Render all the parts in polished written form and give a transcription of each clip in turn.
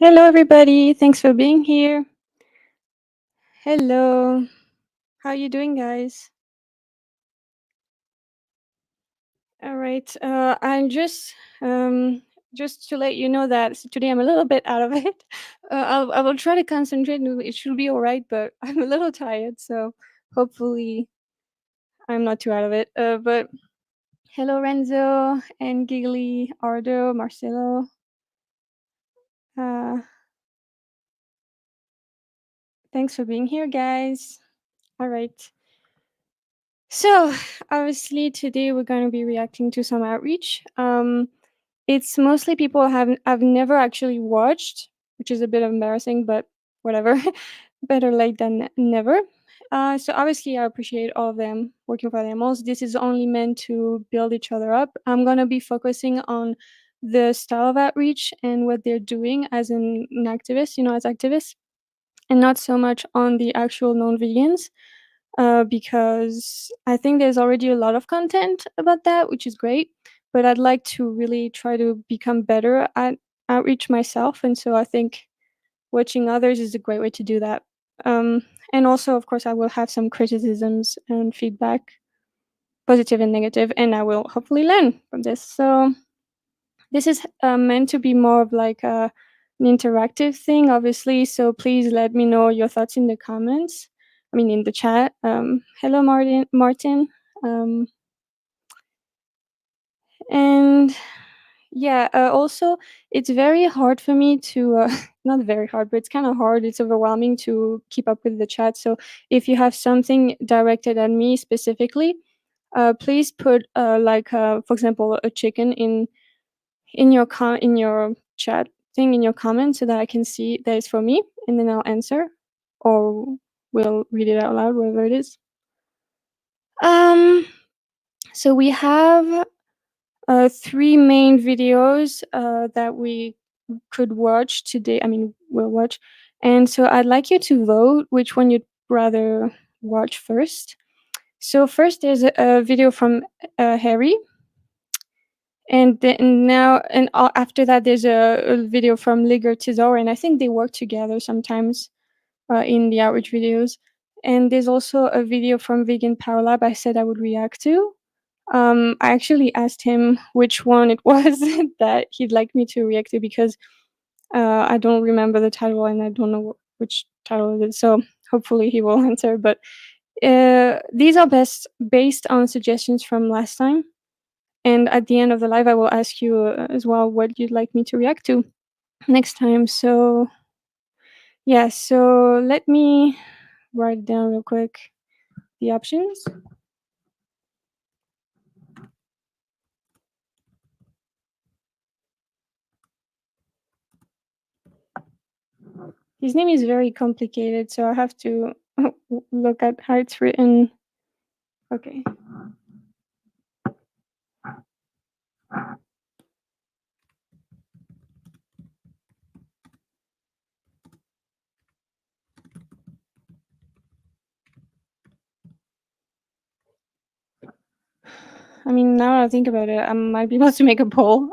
Hello, everybody. Thanks for being here. Hello. How you doing, guys? All right. I'm just to let you know that today I'm a little bit out of it. I will try to concentrate. And it should be all right, but I'm a little tired, so hopefully I'm not too out of it. But hello, Renzo and Gigli, Ardo, Marcelo. Uh, Thanks for being here, guys. All right. So, obviously, today we're going to be reacting to some outreach. It's mostly people I've never actually watched, which is a bit embarrassing, but whatever. Better late than never. So, obviously, I appreciate all of them working for the animals. This is only meant to build each other up. I'm going to be focusing on the style of outreach and what they're doing as an activist, as activists, and not so much on the actual non vegans because I think there's already a lot of content about that, which is great. But I'd like to really try to become better at outreach myself, and so I think watching others is a great way to do that. And also, of course, I will have some criticisms and feedback, positive and negative, and I will hopefully learn from this. So this is meant to be more of like an interactive thing, obviously. So please let me know your thoughts in the comments. I mean, in the chat. Hello, Martin. Martin. Um, and yeah, also, it's very hard for me to, not very hard, but it's kind of hard. It's overwhelming to keep up with the chat. So if you have something directed at me specifically, please put, for example, a chicken in your chat thing in your comments so that I can see that it's for me, and then I'll answer, or we'll read it out loud, whatever it is. Um, so we have three main videos that we could watch today. I mean, we'll watch, and so I'd like you to vote which one you'd rather watch first. So first, there's a video from Harry. And then now and after that, there's a video from Liger Tizor, and I think they work together sometimes in the outreach videos. And there's also a video from Vegan Power Lab I said I would react to. I actually asked him which one it was that he'd like me to react to because I don't remember the title and I don't know which title it is. So hopefully he will answer. But these are best based on suggestions from last time. And at the end of the live, I will ask you as well what you'd like me to react to next time. So, yeah, so let me write down real quick the options. His name is very complicated, so I have to look at how it's written. Okay. I mean, now that I think about it, I might be able to make a poll.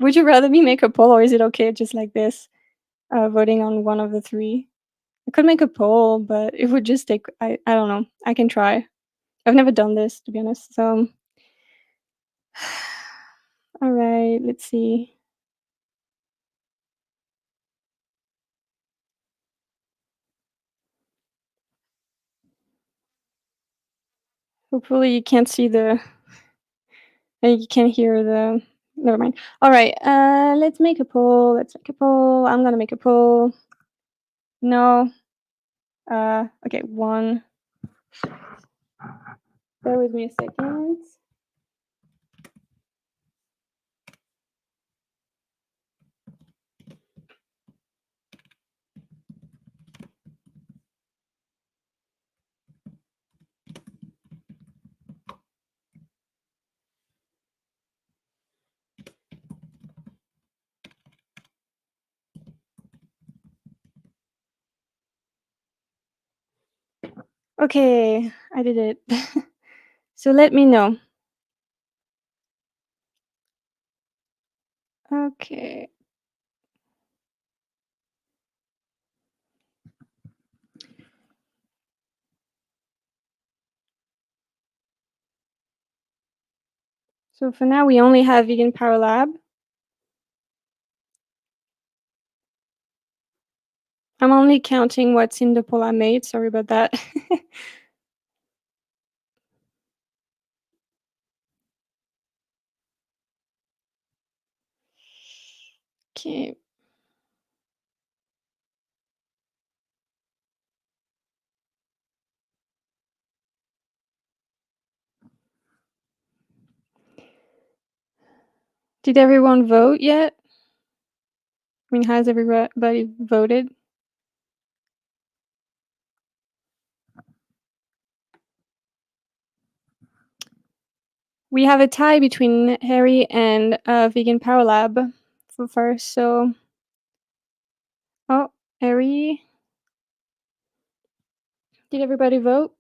Would you rather me make a poll, or is it okay just like this, voting on one of the three? I could make a poll, but it would just take. I don't know. I can try. I've never done this, to be honest. So, all right, let's see. Hopefully, you can't see you can't hear the. Never mind. All right, let's make a poll. Let's make a poll. I'm gonna make a poll. No. Okay, one. Bear with me a second. Okay, I did it. So let me know. Okay. So for now, we only have vegan power lab. I'm only counting what's in the poll I made. Sorry about that. Okay. Did everyone vote yet? I mean, has everybody voted? We have a tie between Harry and Vegan Power Lab for first. So, oh, Harry, did everybody vote?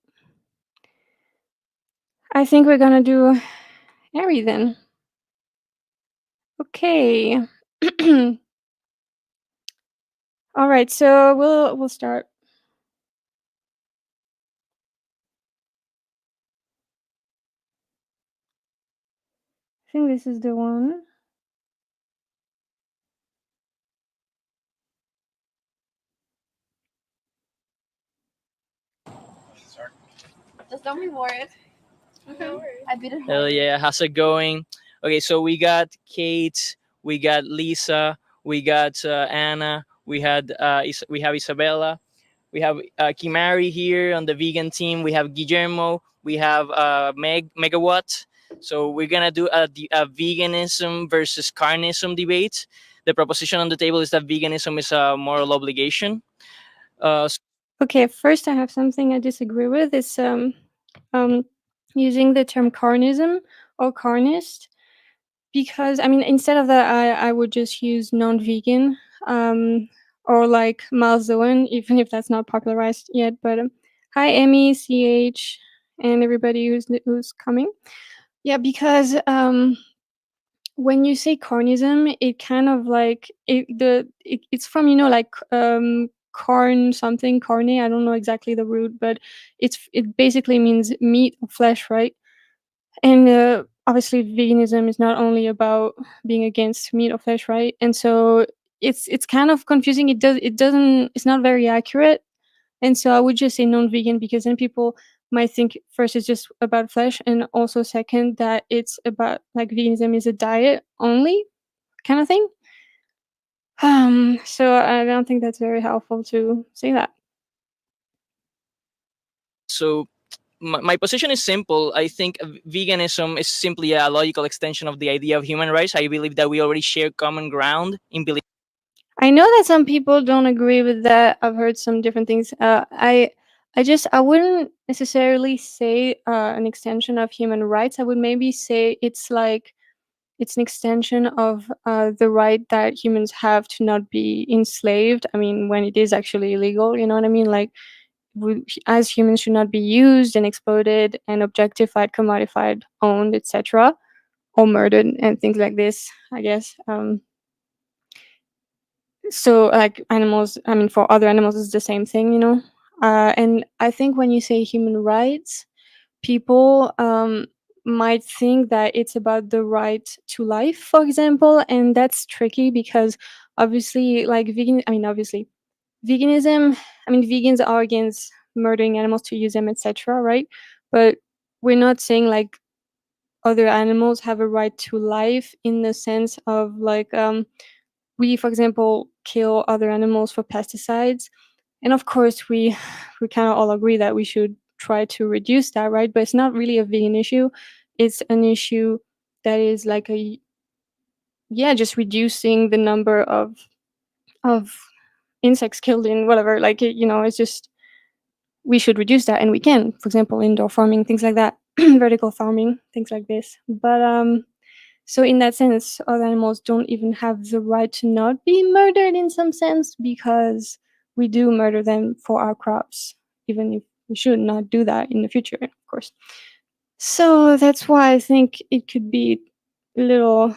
I think we're gonna do Harry then. Okay. All right. So we'll start. I think this is the one. Just don't be worried. Okay. I beat it. Hell yeah, how's it going? Okay, so we got Kate, we got Lisa, we got Anna, we have Isabella, we have Kimari here on the vegan team, we have Guillermo, we have Megawatt. So we're gonna do a veganism versus carnism debate. The proposition on the table is that veganism is a moral obligation. Uh, Okay. First, I have something I disagree with. It's um, using the term carnism or carnist, because I mean, instead of that, I would just use non-vegan, or like malzoan, even if that's not popularized yet. But hi, Emmy, CH, and everybody who's coming. Yeah, because when you say carnism, it kind of like it's from, like, carn something carne. I don't know exactly the root, but it basically means meat or flesh, right? And obviously, veganism is not only about being against meat or flesh, right? And so it's kind of confusing. It's not very accurate. And so I would just say non-vegan, because then people might think first it's just about flesh, and also second that it's about, like, veganism is a diet only kind of thing. So I don't think that's very helpful to say that. so my position is simple. I think veganism is simply a logical extension of the idea of human rights. I believe that we already share common ground in belief. I know that some people don't agree with that. I've heard some different things. I wouldn't necessarily say an extension of human rights. I would maybe say it's an extension of the right that humans have to not be enslaved. I mean, when it is actually illegal, you know what I mean? Like, we, as humans, should not be used and exploited and objectified, commodified, owned, etc., or murdered and things like this, I guess. So, like, animals, I mean, for other animals, it's the same thing, you know? And I think when you say human rights, people might think that it's about the right to life, for example, and that's tricky because obviously, like, obviously, veganism, I mean, vegans are against murdering animals to use them, etc., right? But we're not saying, like, other animals have a right to life in the sense of, like, we, for example, kill other animals for pesticides, and of course we kind of all agree that we should try to reduce that, right? But it's not really a vegan issue. It's an issue that is like a yeah, just reducing the number of insects killed in whatever. Like, it's just we should reduce that, and we can. For example, indoor farming, things like that, vertical farming, things like this. But so in that sense, other animals don't even have the right to not be murdered in some sense, because we do murder them for our crops, even if we should not do that in the future, of course. So that's why I think it could be a little,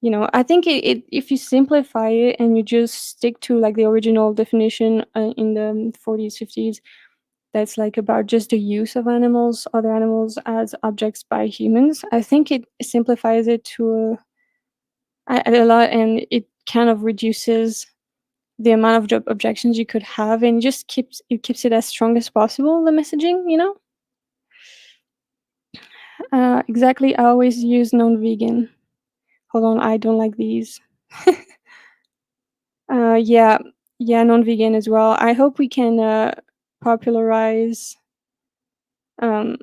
I think if you simplify it and you just stick to, like, the original definition in the 40s, 50s, that's like about just the use of animals, other animals as objects by humans. I think it simplifies it to a lot, and it kind of reduces the amount of job objections you could have, and just keeps it as strong as possible. The messaging, exactly. I always use non-vegan. Hold on, I don't like these. Yeah, yeah, non-vegan as well. I hope we can popularize. Um,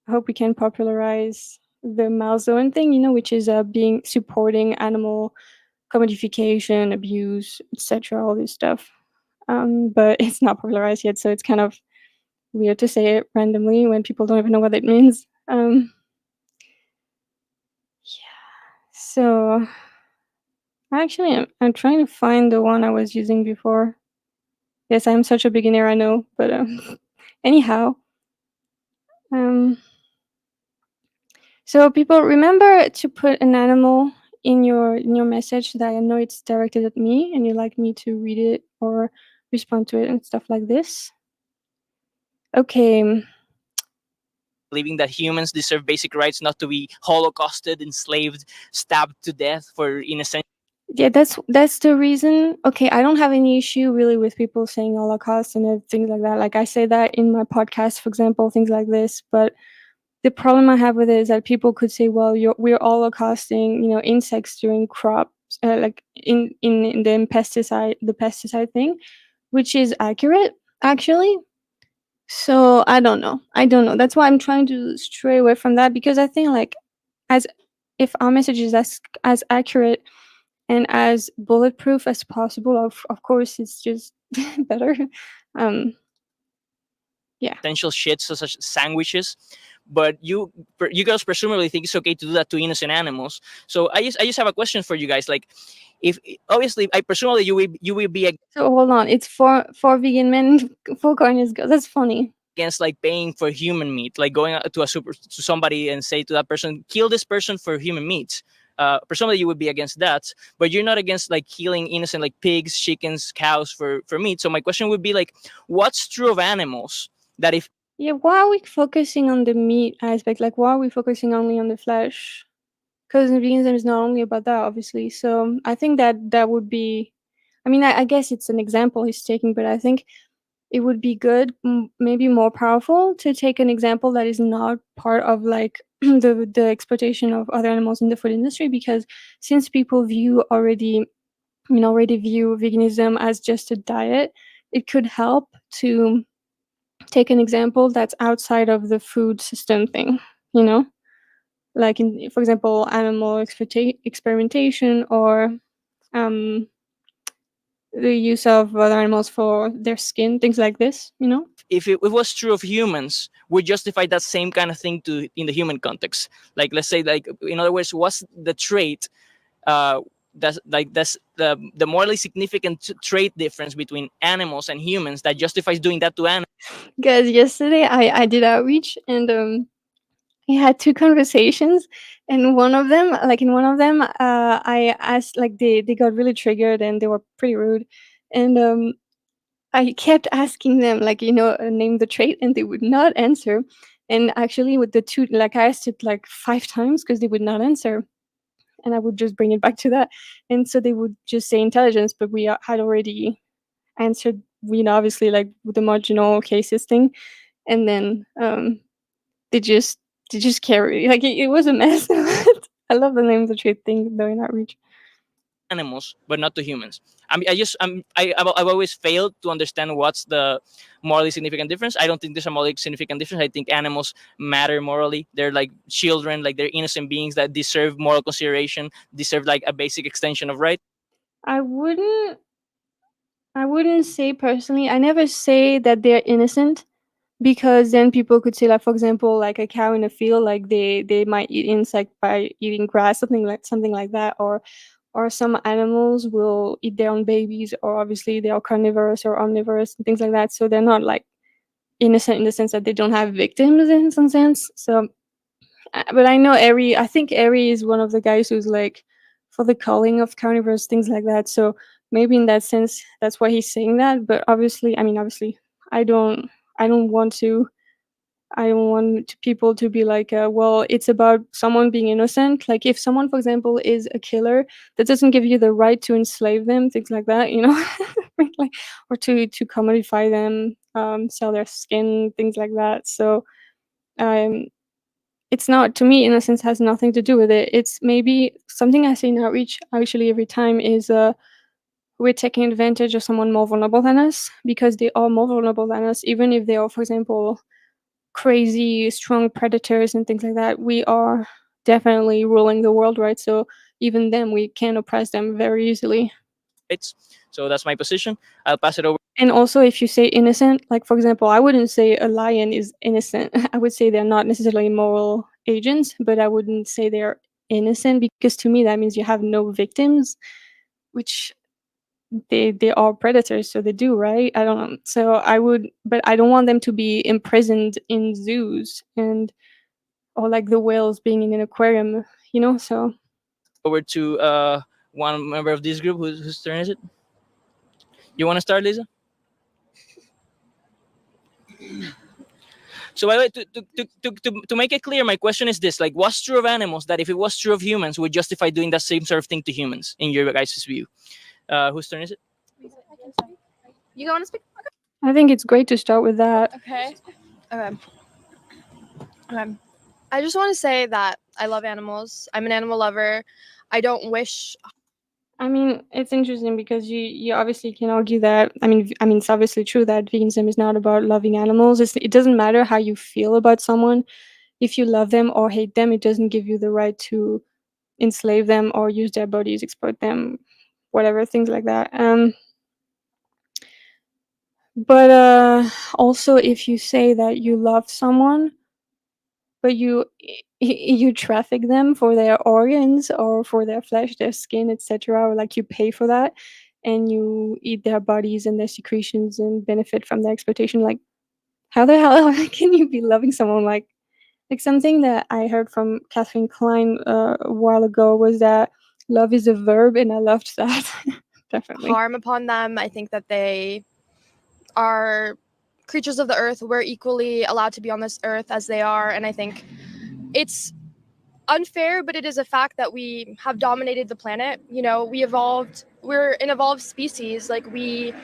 hope we can popularize the milestone thing, which is being supporting animal commodification, abuse, etc. All this stuff. But it's not popularized yet, so it's kind of weird to say it randomly when people don't even know what it means. So actually, I'm trying to find the one I was using before. Yes, I'm such a beginner, I know, but anyhow, um, so people remember to put an animal in your message that I know it's directed at me and you like me to read it or respond to it and stuff like this. Okay. believing that humans deserve basic rights not to be holocausted, enslaved, stabbed to death for innocent. Yeah, that's the reason. Okay, I don't have any issue really with people saying Holocaust and things like that. Like I say that in my podcast, for example, things like this. But the problem I have with it is that people could say, "Well, we're holocausting, insects during crops, like in the pesticide thing," which is accurate actually. So I don't know. I don't know. That's why I'm trying to stray away from that because I think like as if our message is as accurate and as bulletproof as possible. Of course, it's just better. Um, yeah. Potential shits such as sandwiches, but you guys presumably think it's okay to do that to innocent animals. So I just have a question for you guys. Like, if obviously I presumably you will be So hold on. It's for vegan men, for carnivores girls. That's funny. against like paying for human meat, like going out to somebody and say to that person, kill this person for human meat. Presumably you would be against that, but you're not against like killing innocent like pigs, chickens, cows for meat. So my question would be like, what's true of animals that if Yeah. Why are we focusing on the meat aspect? Like, why are we focusing only on the flesh? Because veganism is not only about that, obviously. So I think that would be. I mean, I guess it's an example he's taking, but I think it would be good, maybe more powerful, to take an example that is not part of like the exploitation of other animals in the food industry. Because since people already view veganism as just a diet, it could help to take an example that's outside of the food system thing. You know, like for example, animal experimentation or um, the use of other animals for their skin, things like this. if it was true of humans, would justify that same kind of thing to in the human context? Like, let's say, like in other words, what's the trait that's the morally significant trait difference between animals and humans that justifies doing that to animals? Guys, yesterday I did outreach and we had two conversations, and in one of them I asked, like, they got really triggered and they were pretty rude, and I kept asking them, like, name the trait, and they would not answer. And actually with the two, like, I asked it like 5 times because they would not answer, and I would just bring it back to that. And so they would just say intelligence, but we had already answered, obviously, like, with the marginal cases thing. And then they just carry, like, it was a mess. I love the name of the trait thing though in outreach. Animals, but not to humans. I mean, I've always failed to understand what's the morally significant difference. I don't think there's a morally significant difference. I think animals matter morally. They're like children, like they're innocent beings that deserve moral consideration, deserve like a basic extension of right. I wouldn't I wouldn't say personally. I never say that they're innocent because then people could say, like, for example, like a cow in a field, like they might eat insect by eating grass, something like that, or some animals will eat their own babies, or obviously they are carnivorous or omnivorous and things like that. So they're not like innocent in the sense that they don't have victims in some sense. So, but I think Ari is one of the guys who's like for the culling of carnivores, things like that. So maybe in that sense, that's why he's saying that. But obviously, I mean, obviously, I don't, I don't want people to be like, well, it's about someone being innocent. Like if someone, for example, is a killer, that doesn't give you the right to enslave them, things like that, you know, like, or to commodify them, sell their skin, things like that. So um, it's not, to me, innocence has nothing to do with it. It's maybe something I say in outreach actually every time is we're taking advantage of someone more vulnerable than us because they are more vulnerable than us, even if they are, for example, crazy strong predators and things like that. We are definitely ruling the world, right? So even them, we can oppress them very easily. It's so that's my position. I'll pass it over. And also, if you say innocent, like for example, I wouldn't say a lion is innocent. I would say they're not necessarily moral agents, but I wouldn't say they're innocent because to me that means you have no victims, which they are predators, so they do, right? I don't know. So I would, but I don't want them to be imprisoned in zoos and or like the whales being in an aquarium, you know? So Over to one member of this group. Whose turn is it? You want to start, Lisa? So by the way, to make it clear, my question is this: like, what's true of animals that if it was true of humans would justify doing that same sort of thing to humans, in your guys' view? Whose turn is it? You want to speak? I think it's great to start with that. Okay. Okay. Okay. I just want to say that I love animals. I'm an animal lover. I don't wish. I mean, it's interesting because you obviously can argue that. I mean, it's obviously true that veganism is not about loving animals. It doesn't matter how you feel about someone. If you love them or hate them, it doesn't give you the right to enslave them or use their bodies, exploit them, whatever, things like that. But also, if you say that you love someone, but you traffic them for their organs or for their flesh, their skin, etc., or like you pay for that, and you eat their bodies and their secretions and benefit from their exploitation, like how the hell can you be loving someone like something that I heard from Catherine Klein a while ago was that love is a verb, and I loved that. Definitely. Harm upon them. I think that they are creatures of the earth. We're equally allowed to be on this earth as they are. And I think it's unfair, but it is a fact that we have dominated the planet. You know, we're an evolved species. Like we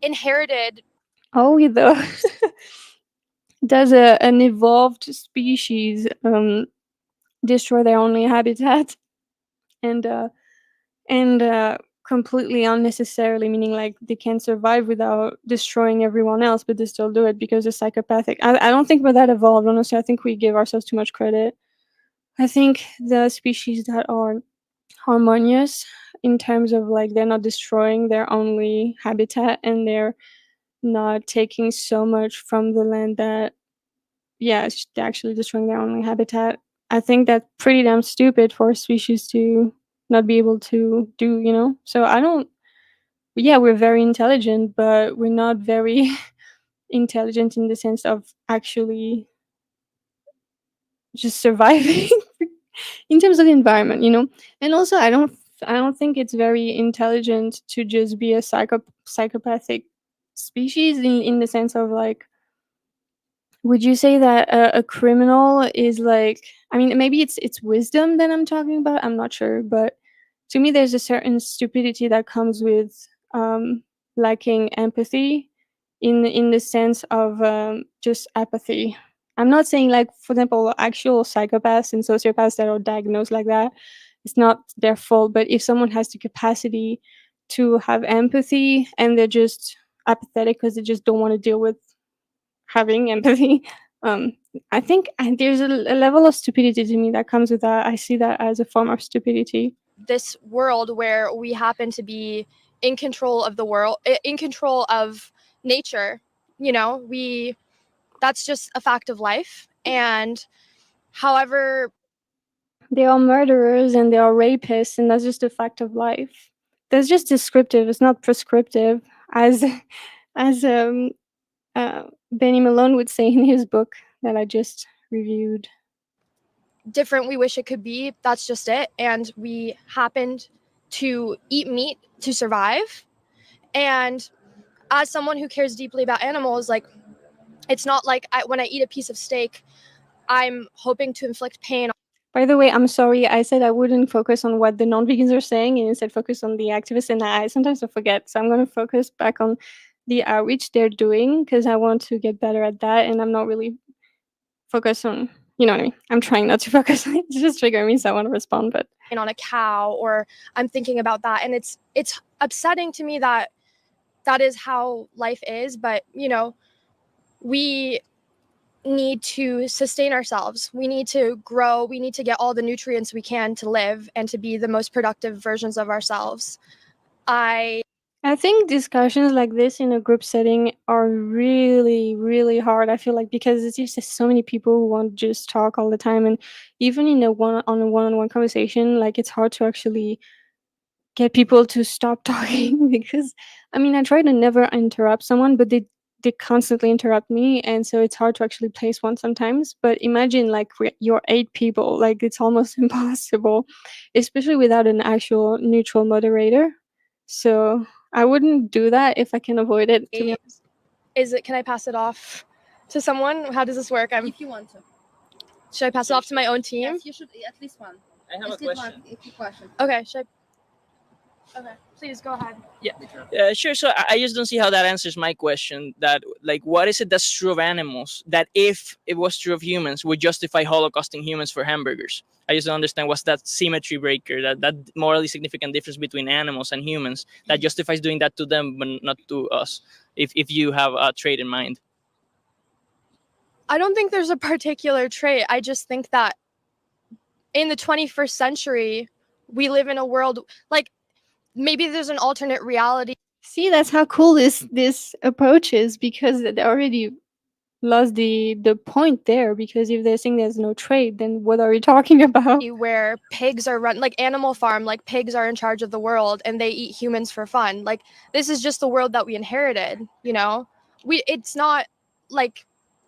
inherited. Oh, the does an evolved species destroy their only habitat and completely unnecessarily, meaning like they can't survive without destroying everyone else, but they still do it because they're psychopathic. I don't think we're that evolved, honestly. I think we give ourselves too much credit. I think the species that are harmonious in terms of like they're not destroying their only habitat and they're not taking so much from the land that, yeah, they're actually destroying their only habitat. I think that's pretty damn stupid for a species to not be able to do, you know? So I don't, yeah, we're very intelligent, but we're not very intelligent in the sense of actually just surviving in terms of the environment, you know? And also, I don't think it's very intelligent to just be a psychopathic species in the sense of like, would you say that a criminal is like? I mean, maybe it's wisdom that I'm talking about. I'm not sure, but to me, there's a certain stupidity that comes with lacking empathy, in the sense of just apathy. I'm not saying like, for example, actual psychopaths and sociopaths that are diagnosed like that. It's not their fault, but if someone has the capacity to have empathy and they're just apathetic because they just don't want to deal with having empathy. Um, I think there's a level of stupidity to me that comes with that. I see that as a form of stupidity. This world where we happen to be in control of the world, in control of nature. You know, that's just a fact of life. And however, They are murderers and they are rapists, and that's just a fact of life. That's just descriptive. It's not prescriptive, as as Benny Malone would say in his book that I just reviewed. different we wish it could be, that's just it. And we happened to eat meat to survive. And as someone who cares deeply about animals, like it's not like when I eat a piece of steak, I'm hoping to inflict pain. By the way, I'm sorry. I said I wouldn't focus on what the non-vegans are saying and instead focus on the activists, and I sometimes I forget. So I'm going to focus back on the outreach they're doing because I want to get better at that, and I'm not really focused on, you know what I mean. I'm trying not to focus. It's just triggering me, so I want to respond. But on a cow, or I'm thinking about that, and it's upsetting to me that that is how life is. But we need to sustain ourselves. We need to grow. We need to get all the nutrients we can to live and to be the most productive versions of ourselves. I think discussions like this in a group setting are really, really hard. I feel like because it's just so many people who want to just talk all the time, and even in a one-on-one conversation, like it's hard to actually get people to stop talking because I mean I try to never interrupt someone, but they constantly interrupt me, and so it's hard to actually place one sometimes. But imagine like you're 8 people, like it's almost impossible, especially without an actual neutral moderator. So I wouldn't do that if I can avoid it. To be can I pass it off to someone? How does this work? If you want to. Should I pass it off to my own team? Yes, you should at least one. I have a At least question. one, if you question. Okay, okay, please go ahead. Sure. So I just don't see how that answers my question. That like, what is it that's true of animals that if it was true of humans would justify holocausting humans for hamburgers? I just don't understand what's that symmetry breaker, that morally significant difference between animals and humans that justifies doing that to them but not to us. If you have a trait in mind. I don't think there's a particular trait. I just think that in the 21st century, we live in a world like maybe there's an alternate reality. See, that's how cool this approach is because they already lost the point there. Because if they're saying there's no trade, then what are you talking about? Where pigs are run like Animal Farm, like pigs are in charge of the world and they eat humans for fun. Like this is just the world that we inherited. It's not like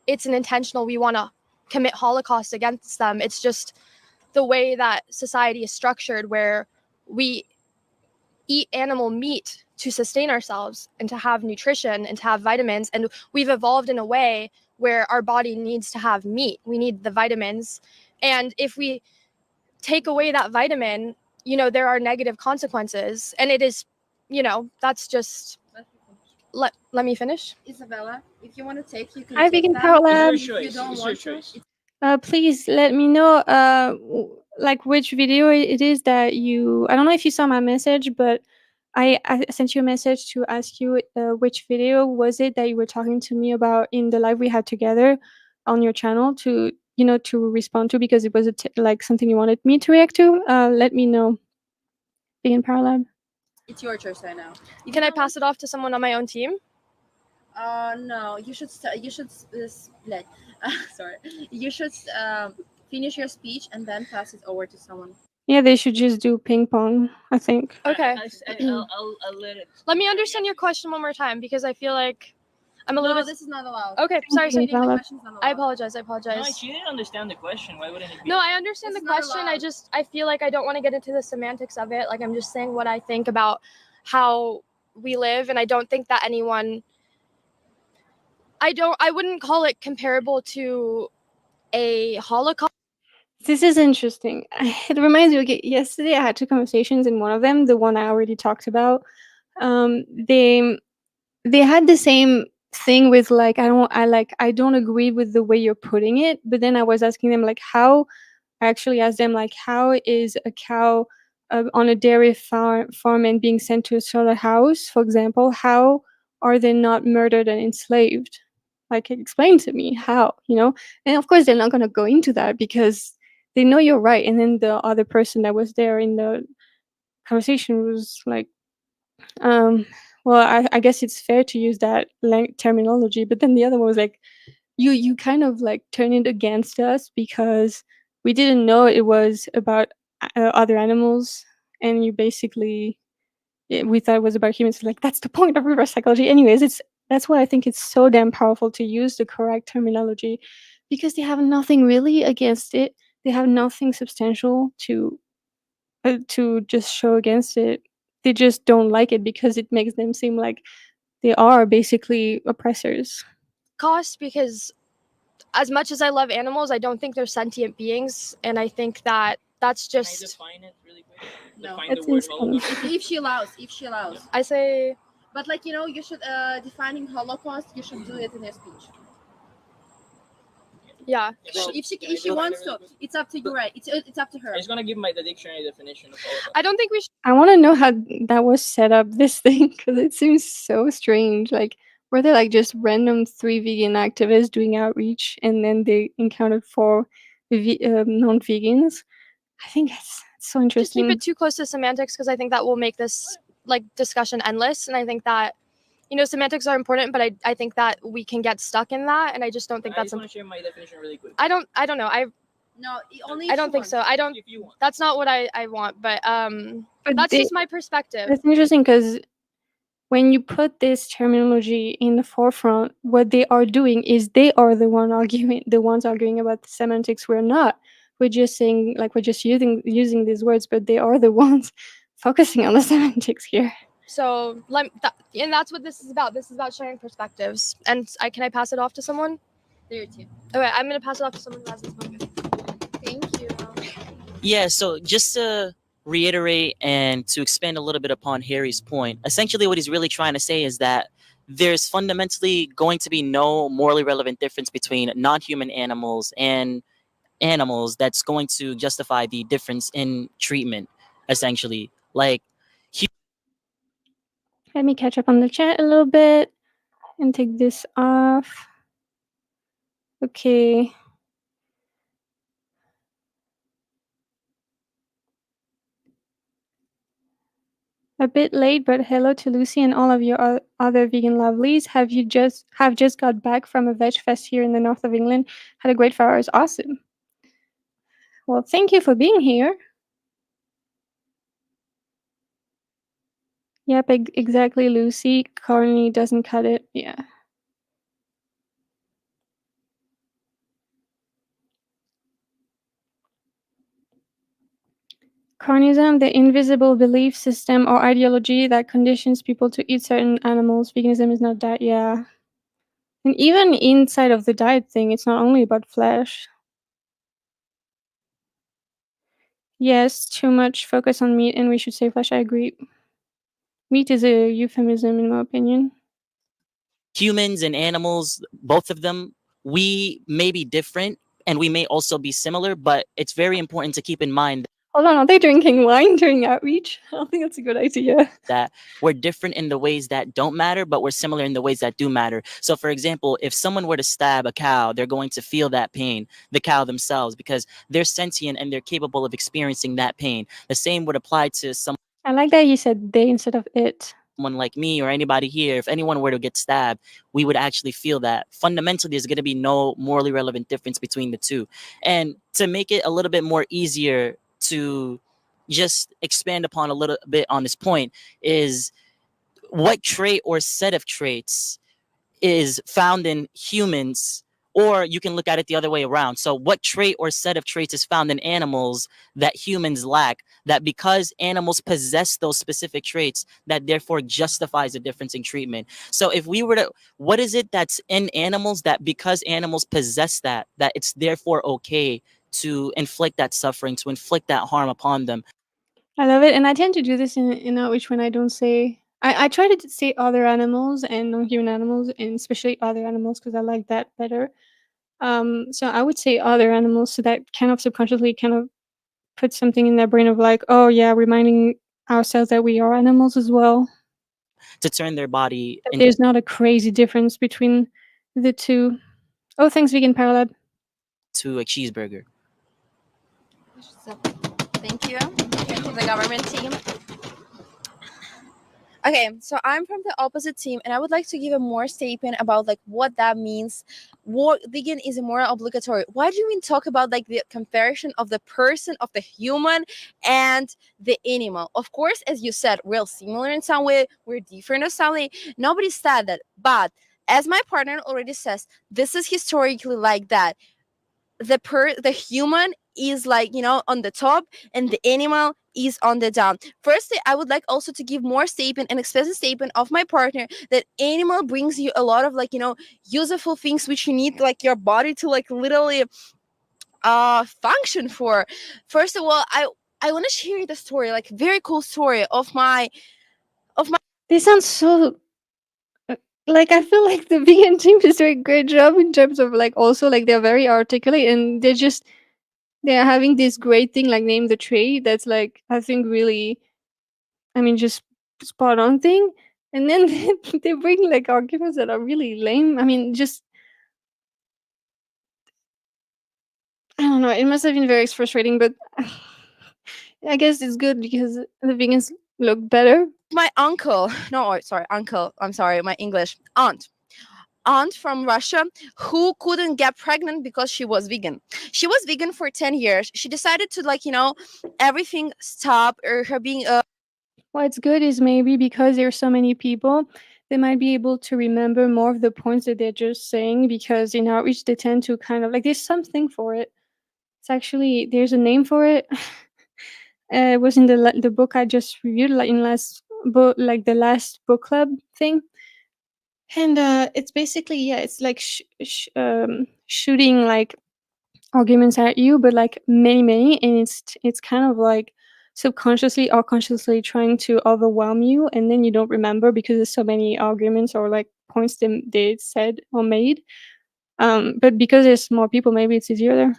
it's an intentional we want to commit holocaust against them. It's just the way that society is structured, where we eat animal meat to sustain ourselves and to have nutrition and to have vitamins, and we've evolved in a way where our body needs to have meat. We need the vitamins, and if we take away that vitamin, there are negative consequences, and it is, that's just let me finish. Isabella, if you want to take, you can Hi, take Vegan them. Power Lab. If you don't want to, Please let me know like which video it is that you. I don't know if you saw my message, but I sent you a message to ask you which video was it that you were talking to me about in the live we had together on your channel to to respond to, because it was like something you wanted me to react to. Let me know. Vegan Power Lab. it's your choice right now. Can I pass it off to someone on my own team? No, you should split. Sorry, you should finish your speech and then pass it over to someone. Yeah, they should just do ping pong, I think. Okay. I'll let it. Let me understand your question one more time, because I feel like I'm a little bit. This is not allowed. Okay, sorry. Vegan Power Lab. I apologize. No, she didn't understand the question. Why wouldn't it be? No, I understand the It's not question. allowed. I feel like I don't want to get into the semantics of it. Like I'm just saying what I think about how we live, and I don't think that anyone. I wouldn't call it comparable to a Holocaust. This is interesting. It reminds me. Okay, yesterday I had 2 conversations, and one of them, the one I already talked about, they had the same thing with like I don't agree with the way you're putting it, but then I was asking them like how. I actually asked them like how is a cow on a dairy farm and being sent to a slaughterhouse, for example, how are they not murdered and enslaved? Like explain to me how. And of course they're not going to go into that because they know you're right. And then the other person that was there in the conversation was like, um, well, I guess it's fair to use that terminology. But then the other one was like, you kind of like turn it against us because we didn't know it was about other animals, and you basically we thought it was about humans. Like that's the point of reverse psychology. Anyways, that's why I think it's so damn powerful to use the correct terminology, because they have nothing really against it. They have nothing substantial to just show against it. They just don't like it because it makes them seem like they are basically oppressors. Cost, because as much as I love animals, I don't think they're sentient beings, and I think that that's Can I just. define it really quick? No. Define That's the word insane. Holocaust. If she allows, I say but like you should defining Holocaust. You should do it in your speech. yeah. Bro, If she can I if she define wants it really to, quick? it's up to you, right? It's up to her. I'm just gonna give the dictionary definition of Holocaust. I don't think we should. I want to know how that was set up, this thing, because it seems so strange. Like, were they like just random 3 vegan activists doing outreach, and then they encountered 4 non-vegans? I think it's so Just keep interesting. it too close to semantics, because I think that will make this like discussion endless, and I think that semantics are important, but I think that we can get stuck in that, and I just don't think I that's. just want to share my definition really quick. I don't know. No, only. I don't think so. I don't. If you want. That's not what I want, but But that's just my perspective. That's interesting because when you put this terminology in the forefront, what they are doing is they are the ones arguing about the semantics. We're not. We're just saying, like, we're just using these words, but they are the ones focusing on the semantics here. So and that's what this is about. This is about sharing perspectives. And can I pass it off to someone? There too. Okay, I'm gonna pass it off to someone who hasn't spoken. Thank you. Yeah, so just to reiterate and to expand a little bit upon Harry's point, essentially what he's really trying to say is that there's fundamentally going to be no morally relevant difference between non-human animals and animals that's going to justify the difference in treatment, essentially. Like, Let me catch up on the chat a little bit and take this off. Okay. A bit late, but hello to Lucy and all of your other vegan lovelies. Have just got back from a veg fest here in the north of England. Had a great 4 hours. Awesome. Well, thank you for being here. Yep, exactly, Lucy. Carney doesn't cut it. Yeah. Carnism, the invisible belief system or ideology that conditions people to eat certain animals. Veganism is not that, yeah. And even inside of the diet thing, it's not only about flesh. Yes, too much focus on meat, and we should say flesh. I agree. Meat is a euphemism, in my opinion. humans and animals, both of them, we may be different and we may also be similar, but it's very important to keep in mind Hold on, are they drinking wine during outreach? I don't think that's a good idea. that we're different in the ways that don't matter, but we're similar in the ways that do matter. So, for example, if someone were to stab a cow, they're going to feel that pain, the cow themselves, because they're sentient and they're capable of experiencing that pain. The same would apply to someone I like that he said they instead of it. like me or anybody here. If anyone were to get stabbed, we would actually feel that. Fundamentally, there's going to be no morally relevant difference between the two. And to make it a little bit more easier to just expand upon a little bit on this point is what trait or set of traits is found in humans, or you can look at it the other way around. So what trait or set of traits is found in animals that humans lack, that because animals possess those specific traits, that therefore justifies a difference in treatment? So if we were to, what is it that's in animals that because animals possess that it's therefore okay to inflict that suffering, to inflict that harm upon them? I love it, and I tend to do this in outreach when I don't say. I try to say other animals and non-human animals, and especially other animals because I like that better. So I would say other animals, so that kind of subconsciously kind of puts something in their brain of like, oh yeah, reminding ourselves that we are animals as well. To turn their body That there's not a crazy difference between the two. Oh, thanks, Vegan Paralab. into a cheeseburger. So, thank you. Thank you, the government team. Okay, so I'm from the opposite team, and I would like to give a more statement about like what that means. What vegan is more obligatory? Why do we talk about like the comparison of the person, of the human, and the animal? Of course, as you said, we're similar in some way, we're different in some way. Nobody said that, but as my partner already says, this is historically like that. The human is like, on the top, and the animal is on the down. Firstly, I would like also to give more statement and explicit statement of my partner that animal brings you a lot of, like, useful things which you need, like, your body to, like, literally function for. First of all, I want to share the story, like, very cool story of my This sounds so like, I feel like the vegan team is doing a great job in terms of, like, also, like, they're very articulate, and they're having this great thing, like, name the tree, that's, like, I think really, I mean, just spot on thing. And then they bring, like, arguments that are really lame. I mean, just, I don't know. It must have been very frustrating, but I guess it's good because the vegans look better. my uncle. No, sorry, uncle. I'm sorry, my English aunt from Russia who couldn't get pregnant because she was vegan. She was vegan for 10 years. She decided to, like, everything stop, or her being What's good is maybe because there's so many people, they might be able to remember more of the points that they're just saying, because in outreach they tend to kind of like, there's something for it. It's actually, there's a name for it. It was in the book I just reviewed, like in last book, like the last book club thing. And it's basically, yeah, it's like shooting like arguments at you, but like many, and it's kind of like subconsciously or consciously trying to overwhelm you, and then you don't remember because there's so many arguments or like points they said or made. But because there's more people, maybe it's easier there.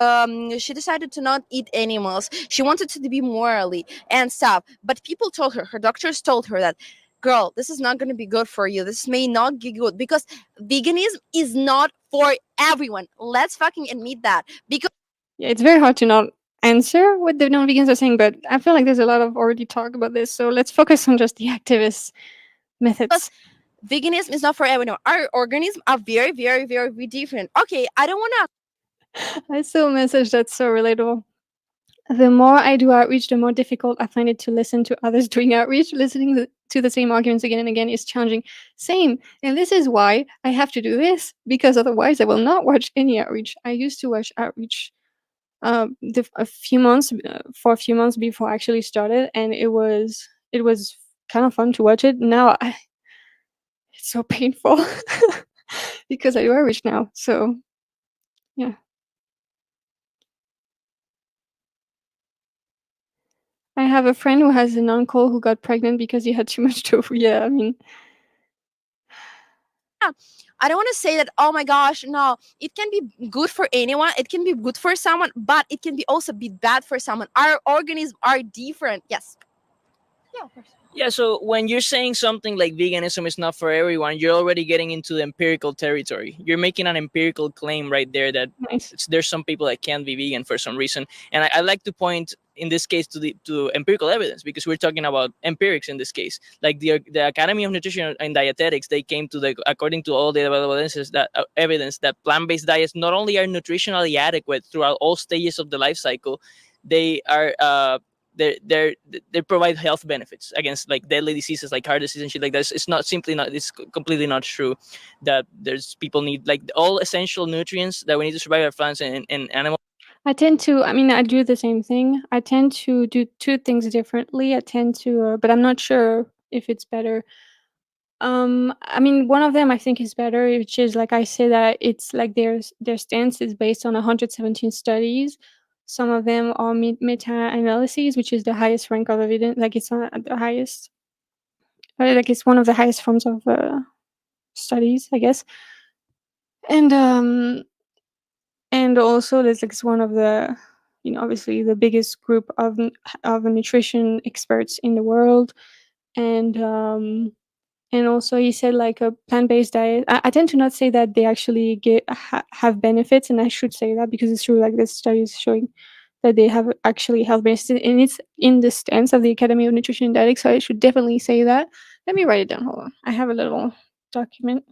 she decided to not eat animals. She wanted to be morally and stuff. But people told her doctors told her that, girl, this is not going to be good for you. This may not be good, because veganism is not for everyone. Let's fucking admit that. Because Yeah, it's very hard to not answer what the non-vegans are saying, but I feel like there's a lot of already talk about this, so let's focus on just the activist methods. veganism is not for everyone. Our organisms are very, very, very different. Okay, I don't want I saw a message that's so relatable. The more I do outreach, the more difficult I find it to listen to others doing outreach. Listening to the same arguments again and again is challenging. Same. And this is why I have to do this, because otherwise I will not watch any outreach. I used to watch outreach for a few months before I actually started, and it was kind of fun to watch it. Now it's so painful because I do outreach now. So yeah. I have a friend who has an uncle who got pregnant because he had too much tofu. Yeah, I mean, I don't want to say that, oh my gosh, no, it can be good for anyone, it can be good for someone, but it can be also be bad for someone. Our organisms are different. Yes. Yeah, of course. Yeah, so when you're saying something like veganism is not for everyone, you're already getting into the empirical territory. You're making an empirical claim right there that nice. there's some people that can't be vegan for some reason. And I like to point in this case to empirical evidence, because we're talking about empirics in this case. Like the Academy of Nutrition and Dietetics, they came to the according to all the evidence that plant-based diets not only are nutritionally adequate throughout all stages of the life cycle, they are they they provide health benefits against like deadly diseases like heart disease and shit like that. It's not simply not. It's completely not true that there's people need like all essential nutrients that we need to survive as plants and animals. I mean, I do the same thing. I tend to do two things differently. I tend to, but I'm not sure if it's better. I mean, one of them I think is better, which is like I say that it's like their stance is based on 117 studies. Some of them are meta-analyses, which is the highest rank of evidence. Like it's not the highest, like it's one of the highest forms of studies, I guess. And also there's like it's one of the, obviously the biggest group of nutrition experts in the world. And also he said like a plant-based diet, I tend to not say that they actually have benefits, and I should say that because it's true, like this study is showing that they have actually health benefits, and it's in the stance of the Academy of Nutrition and Dietetics, so I should definitely say that. Let me write it down, hold on, I have a little document.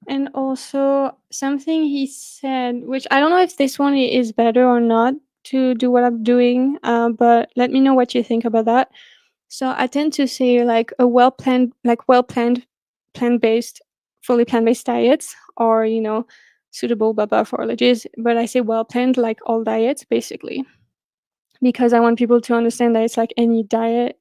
And also something he said, which I don't know if this one is better or not to do what I'm doing, but let me know what you think about that. So I tend to say like a well planned, plant based, fully plant based diets are, suitable blah blah for allergies. But I say well planned like all diets basically, because I want people to understand that it's like any diet.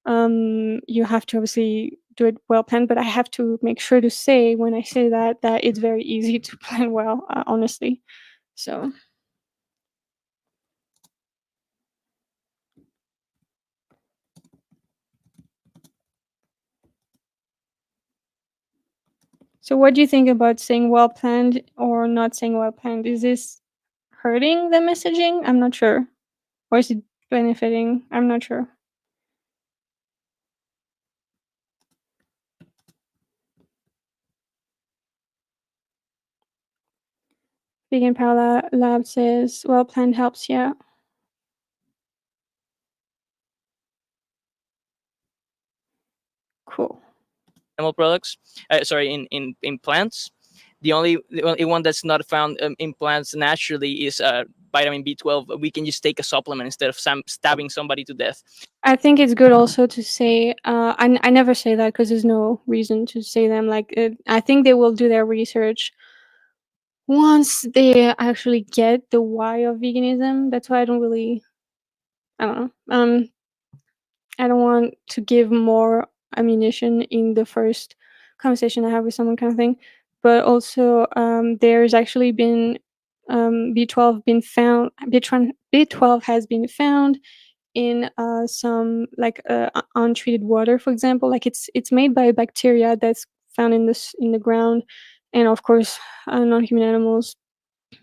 You have to obviously do it well planned, but I have to make sure to say when I say that it's very easy to plan well, honestly. So so what do you think about saying well planned or not saying well planned? Is this hurting the messaging? I'm not sure. Or is it benefiting? I'm not sure. Vegan Power Lab says well planned helps, yeah. Cool. Animal products. Sorry, in plants. The only one that's not found in plants naturally is vitamin B12. We can just take a supplement instead of stabbing somebody to death. I think it's good also to say, I never say that because there's no reason to say them. Like, I think they will do their research once they actually get the why of veganism. That's why I don't know. I don't want to give more ammunition in the first conversation I have with someone, kind of thing. But also, there's actually been B12 been found. B12 has been found in some like untreated water, for example. Like it's made by a bacteria that's found in the ground, and of course, non-human animals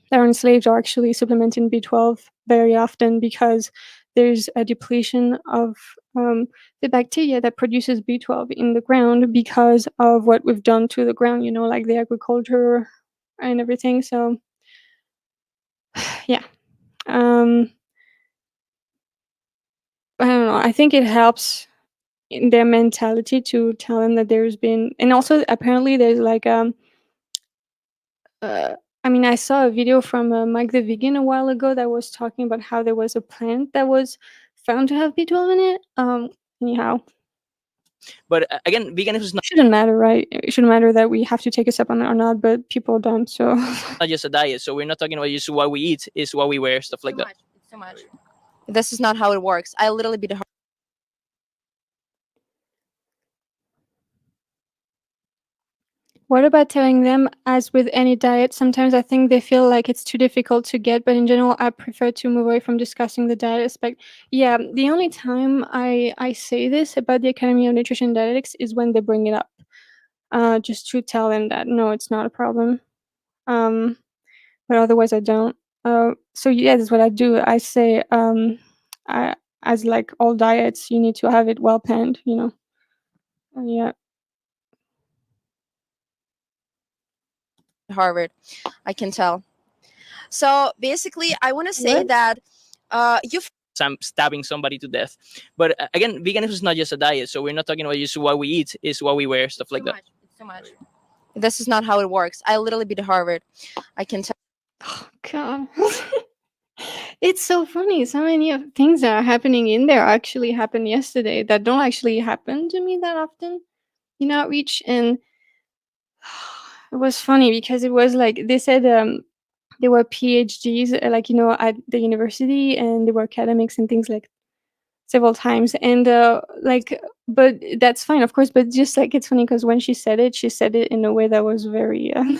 that are enslaved are actually supplementing B12 very often because there's a depletion of the bacteria that produces B12 in the ground because of what we've done to the ground, like the agriculture and everything. So, yeah. Um, I don't know. I think it helps in their mentality to tell them that there's been, and also apparently there's like uh, I mean, I saw a video from Mike the Vegan a while ago that was talking about how there was a plant that was found to have B12 in it. Anyhow, But again, veganism is shouldn't matter, right? It shouldn't matter that we have to take a step on it or not, but people don't. So, not just a diet. So we're not talking about just what we eat, is what we wear, stuff like that. It's too much. This is not how it works. I literally be the what about telling them, as with any diet, sometimes I think they feel like it's too difficult to get, but in general, I prefer to move away from discussing the diet aspect. Yeah, the only time I say this about the Academy of Nutrition and Dietetics is when they bring it up, just to tell them that no, it's not a problem. Um, but otherwise, I don't. So yeah, that's what I do. I say, I, as like all diets, you need to have it well planned. Yeah. Harvard. I can tell. So basically, I want to say What? that you Stabbing somebody to death. But again, veganism is not just a diet. So we're not talking about just what we eat, is what we wear, stuff like that. It's too much. This is not how it works. I literally be the Harvard. I can tell. Oh, God. It's so funny. So many of things that are happening in there actually happened yesterday that don't actually happen to me that often in outreach. And it was funny because it was like they said they were PhDs, like, at the university, and they were academics and things like several times. And like, but that's fine, of course. But just like, it's funny because when she said it in a way that was very, um,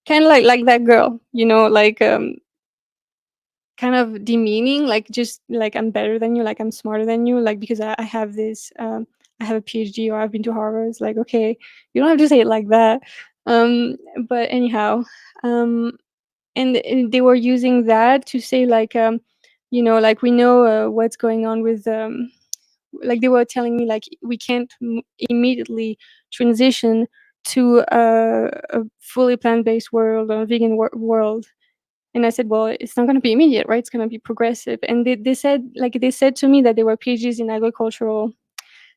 kind of like that girl, like kind of demeaning, like just like I'm better than you, like I'm smarter than you, like because I have this, I have a PhD or I've been to Harvard. It's like, okay, you don't have to say it like that. Um, but anyhow, um, and they were using that to say like, like we know what's going on with like they were telling me like we can't immediately transition to a fully plant-based world or a vegan world. And I said, well, it's not going to be immediate, right? It's going to be progressive. And they said to me that they were PhDs in agricultural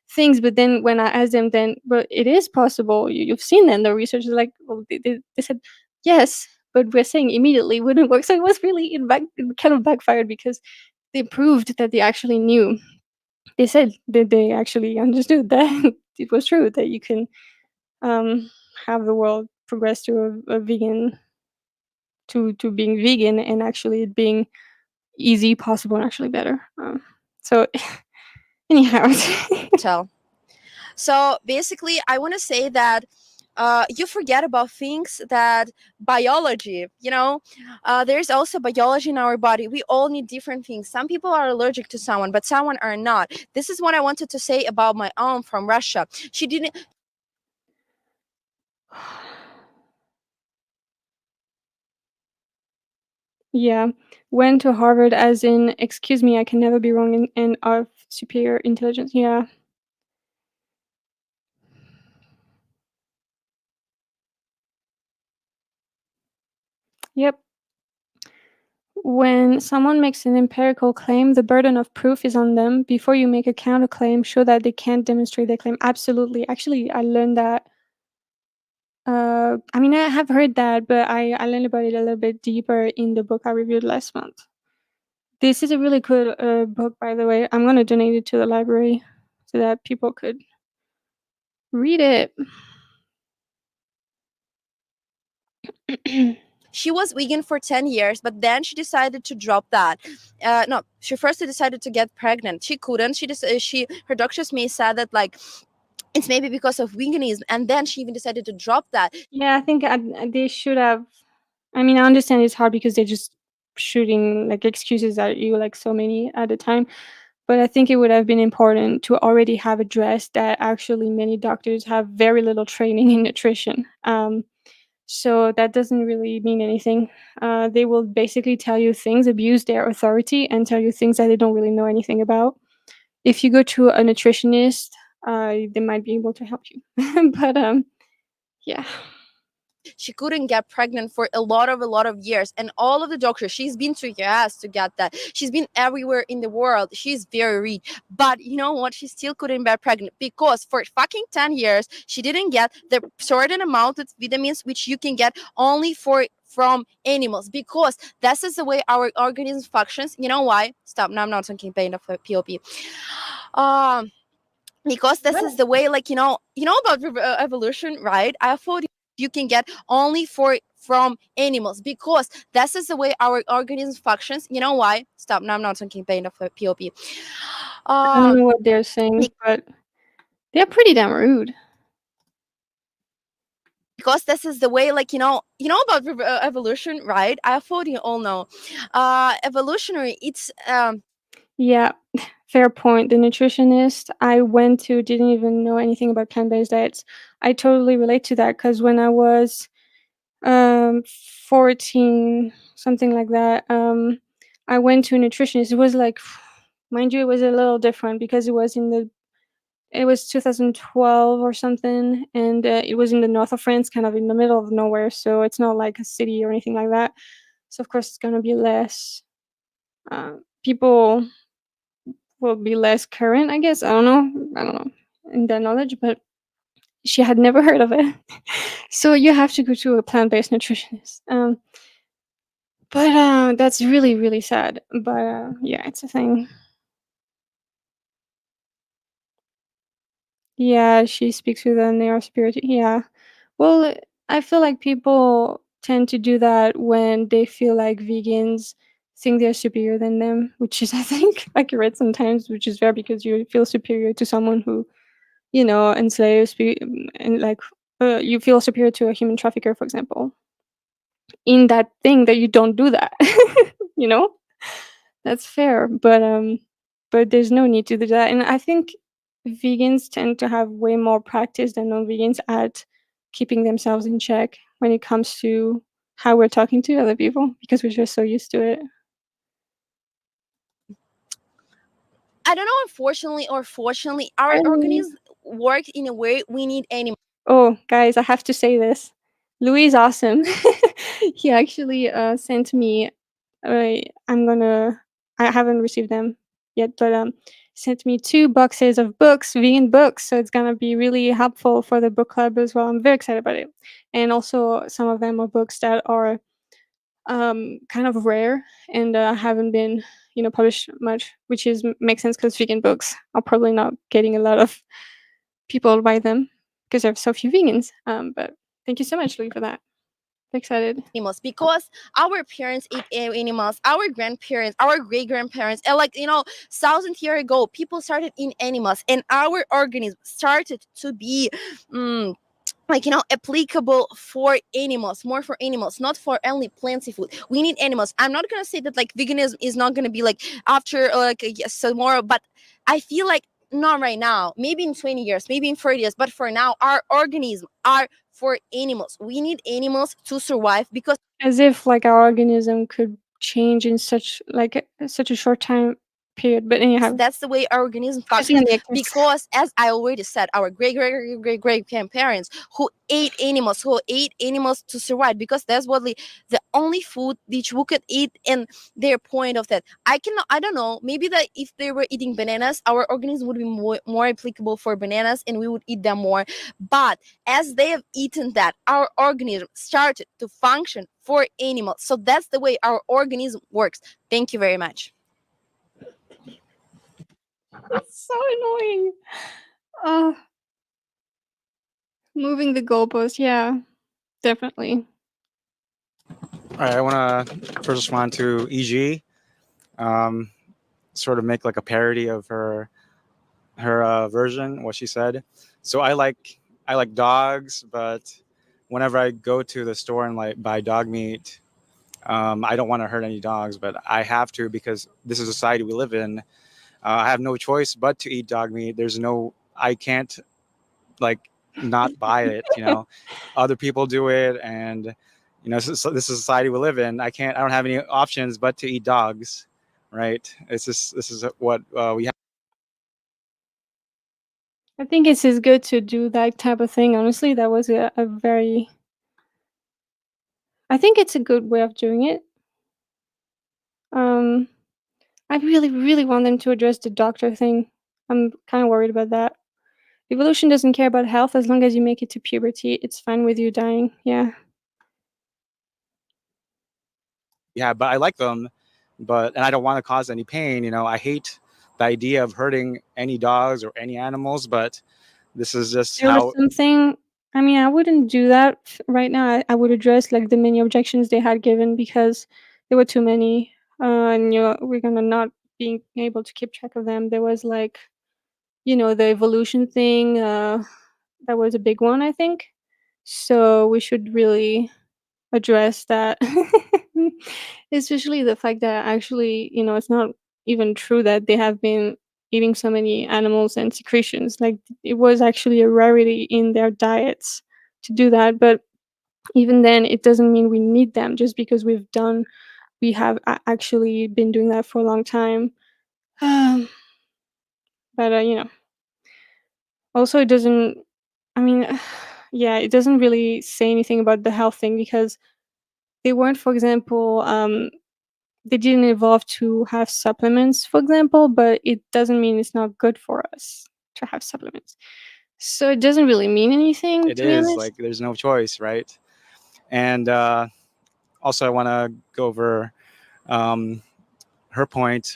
things. But then when I asked them, then, but it is possible. You've seen then the research is like, well, they said yes, but we're saying immediately wouldn't work. So it was really it kind of backfired because they proved that they actually knew. They said that they actually understood that it was true that you can um, have the world progress to a vegan to being vegan and actually it being easy, possible, and actually better. So anyhow, tell. So basically, I want to say that you forget about things that biology, there's also biology in our body. We all need different things. Some people are allergic to someone, but someone are not. This is what I wanted to say about my aunt from Russia. She didn't. yeah, went to Harvard as in, excuse me, I can never be wrong and of superior intelligence. Yeah. Yep. When someone makes an empirical claim, the burden of proof is on them. Before you make a counterclaim, show that they can't demonstrate their claim. Absolutely. Actually, I learned that. I mean, I have heard that, but I learned about it a little bit deeper in the book I reviewed last month. This is a really good book, by the way. I'm gonna donate it to the library so that people could read it. She was vegan for 10 years, but then she decided to drop that. No, she first decided to get pregnant. She couldn't. Her doctors may said that like it's maybe because of veganism, and then she even decided to drop that. Yeah, I think they should have. I mean, I understand it's hard because they're just shooting like excuses at you, like so many at a time. But I think it would have been important to already have addressed that actually many doctors have very little training in nutrition. So that doesn't really mean anything. They will basically tell you things, abuse their authority, and tell you things that they don't really know anything about. If you go to a nutritionist, they might be able to help you. But yeah. She couldn't get pregnant for a lot of years, and all of the doctors, she's been to US to get that. She's been everywhere in the world. She's very rich, but you know what, she still couldn't get pregnant because for fucking 10 years she didn't get the certain amount of vitamins which you can get only from animals, because this is the way our organism functions. You know why? Stop, now I'm not talking pain of pop. um because this is the way, like, about evolution, right? I thought you can get only from animals, because this is the way our organism functions. You know why? Stop, now I'm not talking pain of pop. I don't know what they're saying, but they're pretty damn rude. Because this is the way, like, about evolution, right? I thought you all know evolutionary, it's Yeah, fair point. The nutritionist I went to didn't even know anything about plant-based diets. I totally relate to that because when I was 14, something like that, I went to a nutritionist. It was like, mind you, it was a little different because it was 2012 or something, and it was in the north of France, kind of in the middle of nowhere. So it's not like a city or anything like that. So of course it's gonna be less. People will be less current, I guess. I don't know in that knowledge, but she had never heard of it. So you have to go to a plant-based nutritionist. But that's really, really sad. But yeah, it's a thing. Yeah, she speaks with an air spirit. Yeah. Well, I feel like people tend to do that when they feel like vegans think they're superior than them, which is, I think, accurate sometimes, which is fair because you feel superior to someone who, enslaves and like you feel superior to a human trafficker, for example. In that thing that you don't do that, you know? That's fair, but there's no need to do that, and I think vegans tend to have way more practice than non-vegans at keeping themselves in check when it comes to how we're talking to other people because we're just so used to it. I don't know, unfortunately or fortunately, our Oh. organism works in a way we need animals. Oh, guys, I have to say this. Louis is awesome. He actually, sent me I'm gonna I haven't received them, yet, but sent me 2 boxes of books, vegan books. So it's gonna be really helpful for the book club as well. I'm very excited about it. And also, some of them are books that are kind of rare and haven't been, published much, which is makes sense because vegan books are probably not getting a lot of people buy them because there are so few vegans. But thank you so much, Louis, for that. Excited. Animals, because our parents ate animals, our grandparents, our great grandparents, and like, 1,000 years ago, people started eating animals, and our organism started to be like, applicable for animals, more for animals, not for only plants food. We need animals. I'm not gonna say that like veganism is not gonna be like after like yes, tomorrow, but I feel like not right now, maybe in 20 years, maybe in 30 years, but for now our organism are for animals. We need animals to survive, because As if like our organism could change in such a short time period. But anyhow, that's the way our organism focusing on functions. the excess. Because as I already said, our great grandparents who ate animals to survive, because that's what the only food which we could eat. And their point of that, I don't know, maybe that if they were eating bananas, our organism would be more applicable for bananas and we would eat them more. But as they have eaten that, our organism started to function for animals. So that's the way our organism works. Thank you very much. It's so annoying. Uh, moving the goalpost. Yeah, definitely. All right, I want to first respond to EG, um, sort of make like a parody of her version, what she said. So I like dogs, but whenever I go to the store and like buy dog meat, I don't want to hurt any dogs, but I have to because this is a society we live in. I have no choice but to eat dog meat. I can't like not buy it. Other people do it, and this is society we live in. I don't have any options but to eat dogs, right? This is what we have. I think it's just good to do that type of thing. Honestly, that was a very. I think it's a good way of doing it. Um, I really, really want them to address the doctor thing. I'm kind of worried about that. Evolution doesn't care about health as long as you make it to puberty. It's fine with you dying. Yeah. Yeah, but I like them, and I don't want to cause any pain. I hate the idea of hurting any dogs or any animals, but this is just There was how. something. I mean, I wouldn't do that right now. I would address like the many objections they had given because there were too many, and we're gonna not being able to keep track of them. There was like, the evolution thing. That was a big one, I think. So we should really address that. Especially the fact that actually, it's not even true that they have been eating so many animals and secretions. Like, it was actually a rarity in their diets to do that. But even then, it doesn't mean we need them just because we have actually been doing that for a long time. Um, but, also it doesn't, I mean, yeah, it doesn't really say anything about the health thing because they weren't, for example, they didn't evolve to have supplements, for example, but it doesn't mean it's not good for us to have supplements. So it doesn't really mean anything, It to be is honest. like there's no choice, right? And also, I want to go over um, her point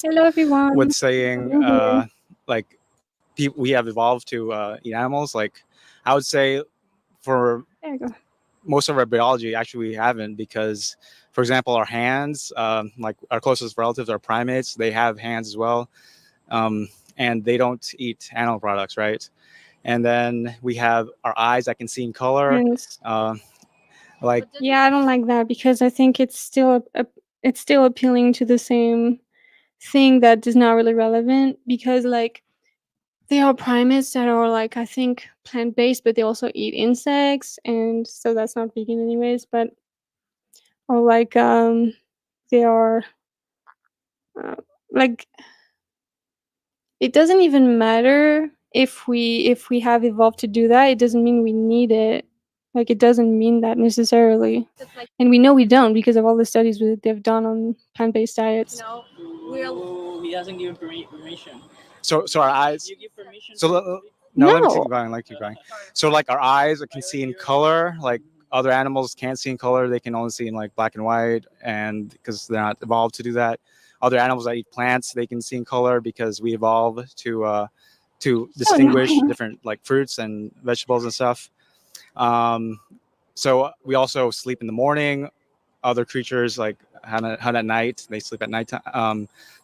Hello, everyone. with saying I'm here. like we have evolved to eat animals. Like I would say for There you go. most of our biology, actually, we haven't because, for example, our hands, like our closest relatives are primates. They have hands as well, um, and they don't eat animal products, right? And then we have our eyes that can see in color. And Uh, like yeah, I don't like that because I think it's still appealing to the same thing that is not really relevant because like there are primates that are like I think plant based, but they also eat insects, and so that's not vegan anyways. But or like they are uh, like it doesn't even matter if we have evolved to do that. It doesn't mean we need it. Like it doesn't mean that necessarily, and we know we don't because of all the studies they've done on plant based diets. We're He hasn't given permission. So our eyes. You give permission. So no, let me keep going. Let me keep going. So like our eyes can see in color, like other animals can't see in color. They can only see in like black and white, and because they're not evolved to do that. Other animals that eat plants, they can see in color because we evolved to distinguish annoying. different like fruits and vegetables and stuff. Um, so we also sleep in the morning. Other creatures like hunt at night. They sleep at night.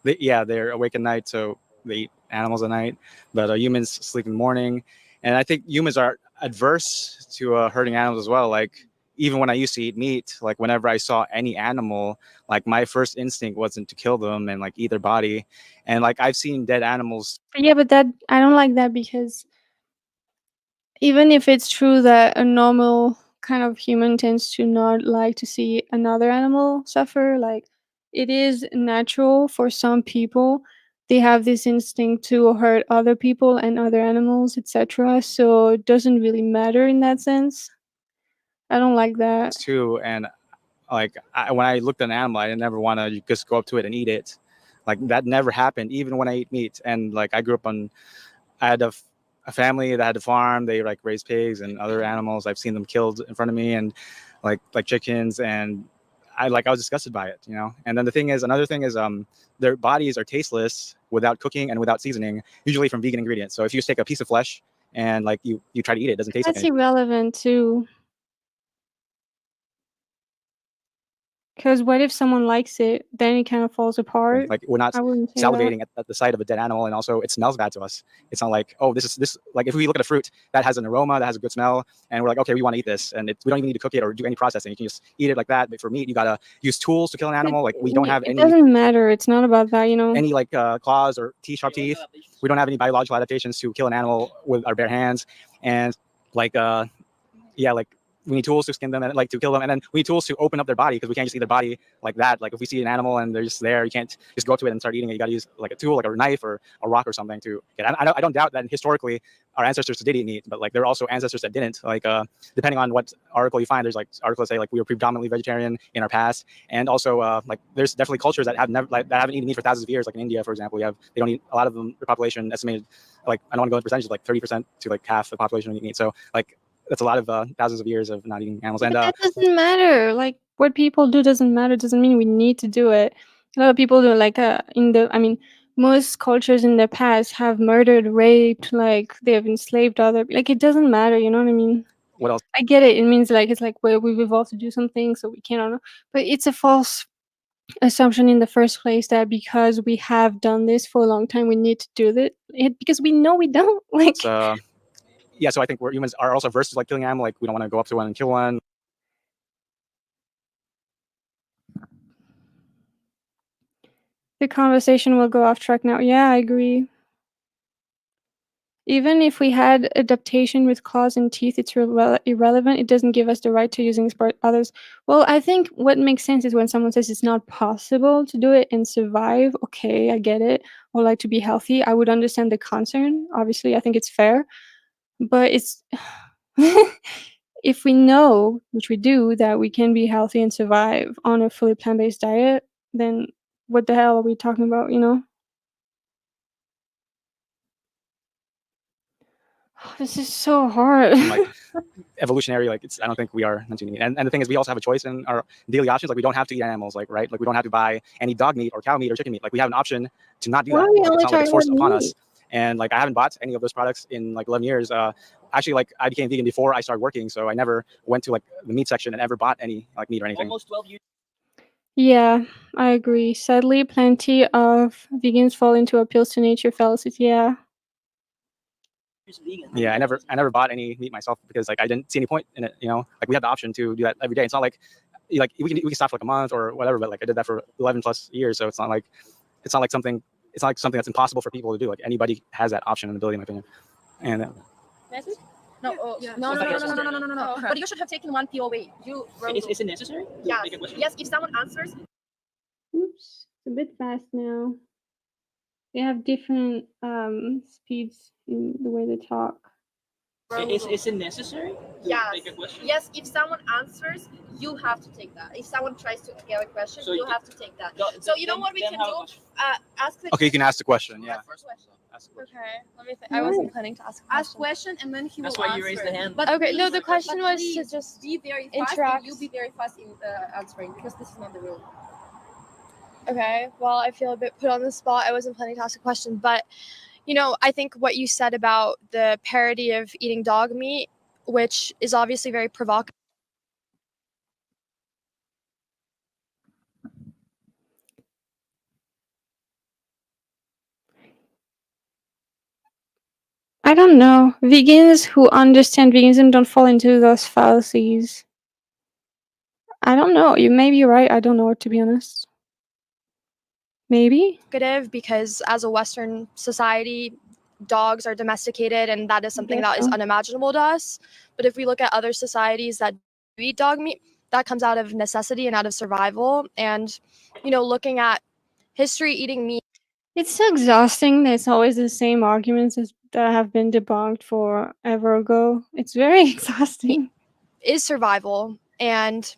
They're awake at night, so they eat animals at night. But humans sleep in the morning, and I think humans are adverse to hurting animals as well. Like even when I used to eat meat, like whenever I saw any animal, like my first instinct wasn't to kill them and like eat their body. And like I've seen dead animals. Yeah, but that I don't like that because even if it's true that a normal kind of human tends to not like to see another animal suffer, like it is natural for some people. They have this instinct to hurt other people and other animals, etc. So it doesn't really matter in that sense. I don't like that. Too, and like when I looked at an animal, I didn't ever want to just go up to it and eat it. Like that never happened, even when I eat meat. And like I grew up on, I had a family that had a farm. They like raised pigs and other animals. I've seen them killed in front of me, and like chickens. And I was disgusted by it, you know. And then another thing is their bodies are tasteless without cooking and without seasoning, usually from vegan ingredients. So if you just take a piece of flesh and like you try to eat it, it doesn't taste like That's anything. irrelevant too. Because what if someone likes it? Then it kind of falls apart. Like we're not I wouldn't say that. salivating at the sight of a dead animal, and also it smells bad to us. It's not like, oh, this like if we look at a fruit that has an aroma, that has a good smell, and we're like, okay, we want to eat this, and we don't even need to cook it or do any processing. You can just eat it like that. But for meat, you gotta use tools to kill an animal. Like we don't have It any doesn't matter. It's not about that, you know. like claws or sharp teeth. We don't have any biological adaptations to kill an animal with our bare hands, and like like we need tools to skin them and like to kill them, and then we need tools to open up their body because we can't just eat their body like that. Like if we see an animal and they're just there, you can't just go up to it and start eating it. You got to use like a tool, like a knife or a rock or something to get. I don't doubt that historically our ancestors did eat meat, but like there are also ancestors that didn't. Like depending on what article you find, there's like articles that say like we were predominantly vegetarian in our past, and also like there's definitely cultures that have never that haven't eaten meat for thousands of years. Like in India, for example, they don't eat, a lot of them. Their population estimated, like I don't want to go into percentages, like 30% to like half the population don't eat meat. So like that's a lot of thousands of years of not eating animals. But And that doesn't matter. Like what people do doesn't matter. Doesn't mean we need to do it. A lot of people do like most cultures in the past have murdered, raped, like they have enslaved other. Like it doesn't matter. You know what I mean? what else? I get it. It means like it's like well, we've evolved to do something, so we can't. I don't know. But it's a false assumption in the first place that because we have done this for a long time, we need to do it because we know we don't. Like Yeah, so I think humans are also averse to like killing an animal. Like we don't want to go up to one and kill one. the conversation will go off track now. Yeah, I agree. Even if we had adaptation with claws and teeth, it's irrelevant. It doesn't give us the right to use and exploit others. Well, I think what makes sense is when someone says it's not possible to do it and survive. Okay, I get it. Or like to be healthy. I would understand the concern. Obviously, I think it's fair. But it's if we know, which we do, that we can be healthy and survive on a fully plant-based diet, then what the hell are we talking about, you know? This is so hard. Like evolutionary, like I don't think we are meant to eat. And the thing is, we also have a choice in our daily options. Like we don't have to eat animals, like right? Like we don't have to buy any dog meat or cow meat or chicken meat. Like we have an option to not do Why that. are we Like, only it's not like it's talking forced about upon us. meat? And like I haven't bought any of those products in like 11 years. Actually, like I became vegan before I started working, so I never went to like the meat section and ever bought any like meat or anything. Almost 12 years. Yeah, I agree. Sadly, plenty of vegans fall into appeals to nature fallacies. Yeah. Vegan. Yeah, I never bought any meat myself because like I didn't see any point in it. You know, like we have the option to do that every day. It's not like we can stop for like a month or whatever, but like I did that for 11 plus years, so it's not like something that's impossible for people to do. Like anybody has that option and ability, in my opinion. And No, no. But you should have taken one POA. You wrote. Is it necessary? Yes. Make a question? Yes, if someone answers. Oops, it's a bit fast now. They have different speeds in the way they talk. Is it necessary to Yes. take a question? Yes, if someone answers, you have to take that. If someone tries to get a question, So you you- have to take that. So you know what we can do? Ask the Okay, you can ask the question. Yeah. Ask the question. Ask the question. Okay, let me think. I wasn't planning to ask a Ask question. question and then he That's will why answer. you raised the hand. But Okay, no, please- the question but was to please just be very fast interact. and you be very fast in answering because this is not the rule. Okay, well, I feel a bit put on the spot. I wasn't planning to ask a question, but I think what you said about the parody of eating dog meat, which is obviously very provocative. I don't know. Vegans who understand veganism don't fall into those fallacies. I don't know. You may be right. I don't know, to be honest. Maybe. Because as a Western society, dogs are domesticated, and that is something Guess that is so. unimaginable to us. But if we look at other societies that do eat dog meat, that comes out of necessity and out of survival. And looking at history, eating meat It's so exhausting that it's always the same arguments that have been debunked forever ago. It's very exhausting. is survival. And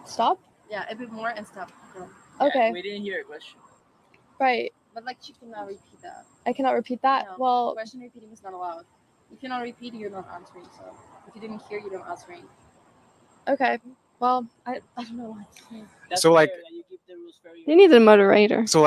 stop. Yeah, a bit more and stop. Go. Okay, We didn't hear a question. right. But like you cannot repeat that. I cannot repeat that. No, Well, question repeating is not allowed. If you're not repeating, you're not answering. So if you didn't hear, you're not answering. okay. Well, I don't know what to say. That's So, like- fair that you keep the rules very You need a moderator. So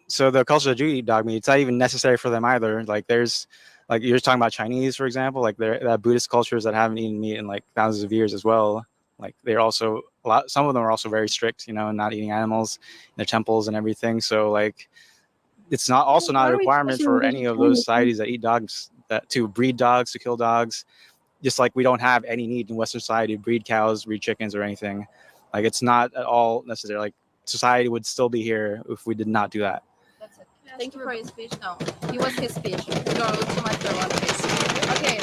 so the culture that do eat dog meat, it's not even necessary for them either. Like there's, like you're talking about Chinese, for example, like there Buddhist cultures that haven't eaten meat in like thousands of years as well. Like they're also some of them are also very strict, in not eating animals in their temples and everything. So like, it's not Why a are we requirement pushing for any of those vegetarianism? societies that eat dogs to breed dogs, to kill dogs. Just like we don't have any need in Western society to breed cows, breed chickens, or anything. Like it's not at all necessary. Like society would still be here if we did not do that. That's it. Thank you for your speech. No, it was his speech. You don't look too much for one face. Okay.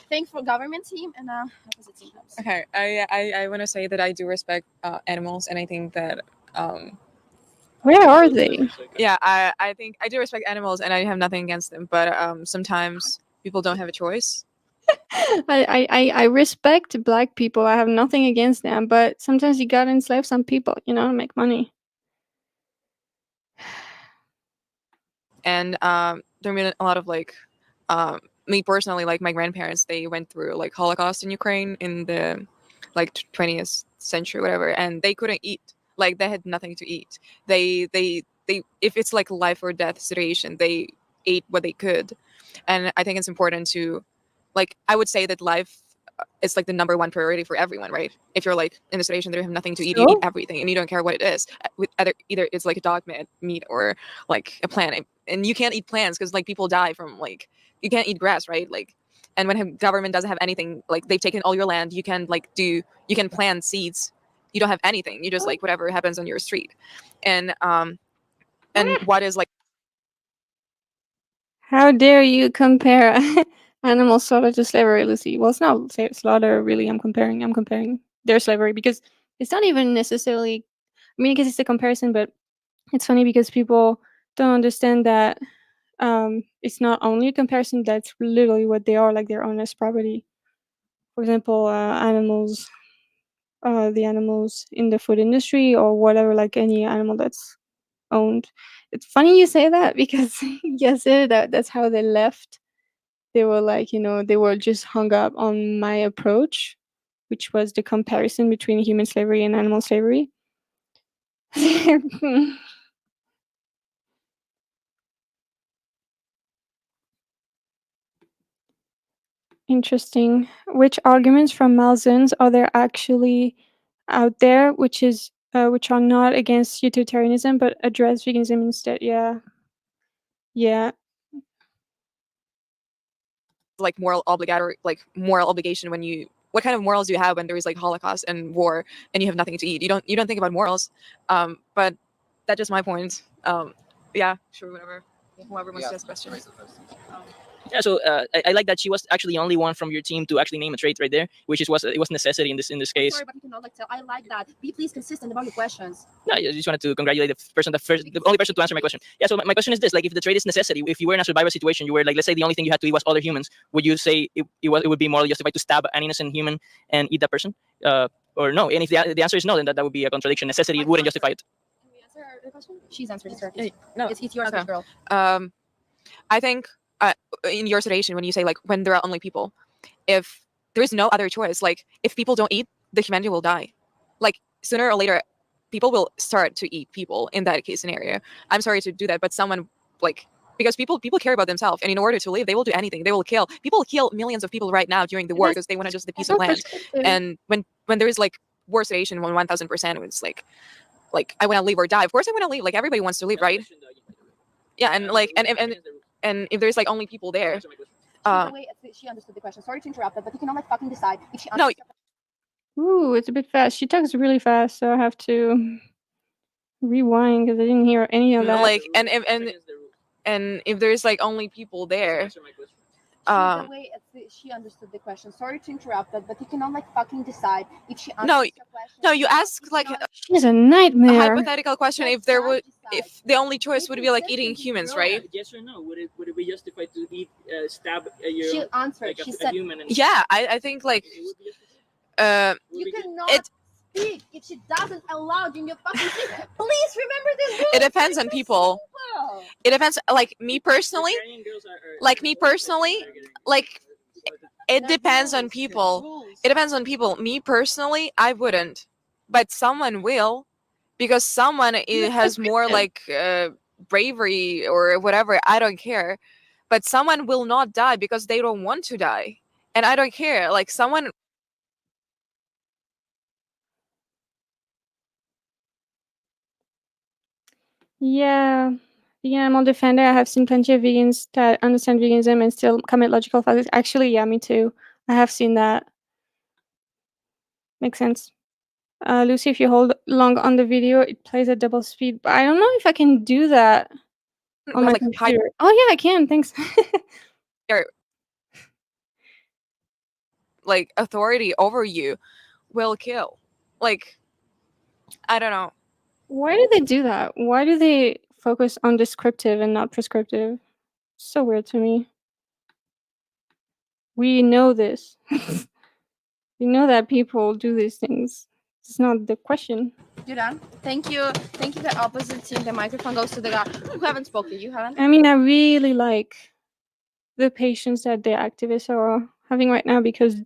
Thanks for government team and opposite team. Okay, I want to say that I do respect animals, and I think that Where are they? yeah, I think I do respect animals, and I have nothing against them. But sometimes people don't have a choice. I respect black people. I have nothing against them, but sometimes you gotta enslave some people, to make money. And there have been a lot of me personally, like my grandparents, they went through like Holocaust in Ukraine in the 20th century, whatever, and they couldn't eat. Like they had nothing to eat. They if it's like life or death situation, they ate what they could, and I think it's important to, I would say that life is like the number one priority for everyone, right? If you're like in a situation that you have nothing to eat, you eat So? everything, and you don't care what it is. With either it's like a dog meat or like a plant, and you can't eat plants because like people die from you can't eat grass, right? And when a government doesn't have anything, like they've taken all your land, you can plant seeds. You don't have anything. You just whatever happens on your street, and what is like. How dare you compare animal slaughter to slavery, Lucy? Well, it's not slaughter, really. I'm comparing their slavery because it's not even necessarily. I mean, I guess it's a comparison, but it's funny because people don't understand that it's not only a comparison. That's literally what they are, like their own as property. For example, the animals in the food industry or whatever, like any animal that's owned. It's funny you say that because yesterday that's how they left. They were like, they were just hung up on my approach, which was the comparison between human slavery and animal slavery. Interesting. Which arguments from Malzahn are there actually out there, which are not against utilitarianism but address veganism instead? Yeah. Yeah. Moral obligation when you what kind of morals do you have when there is like Holocaust and war and you have nothing to eat? You don't think about morals. But that's just my point. Yeah, sure, whatever. Whoever wants to ask questions. Yeah, so I like that she was actually the only one from your team to actually name a trait right there, which is was it was necessity in this case. Sorry, but you cannot like tell. I like that. Be please consistent about your questions. No, I just wanted to congratulate the person, the only person to answer my question. Yeah, so my question is this: like, if the trait is necessity, if you were in a survival situation, you were like, let's say the only thing you had to eat was other humans, would you say it would be morally justified to stab an innocent human and eat that person, or no? And if the answer is no, then that would be a contradiction. Necessity wouldn't justify it. Can we answer the question? She's answering it. Yeah, no, It's yours, okay. girl. I think in your situation, when you say like when there are only people, if there is no other choice, like if people don't eat, the humanity will die. Like sooner or later, people will start to eat people in that case scenario. I'm sorry to do that, but someone like because people care about themselves, and in order to live, they will do anything. They will kill. People kill millions of people right now during the war because they want just the piece of land. And when there is like war situation, 1000%, it's like I want to live or die. Of course, I want to live. Like everybody wants to live, right? Yeah, and like and if there's like only people there, The way she understood the question. Sorry to interrupt, but you cannot like fucking decide if she No. understood. Ooh, it's a bit fast. She talks really fast, so I have to rewind because I didn't hear any of that. like and if there's like only people there, The way she understood the question. Sorry to interrupt, but you cannot like fucking decide if she answers No, your question. no, you ask like She's a a nightmare. hypothetical question. If there would, if the only choice would be like eating humans, right? Yes or no? Would it be justified to eat stab She answered. She said human? Yeah, I think like you cannot it speak if she doesn't allow you in your fucking speak. Please remember this rule. it depends on people. It depends. Like me personally, like it depends on people. It depends on people. Me personally, I wouldn't, but someone will, because someone has more like bravery or whatever. I don't care, but someone will not die because they don't want to die, and I don't care. Like someone. Yeah. Vegan animal defender. I have seen plenty of vegans that understand veganism and still commit logical fallacies. Actually, yeah, me too. I have seen that. Makes sense. Lucy, if you hold long on the video, it plays at double speed. But I don't know if I can do that on my Like computer. Oh yeah, I can. Thanks. like authority over you will kill. Like I don't know. Why do they do that? Why do they focus on descriptive and not prescriptive? So weird to me. We know this. We know that people do these things. It's not the question. You're done. Thank you. Thank you. The opposite team. The microphone goes to the guy who haven't spoken. You haven't. I mean, I really like the patience that the activists are having right now because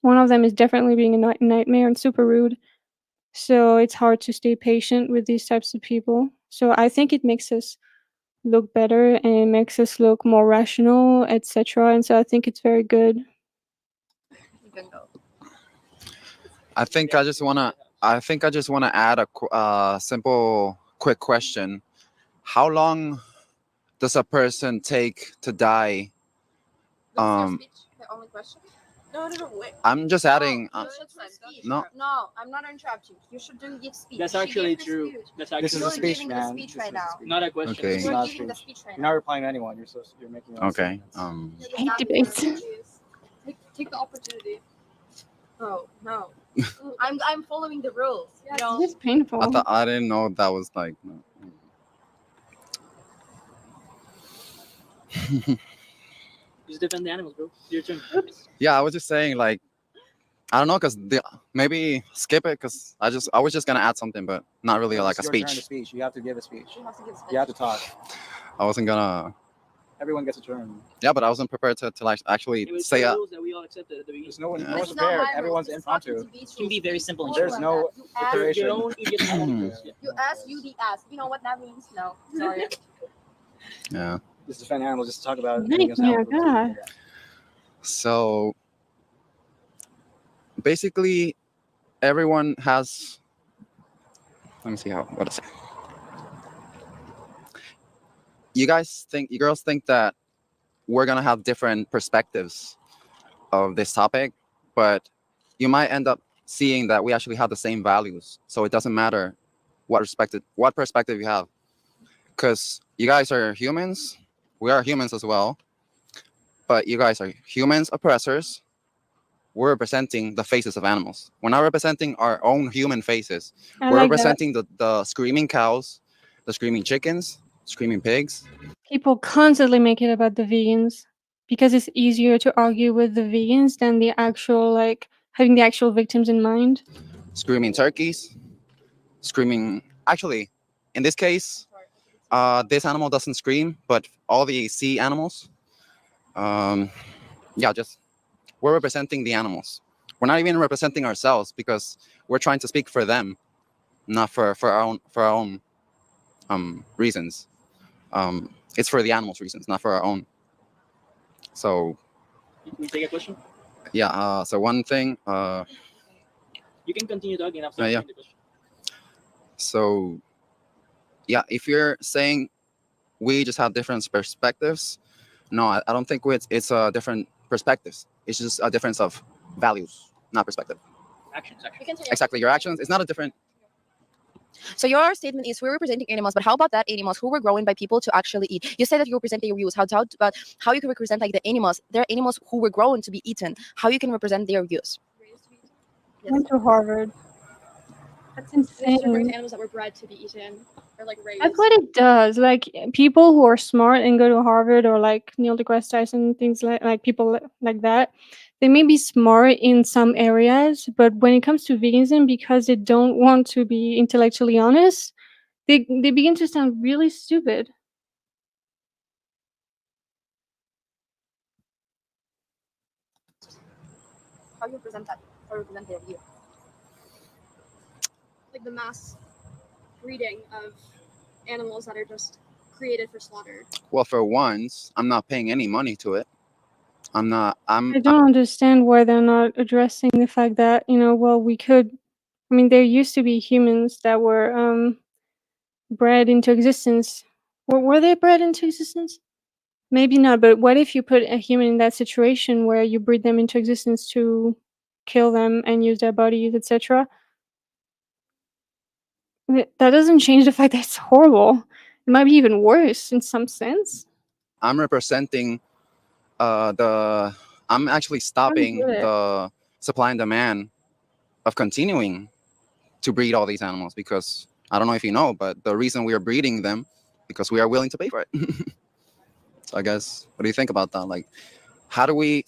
one of them is definitely being a nightmare and super rude. So it's hard to stay patient with these types of people. So I think it makes us look better and it makes us look more rational, etc. And so I think it's very good. You can go. I think I just wanna add a simple, quick question. How long does a person take to die? This is your speech, the only question. No, wait. I'm just adding. You should speak. No. No, I'm not interrupting. You should give speech. That's She actually gave the true. speech. That's This actually is a You're speech, giving the man. speech This right is a now. speech. not a question. Okay. You're not giving the speech. speech right You're now. not replying to anyone. You're making your own Okay. statements. I hate debates. Take the opportunity. Oh no. I'm following the rules. You know? It's painful. I didn't know that was like. Just defend the animals, bro. Your turn. Yeah, I was just saying like. I don't know, cause maybe skip it, cause I was just gonna add something, but not really like a It's your turn to speech. speech. You have to give a speech. You have to give speech. You have to talk. I wasn't gonna. Everyone gets a turn. Yeah, but I wasn't prepared to like actually It was say the rules that we all accepted at the beginning. There's no one. Yeah. No one's This is not prepared. my Everyone's rules. It's fucking impromptu. TV's Can be rules. very simple and There's Like no that. You ask, preparation. Your own idiot rules. Yeah. you ask, you the ask. You know what that means? No. Sorry. Yeah. Just defend animals. Just talk about. Nightmare, God. So basically, everyone has. Let me see what to say. You girls think that we're gonna have different perspectives of this topic, but you might end up seeing that we actually have the same values. So it doesn't matter what perspective you have, because you guys are humans. We are humans as well. but you guys are humans oppressors. We're representing the faces of animals. We're not representing our own human faces. I We're like that. representing the screaming cows, the screaming chickens, screaming pigs. People constantly make it about the vegans because it's easier to argue with the vegans than the actual, like, having the actual victims in mind. Screaming turkeys, screaming. Actually, in this case, this animal doesn't scream, but all the sea animals. Um, yeah, just we're representing the animals. We're not even representing ourselves because we're trying to speak for them, not for our own reasons. It's for the animals' reasons, not for our own. So Can we take a question? yeah. So one thing. You can continue talking after Yeah. the question. So yeah, if you're saying we just have different perspectives, no, I don't think it's a different perspectives. It's just a difference of values, not perspective. Actions. Exactly, your actions. It's not a different. So your statement is we're representing animals, but how about that animals who were grown by people to actually eat? You said that you represent their views. How about how you can represent like the animals? There are animals who were grown to be eaten. How you can represent their views? Went to Harvard. That's These are great insane. animals that were bred to be eaten or like raised. That's what it does. Like, people who are smart and go to Harvard, or like Neil deGrasse Tyson, things like people like that, they may be smart in some areas, but when it comes to veganism, because they don't want to be intellectually honest, they begin to sound really stupid. How you represent that? How you represent their view? Like the mass breeding of animals that are just created for slaughter. Well, for once, I'm not paying any money to it. I'm not. I don't understand why they're not addressing the fact that, well, we could. I mean, there used to be humans that were bred into existence. Were they bred into existence? Maybe not, but what if you put a human in that situation where you breed them into existence to kill them and use their bodies, etc.? That doesn't change the fact that it's horrible. It might be even worse in some sense. I'm representing the. I'm actually stopping get it. the supply and demand of continuing to breed all these animals because I don't know if you know, but the reason we are breeding them because we are willing to pay for it. So I guess, what do you think about that? Like, how do we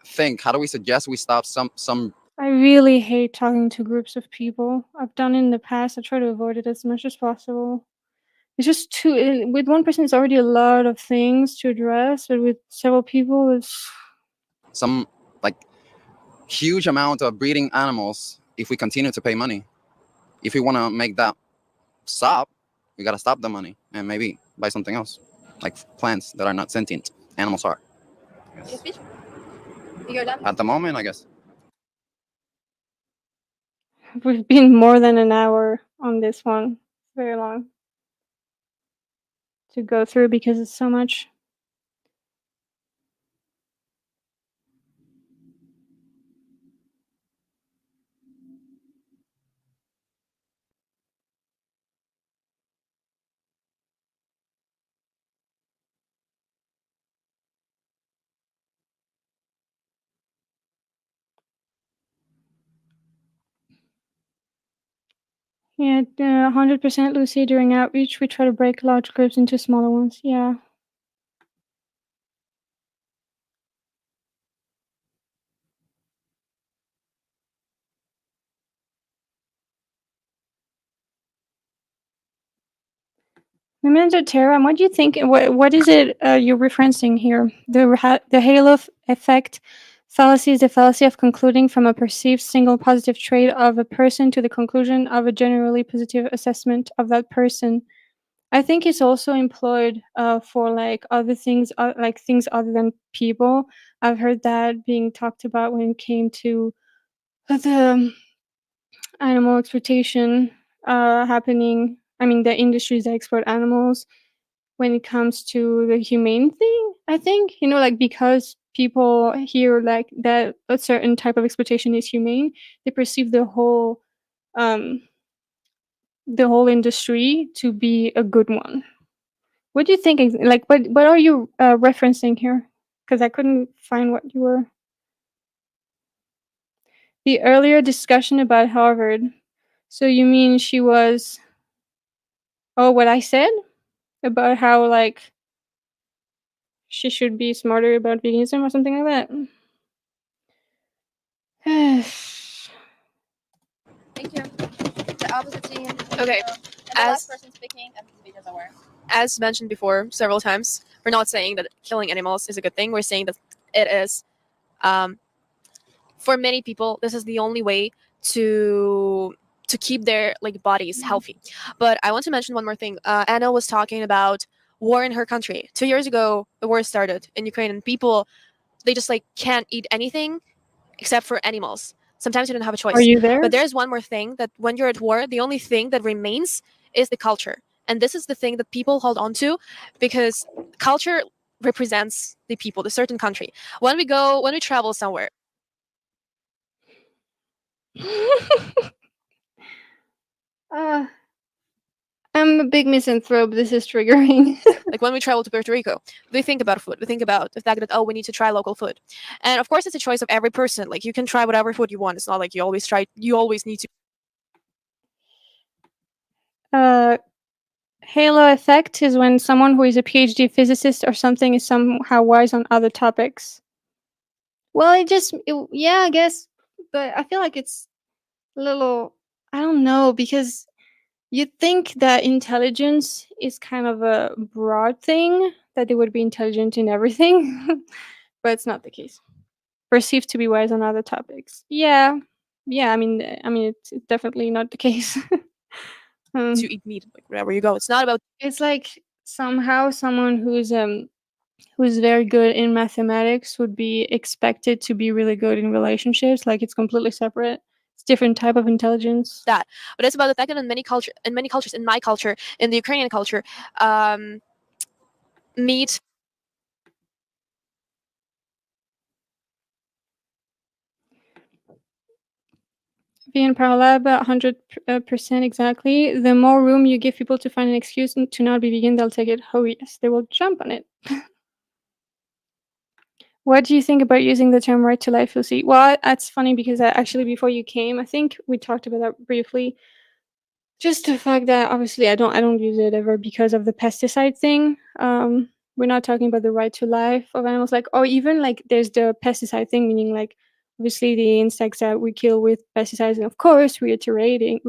think? How do we suggest we stop some? I really hate talking to groups of people. I've done it in the past. I try to avoid it as much as possible. It's just with one person, it's already a lot of things to address, but with several people, it's Some like huge amount of breeding animals if we continue to pay money. If we want to make that stop, we got to stop the money and maybe buy something else, like plants that are not sentient. Animals are. You're done. At the moment, I guess. we've been more than an hour on this one. It's very long to go through because it's so much. Yeah, 100% Lucy. During outreach, we try to break large groups into smaller ones. Yeah. Memento Terra, what do you think? What is it you're referencing here? The halo effect fallacy is the fallacy of concluding from a perceived single positive trait of a person to the conclusion of a generally positive assessment of that person. I think it's also employed for like other things, like things other than people. I've heard that being talked about when it came to the animal exploitation happening. I mean, the industries that exploit animals. When it comes to the humane thing, I think, like, because people hear like that a certain type of exploitation is humane, they perceive um the whole industry to be a good one. What do you think? Like, what are you referencing here? because I couldn't find what you were. The earlier discussion about Harvard. So you mean she was? Oh, what I said about how like she should be smarter about veganism or something like that. Thank you. The opposite team. Okay, And the as- last person speaking, and the speakers are. As mentioned before several times, we're not saying that killing animals is a good thing. We're saying that it is, for many people, this is the only way to keep their like bodies healthy. But I want to mention one more thing. Anna was talking about war in her country. 2 years ago, the war started in Ukraine, and people, they just like can't eat anything except for animals. Sometimes you don't have a choice. Are you there? But there's one more thing, that when you're at war, the only thing that remains is the culture. And this is the thing that people hold on to, because culture represents the people, the certain country. When we travel somewhere, uh, I'm a big misanthrope. This is triggering. like when we travel to Puerto Rico, we think about food. We think about the fact that, oh, we need to try local food. And of course, it's a choice of every person. Like, you can try whatever food you want. It's not like you always need to. Halo effect is when someone who is a PhD physicist or something is somehow wise on other topics. Well, yeah, I guess, but I feel like it's a little, I don't know, because you think that intelligence is kind of a broad thing, that they would be intelligent in everything, but it's not the case. Perceived to be wise on other topics. Yeah, I mean, it's definitely not the case. To eat meat, like wherever you go. It's not about. It's like somehow someone who's very good in mathematics would be expected to be really good in relationships. Like, it's completely separate. It's different type of intelligence. That, but it's about the fact that in many cultures, in my culture, in the Ukrainian culture, meat. Being parallel about 100% exactly. The more room you give people to find an excuse to not be vegan, they'll take it. Oh yes, they will jump on it. What do you think about using the term right to life, Lucy? Well, that's funny because actually before you came, I think we talked about that briefly. Just the fact that obviously I don't use it ever because of the pesticide thing. We're not talking about the right to life of animals, like, or even like there's the pesticide thing, meaning like obviously the insects that we kill with pesticides, and of course reiterating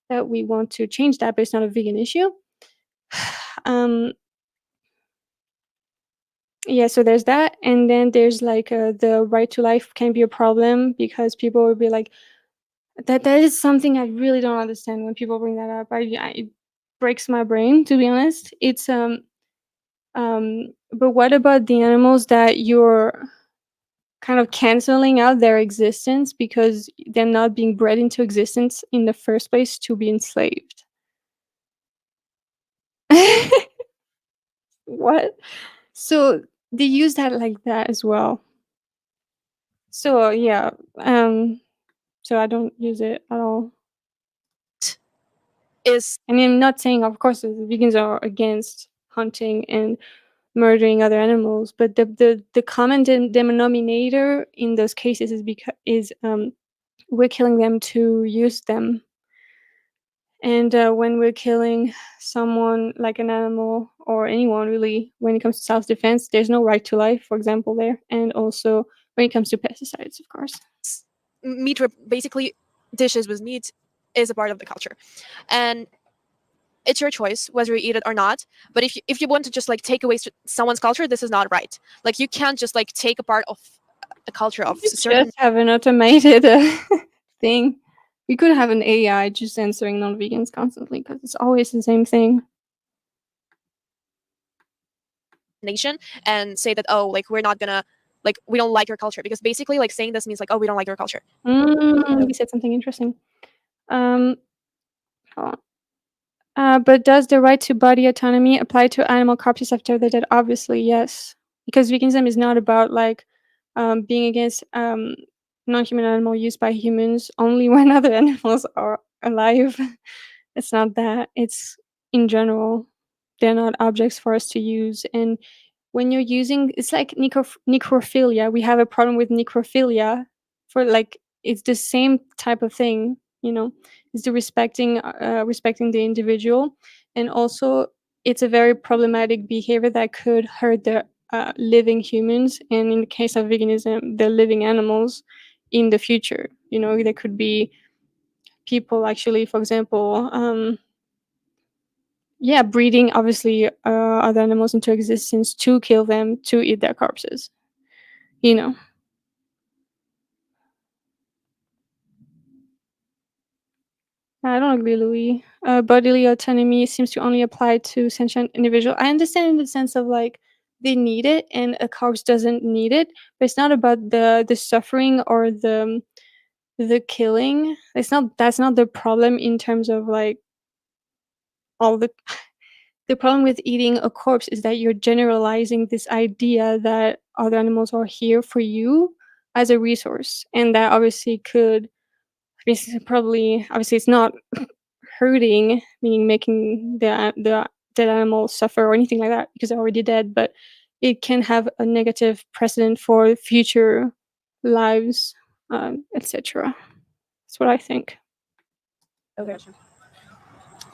that we want to change that, but it's not a vegan issue. um, yeah, so there's that, and then there's like the right to life can be a problem because people will be like, that is something I really don't understand when people bring that up. It breaks my brain, to be honest. It's but what about the animals that you're kind of canceling out their existence because they're not being bred into existence in the first place to be enslaved? What? So they use that like that as well. So yeah, so I don't use it at all. Is I mean, I'm not saying, of course, the vegans are against hunting and murdering other animals, but the common denominator in those cases is we're killing them to use them. And when we're killing someone, like an animal or anyone really, when it comes to self-defense, there's no right to life, for example, there. And also when it comes to pesticides, of course. meat, basically dishes with meat, is a part of the culture, and it's your choice whether you eat it or not. But if you want to just like take away someone's culture, this is not right. Like, you can't just like take a part of a culture of certain. Just have an automated thing. We could have an AI just answering non-vegans constantly because it's always the same thing. Nation, and say that, oh, like, we're not gonna, like, we don't like your culture, because basically like saying this means like, oh, we don't like your culture. You said something interesting. Hold on. But does the right to body autonomy apply to animal corpses after they're dead? Obviously, yes. Because veganism is not about like being against non-human animal use by humans only when other animals are alive. It's not that. It's in general. They're not objects for us to use. And when you're using, it's like necrophilia. We have a problem with necrophilia for like it's the same type of thing, you know. It's the respecting the individual, and also it's a very problematic behavior that could hurt the living humans, and in the case of veganism, the living animals in the future. You know, there could be people actually, for example, yeah, breeding obviously other animals into existence to kill them to eat their corpses. You know. I don't agree, Louis. Bodily autonomy seems to only apply to sentient individual. I understand in the sense of like they need it and a corpse doesn't need it, but it's not about the suffering or the killing. It's not That's not the problem in terms of like all the problem with eating a corpse is that you're generalizing this idea that other animals are here for you as a resource, and that obviously could probably obviously it's not hurting, meaning making the dead animal suffer or anything like that because they're already dead, but it can have a negative precedent for future lives, etc. That's what I think. Okay.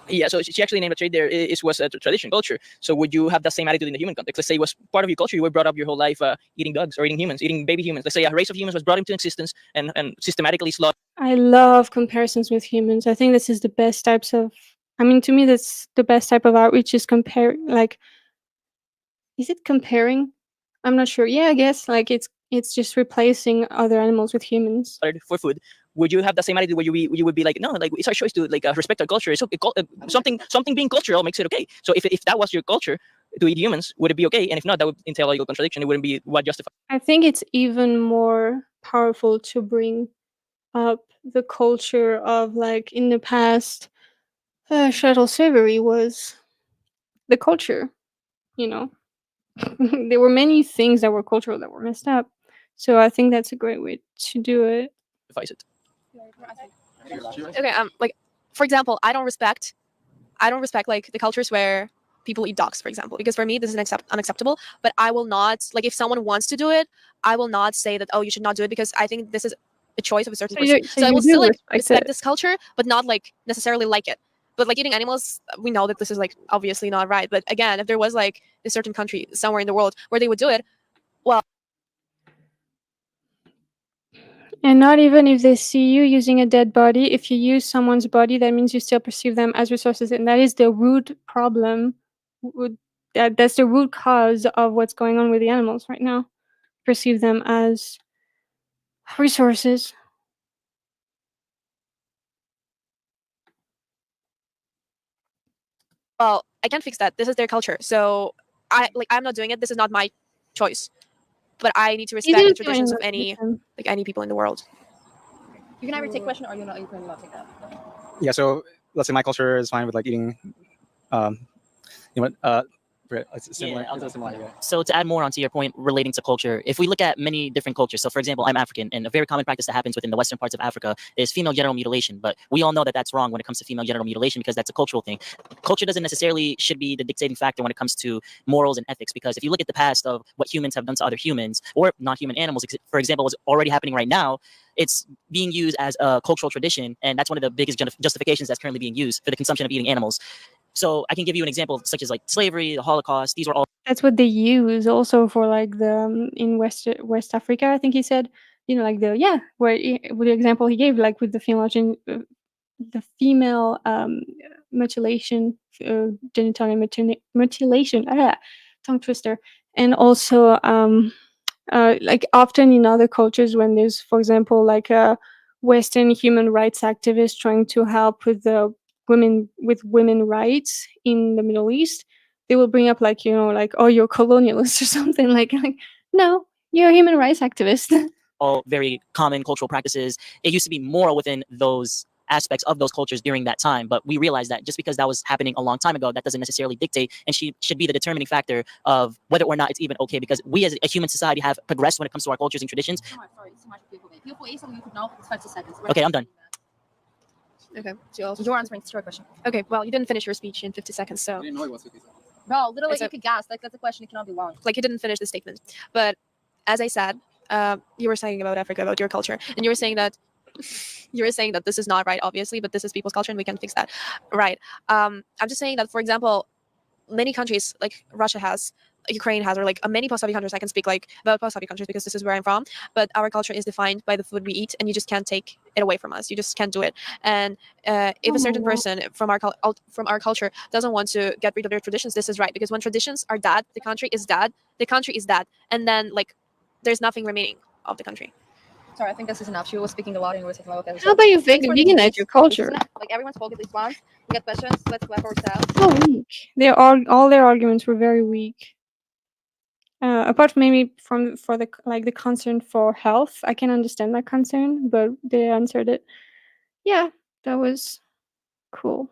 Yeah, so she actually named a trait there. It was a tradition, culture. So would you have the same attitude in the human context? Let's say it was part of your culture. You were brought up your whole life eating dogs or eating humans, eating baby humans. Let's say a race of humans was brought into existence and systematically slaughtered. I love comparisons with humans. I think this is the best types of. I mean, to me, that's the best type of outreach is compare. Like, is it comparing? I'm not sure. Yeah, I guess like it's just replacing other animals with humans. For food. Would you have the same attitude where you would be like, no, like it's our choice to like respect our culture? It's okay. Something being cultural makes it okay. So if that was your culture to eat humans, would it be okay? And if not, that would entail a legal contradiction. It wouldn't be what justifies. I think it's even more powerful to bring up the culture of like in the past, chattel slavery was the culture. You know, there were many things that were cultural that were messed up. So I think that's a great way to do it. It. Okay, like for example, I don't respect like the cultures where people eat dogs, for example, because for me this is unacceptable. But I will not, like, if someone wants to do it, I will not say that, oh, you should not do it, because I think this is a choice of a certain person. So I you will do still like respect it. this culture, but not like necessarily like it. But like eating animals, we know that this is like obviously not right. But again, if there was like a certain country somewhere in the world where they would do it, well, And not even if they see you using a dead body. If you use someone's body, that means you still perceive them as resources, and that is the root problem. That's the root cause of what's going on with the animals right now. Perceive them as resources. well, I can't fix that. This is their culture. So I'm not doing it. This is not my choice. But I need to respect the traditions of any people in the world. You can either take question or you can not take that. Yeah, so let's say my culture is fine with like eating, you know, it's similar. Yeah, I'll go similar. So to add more onto your point relating to culture, if we look at many different cultures, so for example, I'm African, and a very common practice that happens within the western parts of Africa is female genital mutilation. But we all know that that's wrong when it comes to female genital mutilation because that's a cultural thing. Culture doesn't necessarily should be the dictating factor when it comes to morals and ethics, because if you look at the past of what humans have done to other humans or non-human animals, for example, what's already happening right now, it's being used as a cultural tradition, and that's one of the biggest justifications that's currently being used for the consumption of eating animals. So I can give you an example such as like slavery, the Holocaust. These were all. That's what they use also for like the in West Africa. I think he said, you know, like with the example he gave, like with the female mutilation, genitalia mutilation, tongue twister, and also like often in other cultures when there's, for example, like a Western human rights activist trying to help with the women rights in the Middle East, they will bring up like, you know, like, oh, you're colonialist or something like no, you're a human rights activist. All very common cultural practices. It used to be moral within those aspects of those cultures during that time, but we realized that just because that was happening a long time ago, that doesn't necessarily dictate and should be the determining factor of whether or not it's even okay, because we as a human society have progressed when it comes to our cultures and traditions. Okay, I'm done. Okay. So you're answering to your question. Okay. Well, you didn't finish your speech in 50 seconds, so. I didn't know it was 50 seconds. Bro, literally, It's a- you could guess. Like, that's a question. It cannot be wrong. like, you didn't finish the statement. But as I said, you were saying about Africa, about your culture, and you were saying that this is not right, obviously, but this is people's culture, and we can fix that, right? I'm just saying that, for example, many countries like Russia has, Ukraine has, or like many post-Soviet countries. I can speak like about post-Soviet countries because this is where I'm from. But our culture is defined by the food we eat, and you just can't take it away from us. You just can't do it. And if a certain person from our culture doesn't want to get rid of their traditions, this is right, because when traditions are dead, the country is dead. The country is dead, and then like there's nothing remaining of the country. Sorry, I think this is enough. She was speaking a lot, and you were taking a look at How about you Thanks for the veganize debate. your This is culture? enough. Like, everyone spoke at least once. We got questions. Let's clap ourselves. So weak. All their arguments were very weak. Apart from maybe for the concern for health, I can understand that concern, but they answered it. Yeah, that was cool.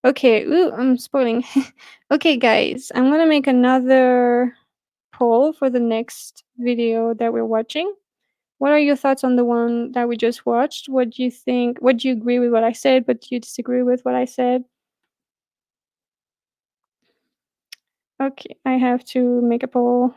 Okay, ooh, I'm spoiling. Okay, guys, I'm gonna make another poll for the next video that we're watching. What are your thoughts on the one that we just watched? What do you think? What do you agree with what I said, but do you disagree with what I said? Okay, I have to make a poll.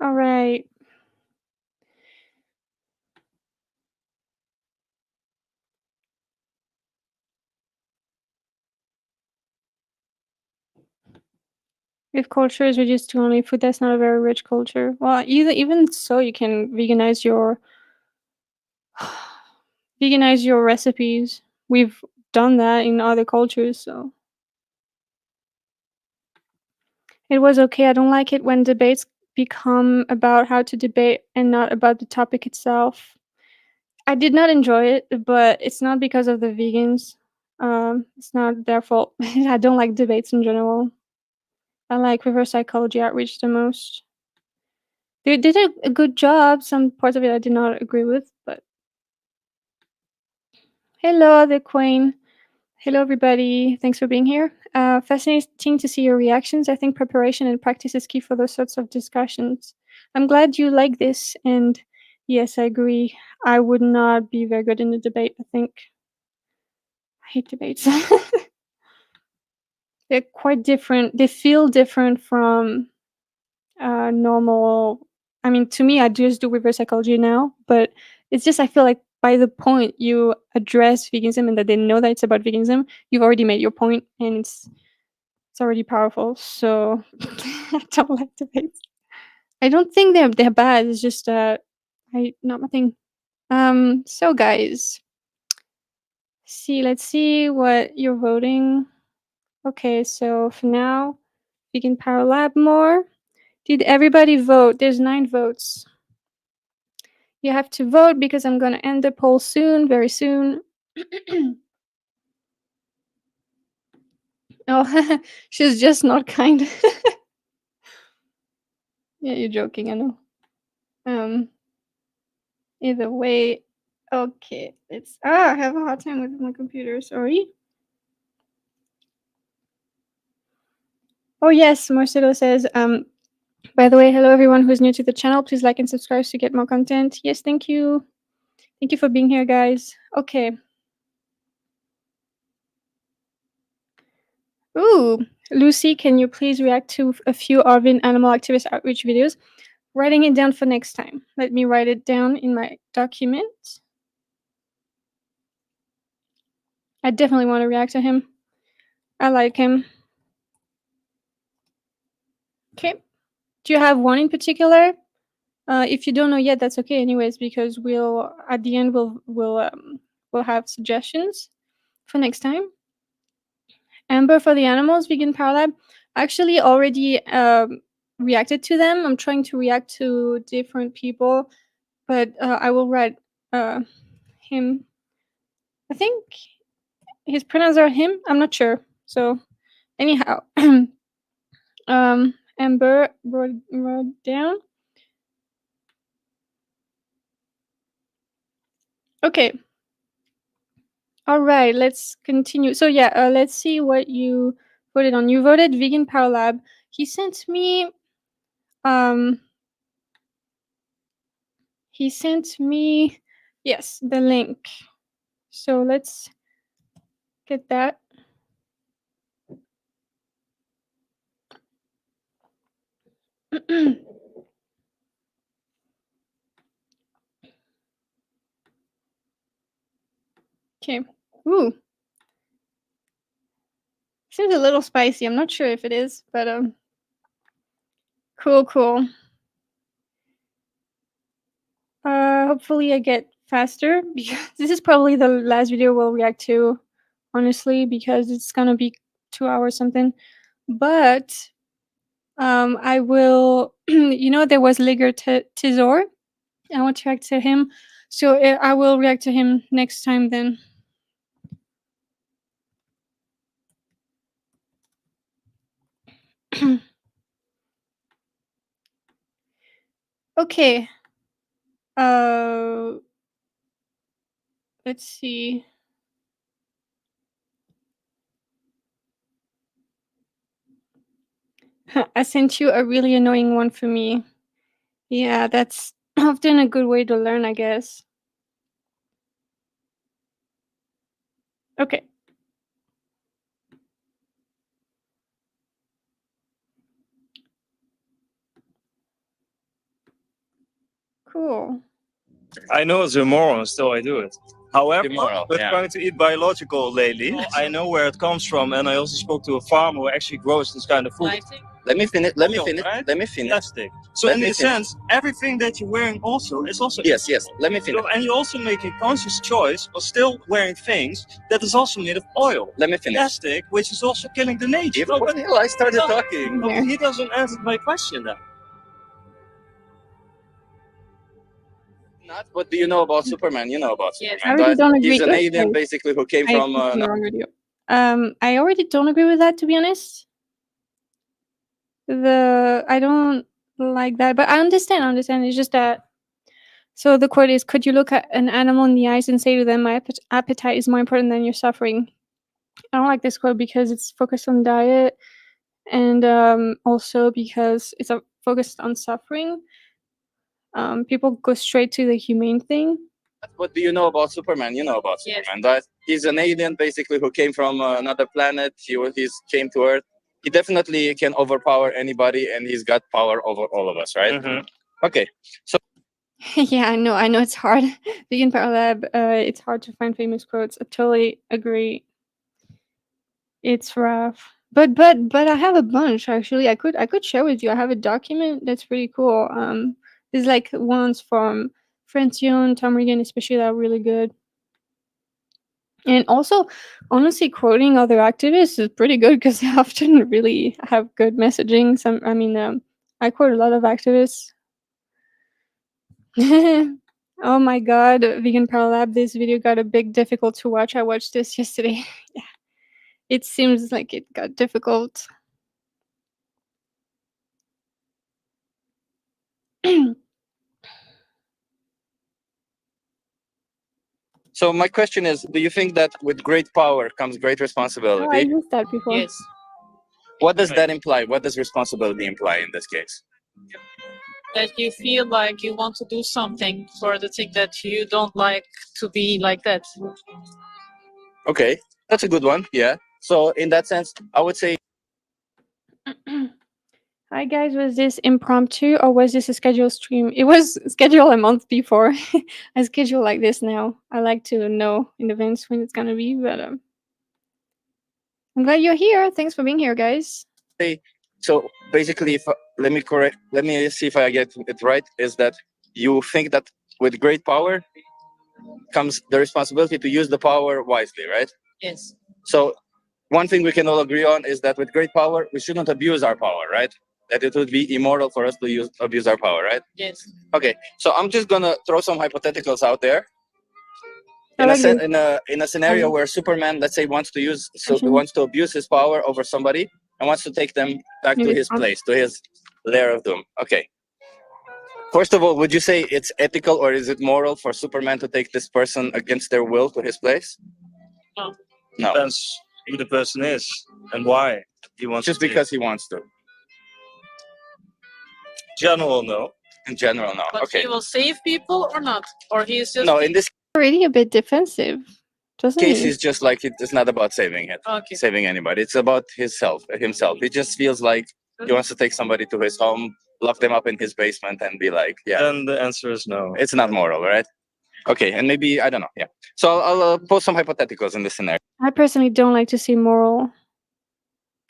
All right. If culture is reduced to only food, that's not a very rich culture. Well, even so, you can veganize your recipes. We've done that in other cultures, so it was okay. I don't like it when debates become about how to debate and not about the topic itself. I did not enjoy it, but it's not because of the vegans. It's not their fault. I don't like debates in general. I like reverse psychology outreach the most. They did a good job. Some parts of it I did not agree with, but hello, the Queen. Hello, everybody. Thanks for being here. Fascinating to see your reactions. I think preparation and practice is key for those sorts of discussions. I'm glad you like this, and yes, I agree. I would not be very good in a debate, I think. I hate debates. They're quite different. They feel different from normal. I mean, to me, I just do reverse psychology now, but it's just I feel like by the point you address veganism and that they know that it's about veganism, you've already made your point, and it's already powerful. So I don't like debates. I don't think they're bad. It's just not my thing. So guys, let's see what you're voting. Okay, so for now, Vegan Power Lab more. Did everybody vote? There's 9 votes. You have to vote because I'm gonna end the poll soon, very soon. Oh, she's just not kind. Yeah, you're joking, I know. Either way, okay. I have a hard time with my computer, sorry. Oh yes, Marcelo says, by the way, hello everyone who's new to the channel. Please like and subscribe to get more content. Yes, thank you. Thank you for being here, guys. Okay. Ooh, Lucy, can you please react to a few Arvin animal activist outreach videos? Writing it down for next time. Let me write it down in my document. I definitely want to react to him. I like him. Okay. Do you have one in particular? If you don't know yet, that's okay. Anyways, because we'll at the end we'll have suggestions for next time. Amber for the animals, vegan power lab. Actually, already reacted to them. I'm trying to react to different people, but I will write him. I think his pronouns are him. I'm not sure. So anyhow, Amber wrote down. Okay. All right, let's continue. So yeah, let's see what you voted on. You voted Vegan Power Lab. He sent me um yes, the link. So let's get that. Okay. Ooh. Seems a little spicy. I'm not sure if it is, but cool. Hopefully I get faster because this is probably the last video we'll react to, honestly, because it's gonna be 2 hours something. But I will. There was Liger Tizor. I want to react to him, so I will react to him next time then. Okay. Let's see. I sent you a really annoying one for me. Yeah, that's often a good way to learn, I guess. Okay. Cool. I know it's immoral and still I do it. However, Immoral, we're yeah. trying to eat biological lately. I know where it comes from, and I also spoke to a farmer who actually grows this kind of food. Let me finish. Let me Oil, finish. right? Let me finish. Plastic. So Let in me a finish. sense, everything that you're wearing also is also Yes. Let me finish. So, and you also make a conscious choice of still wearing things that is also made of oil. Let me finish. Plastic, which is also killing the nature. Yeah, what the hell? I started talking. No, but he doesn't answer my question then. Not. What do you know about Superman? You know about I Superman. already don't agree. He's an Okay. alien, basically, who came I from. picked the wrong video. I already don't agree with that, to be honest. I don't like that, but I understand. It's just that. So the quote is: "Could you look at an animal in the eyes and say to them, my appetite is more important than your suffering?" I don't like this quote because it's focused on diet, and also because it's focused on suffering. People go straight to the humane thing. What do you know about Superman? You know about Superman, right? He's an alien, basically, who came from another planet. He's came to Earth. He definitely can overpower anybody, and he's got power over all of us, right? Okay. So Yeah, I know it's hard. Vegan Power Lab, it's hard to find famous quotes. I totally agree. It's rough. But I have a bunch actually. I could share with you. I have a document that's pretty cool. There's like ones from Francione, Tom Regan, especially that are really good. And also, honestly, quoting other activists is pretty good because they often really have good messaging. I quote a lot of activists. Oh my god, Vegan Power Lab, this video got a bit difficult to watch. I watched this yesterday. Yeah. It seems like it got difficult. So my question is, do you think that with great power comes great Oh, I responsibility? used that before. Yes. What does that imply? What does responsibility imply in this case? That you feel like you want to do something for the thing that you don't like to be like that. Okay, that's a good one. Yeah. So in that sense, I would say. Hi guys, was this impromptu or was this a scheduled stream? It was scheduled a month before. I schedule like this now. I like to know in advance when it's gonna be, but I'm glad you're here. Thanks for being here, guys. So basically, if let me see if I get it right. Is that you think that with great power comes the responsibility to use the power wisely, right? Yes. So one thing we can all agree on is that with great power, we shouldn't abuse our power, right? That it would be immoral for us to abuse our power, right? Yes. Okay, so I'm just gonna throw some hypotheticals out there. I like this. In a scenario where Superman, let's say, wants to abuse his power over somebody and wants to take them back to his place, to his lair of doom. Okay. First of all, would you say it's ethical or is it moral for Superman to take this person against their will to his place? No. No. Depends who the person is and why he wants Just to. because he wants to. General, no. In general, no. But Okay. he will save people or not? Or he is just. No, in this Already a bit defensive, doesn't case, he? he's just like it's not about saving anybody. It's about himself. He just feels like he wants to take somebody to his home, lock them up in his basement, and be like, yeah. Then the answer is no. It's not moral, right? Okay, and maybe I don't know. Yeah. So I'll pose some hypotheticals in this scenario. I personally don't like to say moral.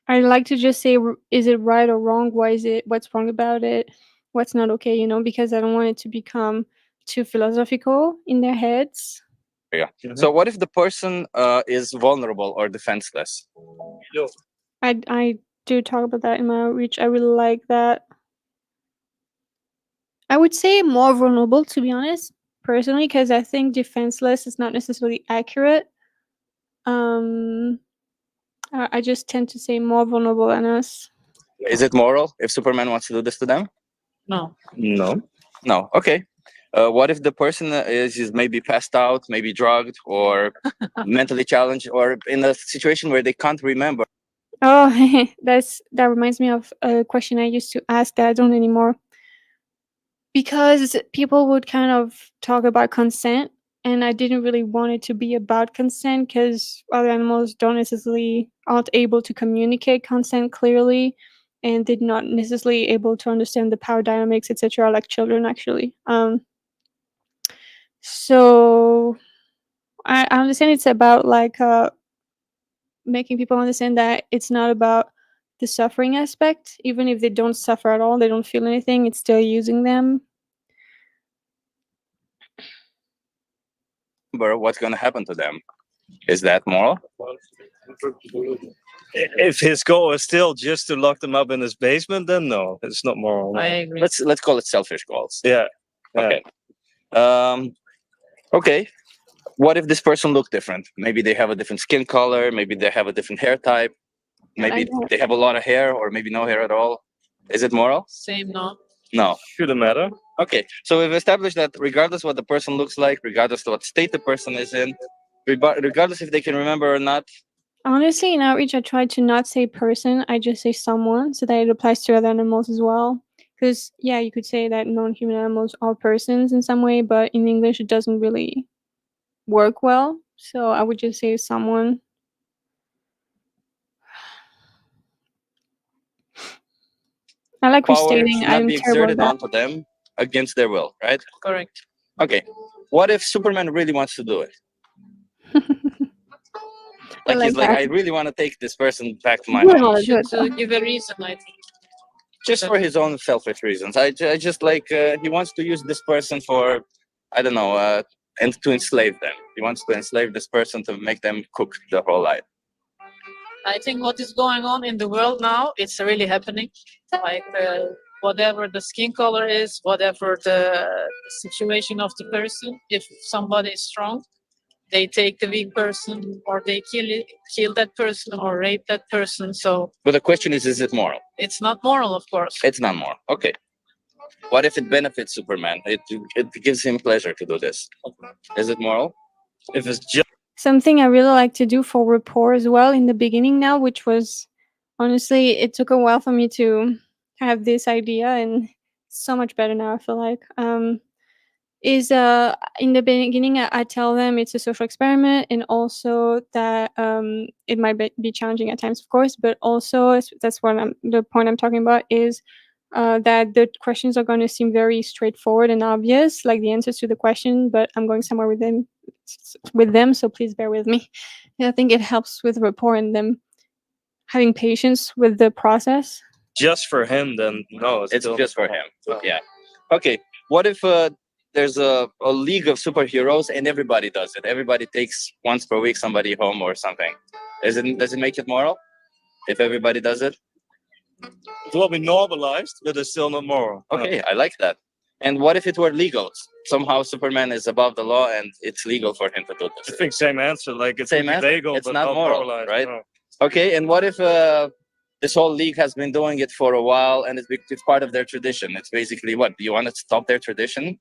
I like to just say, is it right or wrong? Why is it? What's wrong about it? What's not okay? You know, because I don't want it to become too philosophical in their heads. Yeah. So what if the person is vulnerable or defenseless? I do talk about that in my outreach. I really like that. I would say more vulnerable, to be honest, personally, because I think defenseless is not necessarily accurate. I just tend to say more vulnerable than us. Is it moral if Superman wants to do this to them? No. No. No. Okay. What if the person is maybe passed out, maybe drugged, or mentally challenged, or in a situation where they can't remember? Oh, that reminds me of a question I used to ask that I don't anymore. Because people would kind of talk about consent, and I didn't really want it to be about consent because other animals aren't able to communicate consent clearly, and did not necessarily able to understand the power dynamics, etc., like children actually. So I understand it's about like making people understand that it's not about the suffering aspect. Even if they don't suffer at all, they don't feel anything, it's still using them. What's going to happen to them? Is that moral? If his goal is still just to lock them up in his basement, then no, it's not moral. I agree. Let's call it selfish goals. Yeah. Okay. Okay. What if this person looked different? Maybe they have a different skin color. Maybe they have a different hair type. Maybe they have a lot of hair, or maybe no hair at all. Is it moral? Same, no. No. Shouldn't matter. Okay. So we've established that regardless what the person looks like, regardless of what state the person is in, regardless if they can remember or not. Honestly, in outreach, I try to not say person. I just say someone, so that it applies to other animals as well. Because, yeah, you could say that non-human animals are persons in some way, but in English, it doesn't really work well. So I would just say someone. I like Power restating. should not I'm be terrible at exerted that. onto them against their will, right? Correct. Okay. What if Superman really wants to do it? I like He's like, that. I really want to take this person back to my You home. wanna do Should it. give a reason, I think. Just for his own selfish reasons. I just like he wants to use this person for, I don't know, and to enslave them. He wants to enslave this person to make them cook the whole life. I think what is going on in the world now, it's really happening. Like whatever the skin color is, whatever the situation of the person, if somebody is strong, they take the weak person, or they kill that person, or rape that person. So But the question is it moral? it's not moral, of course. It's not moral. Okay. What if it benefits Superman? It gives him pleasure to do this. Is it moral? If it's just Something I really like to do for rapport as well in the beginning now, which was honestly, it took a while for me to have this idea, and so much better now, I feel like. Is in the beginning, I tell them it's a social experiment, and also that it might be challenging at times, of course, but also that's what the point I'm talking about is that the questions are going to seem very straightforward and obvious, like the answers to the question, but I'm going somewhere with them, so please bear with me. And I think it helps with rapport and them having patience with the process. Just for him, then no, It's still just for not him. normal. Yeah. Okay. What if there's a league of superheroes and everybody does it? Everybody takes once per week somebody home or something. Does it make it moral if everybody does it? It will be normalized, but it's still not moral. Okay, I like that. And what if it were legal? Somehow Superman is above the law and it's legal for him to do I this. think same answer. Like it's Same answer? legal, It's but not moral, moralized, right? no. Okay, and what if this whole league has been doing it for a while and it's part of their tradition? It's basically what? Do you want to stop their tradition?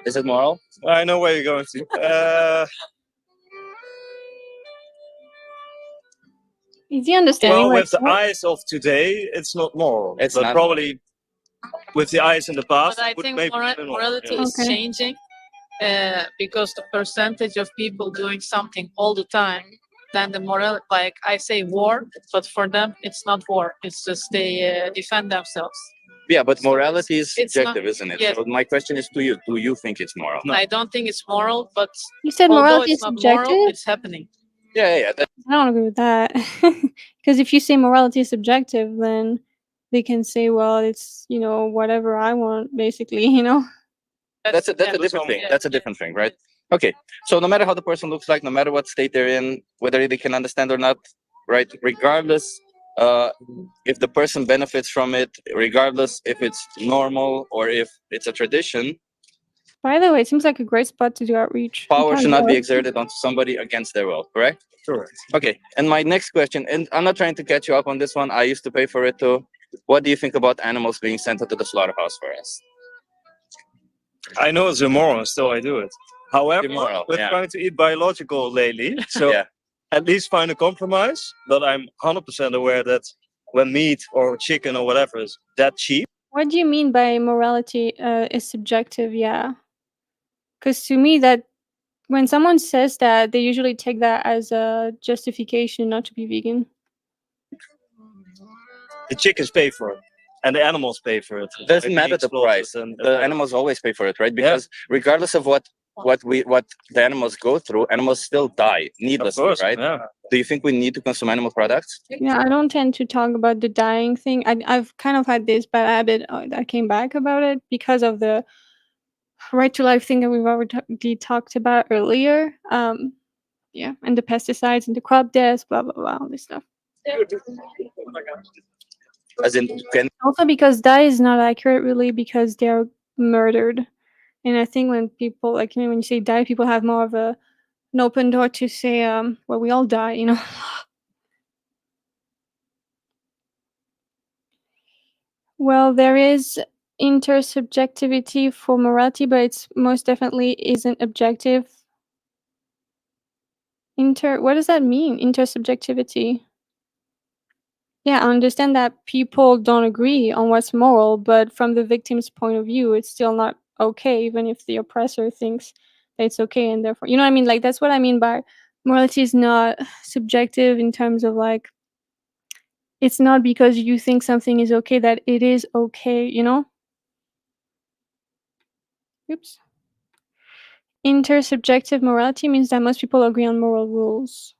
Is it moral? I know where you're going to. Is he understanding Well, what I with the said? eyes of today, it's not moral. It's but not probably with the eyes in the past, But I it would think maybe be moral. morality Yeah. is Okay. changing because the percentage of people doing something all the time, then the moral, like I say war, but for them it's not war. It's just they defend themselves. Yeah, but morality is it's not- subjective, isn't it? yes. So my question is to you: do you think it's moral? I don't think it's moral, but You said although morality it's is not subjective? moral, it's happening. Yeah. I don't agree with that. Because if you say morality is subjective, then they can say, well, it's, whatever I want, basically, That's a different thing. That's a different thing, right? Okay. So no matter how the person looks like, no matter what state they're in, whether they can understand or not, right? Regardless, if the person benefits from it, regardless if it's normal or if it's a tradition, By the way, it seems like a great spot to do outreach. I'm power kinda should not be jealous. exerted onto somebody against their will, correct? Sure. Okay. And my next question, and I'm not trying to catch you up on this one. I used to pay for it too. What do you think about animals being sent into the slaughterhouse for us? I know it's immoral, and still I do it. However, Immoral, we're yeah. trying to eat biological lately, so Yeah. at least find a compromise. But I'm 100% aware that when meat or chicken or whatever is that cheap, What do you mean by morality is subjective? Yeah. Because to me, that when someone says that, they usually take that as a justification not to be vegan. Mm-hmm. the chickens pay for it, and the animals pay for it. Doesn't Like matter the explosives price. and The animals always pay for it, right? Because regardless of what the animals go through, animals still die needlessly, course, right? yeah. Do you think we need to consume animal products? Yeah, I don't tend to talk about the dying thing. I've kind of had this bad habit that came back about it because of the right to life thing that we've already talked about earlier. Yeah, and the pesticides and the crop deaths, blah blah blah, all this stuff. As in, Also because die is not accurate really because they're murdered. And I think when people when you say die, people have more of an open door to say, well, we all die. Well, there is intersubjectivity for morality, but it's most definitely isn't objective. What does that mean? Intersubjectivity. Yeah, I understand that people don't agree on what's moral, but from the victim's point of view, it's still not okay, even if the oppressor thinks that it's okay, and therefore, you know what I mean? Like, that's what I mean by morality is not subjective in terms of it's not because you think something is okay that it is okay. Oops. Intersubjective morality means that most people agree on moral rules.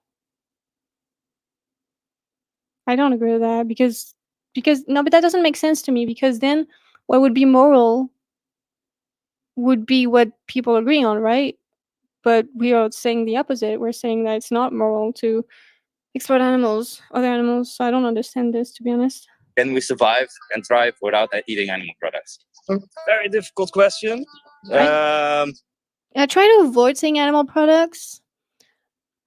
I don't agree with that because no, but that doesn't make sense to me because then what would be moral would be what people agree on, right? But we are saying the opposite. We're saying that it's not moral to exploit other animals. So I don't understand this, to be honest. can we survive and thrive without eating animal products? Very difficult question. I try to avoid saying animal products.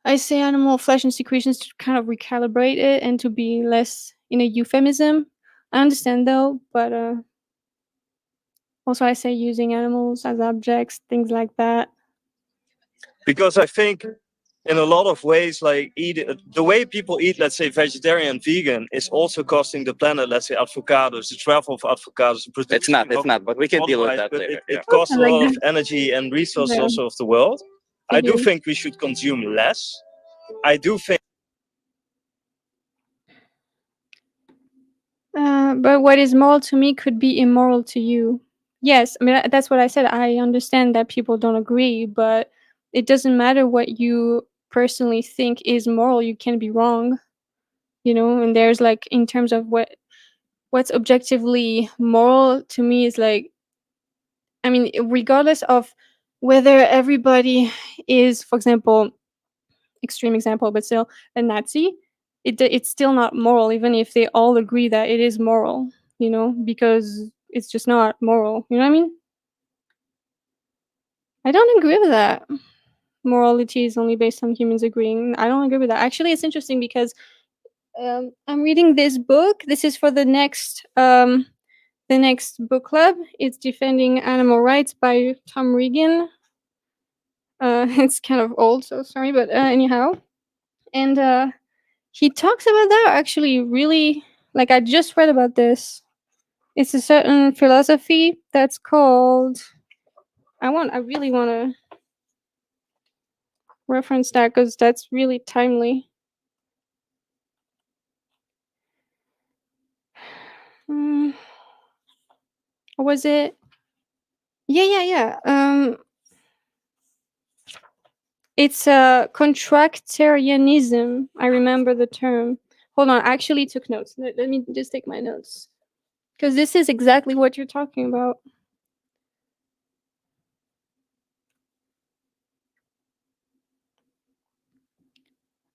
I say animal flesh and secretions to kind of recalibrate it and to be less in a euphemism. I understand though, but also I say using animals as objects, things like that. Because I think in a lot of ways, like the way people eat, let's say vegetarian, vegan, is also costing the planet. Let's say avocados, the travel of avocados. It's not, but we can deal with that but later. it costs a lot of energy and resources Yeah. also of the world. I do Figures. think we should consume less. I do think. But what is moral to me could be immoral to you. Yes, I mean that's what I said. I understand that people don't agree, but it doesn't matter what you personally think is moral. You can be wrong. And there's like, in terms of what's objectively moral to me is like, I mean, regardless of whether everybody is, for example, extreme example, but still a Nazi, it's still not moral, even if they all agree that it is moral, because it's just not moral. You know what I mean? I don't agree with that. Morality is only based on humans agreeing. I don't agree with that. Actually, it's interesting because I'm reading this book. This is for the next book club. It's Defending Animal Rights by Tom Regan. It's kind of old, so sorry, but anyhow. And he talks about that actually really, like, I just read about this. It's a certain philosophy that's called, I really want to reference that because that's really timely. What was it? Yeah. It's contractarianism. I remember the term. Hold on, I actually took notes. Let me just take my notes. Because this is exactly what you're talking about.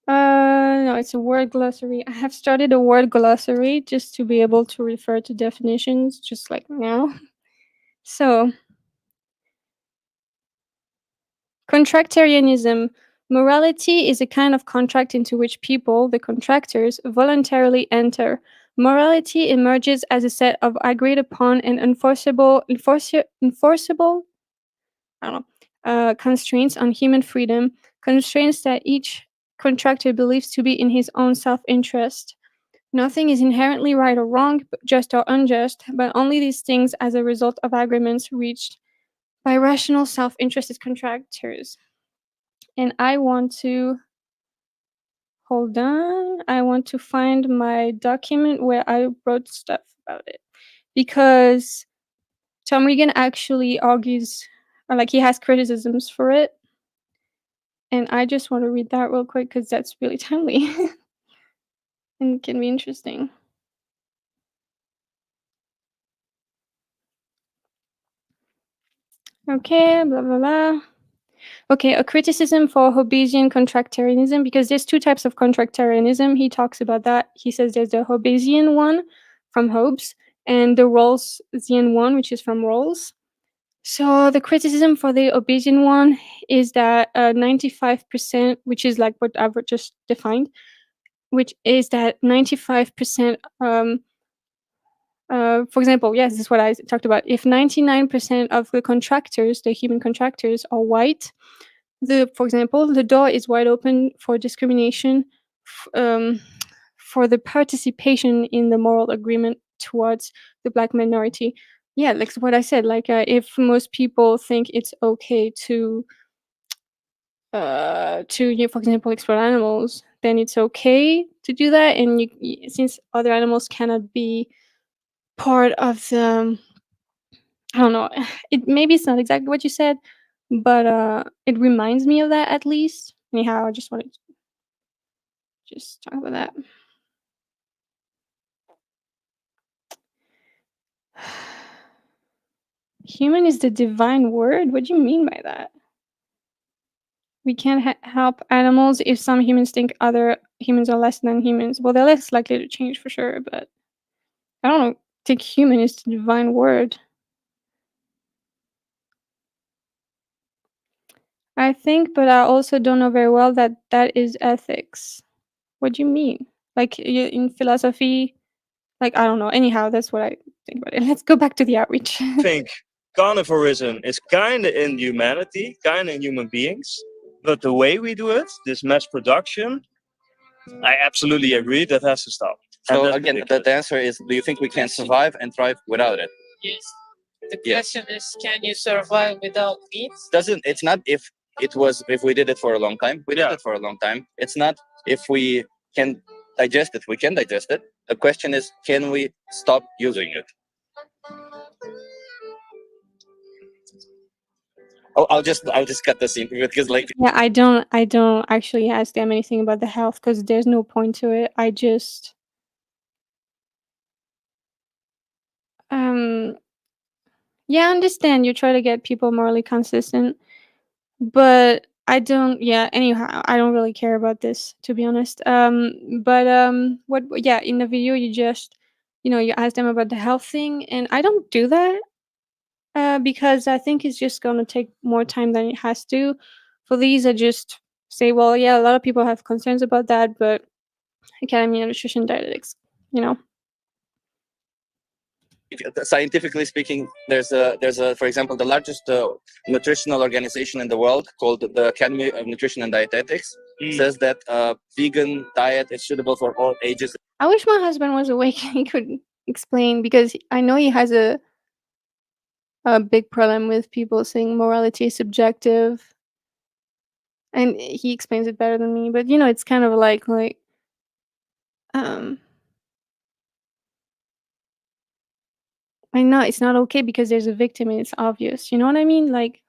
No, it's a word glossary. I have started a word glossary just to be able to refer to definitions, just like now. So, contractarianism. Morality is a kind of contract into which people, the contractors, voluntarily enter. Morality emerges as a set of agreed upon and enforceable I don't know, constraints on human freedom, constraints that each contractor believes to be in his own self-interest. Nothing is inherently right or wrong, just or unjust, but only these things as a result of agreements reached by rational self-interested contractors. And I want to find my document where I wrote stuff about it, because Tom Regan actually argues, or like, he has criticisms for it, and I just want to read that real quick because that's really timely and can be interesting. Okay, blah blah blah. Okay, a criticism for Hobbesian contractarianism, because there's two types of contractarianism. He talks about that. He says there's the Hobbesian one from Hobbes and the Rawlsian one, which is from Rawls. So the criticism for the Hobbesian one is that 95%, which is like what I've just defined, which is that 95%, for example, yes, this is what I talked about. If 99% of the contractors, the human contractors, are white, for example, the door is wide open for discrimination, for the participation in the moral agreement towards the black minority. Yeah, like what I said, like if most people think it's okay to for example, exploit animals, then it's okay to do that. And since other animals cannot be part of the, I don't know, maybe it's not exactly what you said, but it reminds me of that at least. Anyhow, I just wanted to just talk about that. Human is the divine word? What do you mean by that? We can't help animals if some humans think other humans are less than humans. Well, they're less likely to change for sure, but I don't think human is the divine word. I think, but I also don't know very well that that is ethics. What do you mean? Like in philosophy? Like, I don't know. Anyhow, that's what I think about it. Let's go back to the outreach. I think carnivorism is kind of in humanity, kind of in human beings, but the way we do it, this mass production, I absolutely agree that has to stop. So again, the answer is: do you think we can survive and thrive without it? Yes. The question is, can you survive without meat? It's not if we did it for a long time. We did it for a long time. It's not if we can digest it. We can digest it. The question is, can we stop using it? I'll just cut the scene because like Yeah, I don't actually ask them anything about the health because there's no point to it. I just yeah, I understand you try to get people morally consistent, but I don't. Yeah, anyhow, I don't really care about this, to be honest. But what? Yeah, in the video, you just, you ask them about the health thing, and I don't do that. Because I think it's just gonna take more time than it has to. For these, I just say, well, yeah, a lot of people have concerns about that, but Academy of Nutrition Dietetics, you know. scientifically speaking, there's a for example, the largest nutritional organization in the world called the Academy of Nutrition and Dietetics says that vegan diet is suitable for all ages. I wish my husband was awake and he could explain because I know he has a big problem with people saying morality is subjective, and he explains it better than me. But it's kind of like um I know it's not okay because there's a victim and it's obvious. You know what I mean? Like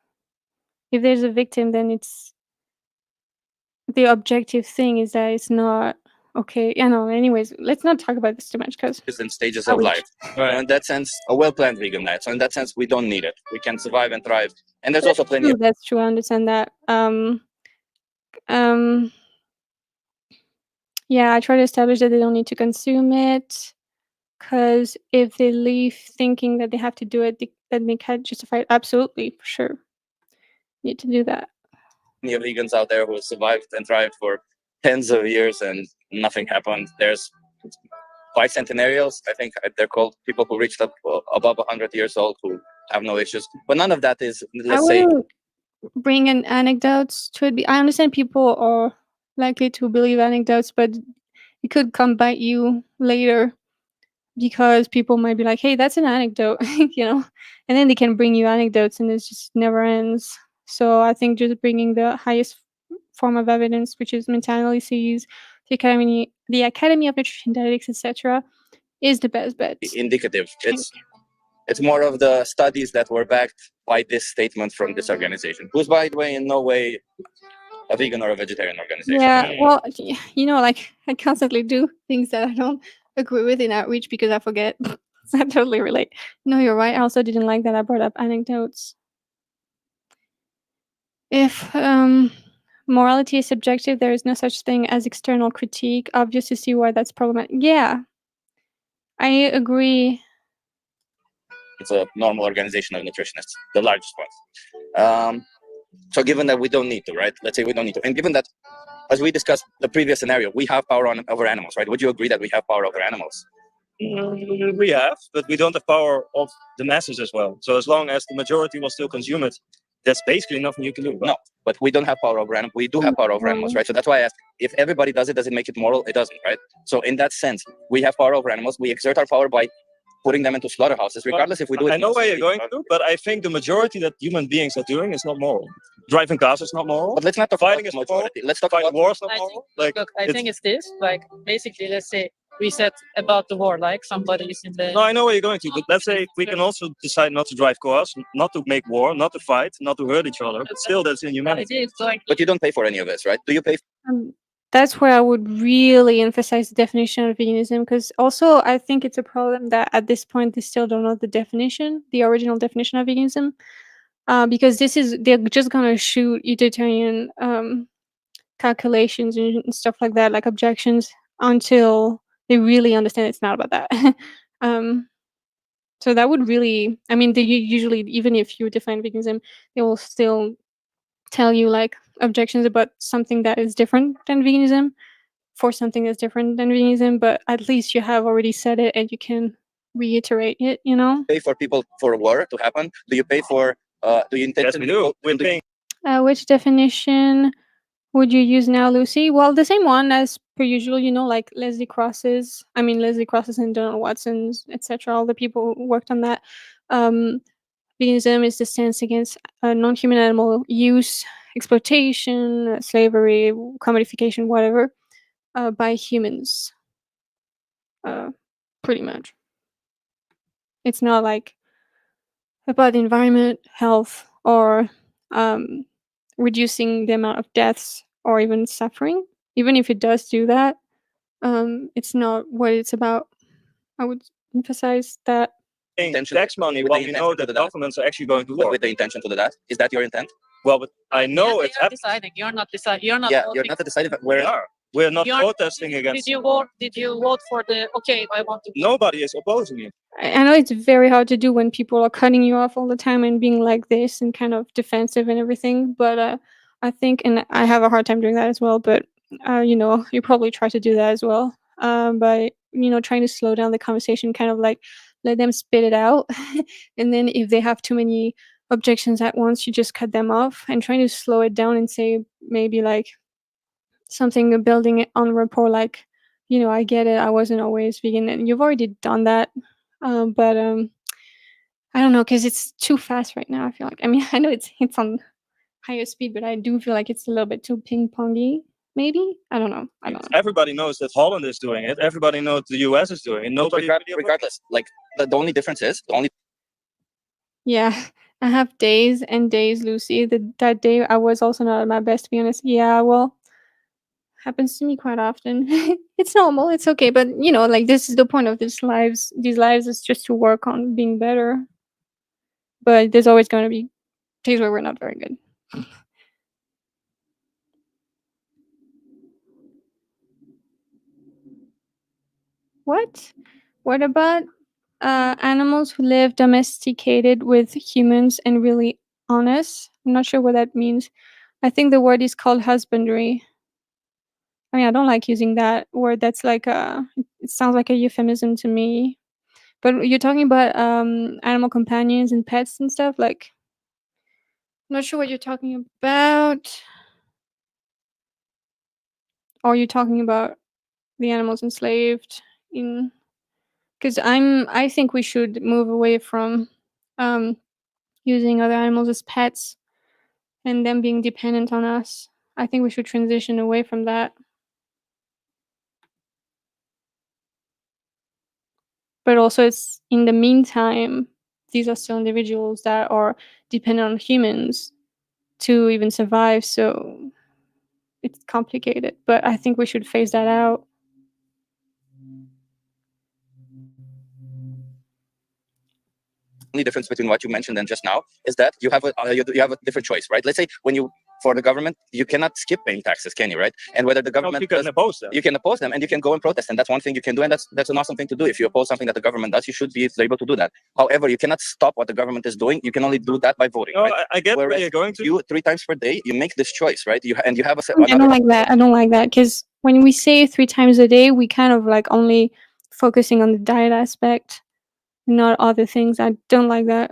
if there's a victim, then it's the objective thing is that it's not okay. Yeah, no. Anyways, let's not talk about this too much because And stages of life. Right. In that sense, a well-planned vegan diet. So in that sense, we don't need it. We can survive and thrive. And there's also plenty of that's true. I understand that. Um, yeah, I try to establish that they don't need to consume it. Because if they leave thinking that they have to do it, then they can't justify it. Absolutely, for sure. Need to do that. vegans out there who survived and thrived for tens of years and nothing happened. There's bicentenarials, I think they're called, people who reached up above 100 years old who have no issues. But none of that is, let's say, bring in anecdotes to it. I understand people are likely to believe anecdotes, but it could come bite you later because people might be like, "Hey, that's an anecdote," and then they can bring you anecdotes, and it just never ends. So I think just bringing the highest form of evidence, which is meta-analyses, the Academy of Nutrition Dietetics, etc., is the best bet. indicative. It's more of the studies that were backed by this statement from this organization, who's, by the way, in no way a vegan or a vegetarian organization. Yeah, well, like I constantly do things that I don't agree with in outreach because I forget. So I totally relate. No, you're right. I also didn't like that I brought up anecdotes. If morality is subjective, there is no such thing as external critique. Obvious to see why that's problematic. Yeah, I agree. It's a normal organization of nutritionists, the largest one. So given that we don't need to, right? Let's say we don't need to. And given that, as we discussed the previous scenario, we have power over animals, right? Would you agree that we have power over animals? We have, but we don't have power of the masses as well. So as long as the majority will still consume it, that's basically nothing you can do. No, but we don't have power over animals. We do have power over animals, right? So that's why I asked, if everybody does it make it moral? It doesn't, right? So in that sense, we have power over animals. We exert our power by putting them into slaughterhouses, regardless if we do it. I know where you're going to, but I think the majority that human beings are doing is not moral. Driving cars is not moral. But let's not talk fighting about is moral. Let's talk about war is not I moral. think, look, I think it's this. Like, basically, let's say we said about the war, like somebody is in the. No, I know where you're going to, but let's say we can also decide not to drive cars, not to make war, not to fight, not to hurt each other. But still, that's inhumanity. But you don't pay for any of this, right? Do you pay? That's where I would really emphasize the definition of veganism, because also I think it's a problem that at this point they still don't know the original definition of veganism, because they're just gonna shoot utilitarian calculations and stuff like that, like objections, until they really understand it's not about that. um, so that would really, I mean, they usually, even if you define veganism, they will still tell you like objections about something that is different than veganism for something that's different than veganism, but at least you have already said it and you can reiterate it, Pay for people for war to happen? Do you pay for, do you intend to do? We're paying. Which definition would you use now, Lucy? Well, the same one as per usual, like Leslie Cross's and Donald Watson's, etc. All the people who worked on that. Veganism is the stance against non-human animal use, exploitation, slavery, commodification, whatever, by humans. Pretty much. It's not like about the environment, health, or reducing the amount of deaths or even suffering. Even if it does do that, it's not what it's about. I would emphasize that. Tax money, well, we know that governments are actually going to war. With the intention to do that? Is that your intent? Well, but I know it's happening. deciding. You're not deciding. You're not. Yeah, voting. you're not deciding We where. are. We're not You're- protesting against. Did you vote? Did you vote for the? Okay, I want to. Nobody is opposing you. I know it's very hard to do when people are cutting you off all the time and being like this and kind of defensive and everything. But I think, and I have a hard time doing that as well. But you probably try to do that as well. By trying to slow down the conversation, kind of like let them spit it out, and then if they have too many objections at once, you just cut them off and trying to slow it down and say maybe like something building it on rapport, like I get it, I wasn't always vegan, and you've already done that. But I don't know, because it's too fast right now. I feel like, I mean, I know it's on higher speed, but I do feel like it's a little bit too ping pongy. Maybe I don't know. Everybody knows that Holland is doing it. Everybody knows the US is doing it. Nobody. Regardless, like the only difference is Yeah, I have days and days, Lucy. That day I was also not at my best, to be honest. Yeah, well, happens to me quite often. It's normal. It's okay. But like this is the point of these lives. These lives is just to work on being better. But there's always going to be days where we're not very good. What? What about animals who live domesticated with humans and really honest? I'm not sure what that means. I think the word is called husbandry. I mean, I don't like using that word. That's like it sounds like a euphemism to me. But you're talking about animal companions and pets and stuff. Like, I'm not sure what you're talking about. Or you're talking about the animals enslaved in? Because I think we should move away from using other animals as pets and them being dependent on us. I think we should transition away from that. But also, it's in the meantime, these are still individuals that are dependent on humans to even survive. So it's complicated. But I think we should phase that out. only difference between what you mentioned and just now is that you have a different choice, right? Let's say for the government, you cannot skip paying taxes, can you, right? And whether the government you can oppose them. You can oppose them and you can go and protest, and that's one thing you can do, and that's an awesome thing to do. If you oppose something that the government does, you should be able to do that. However, you cannot stop what the government is doing. You can only do that by voting. No, right? I get where you're going to. You 3 times per day, you make this choice, right? You have a. I don't like that. I don't like that because when we say 3 times a day, we kind of like only focusing on the diet aspect, not other things. I don't like that.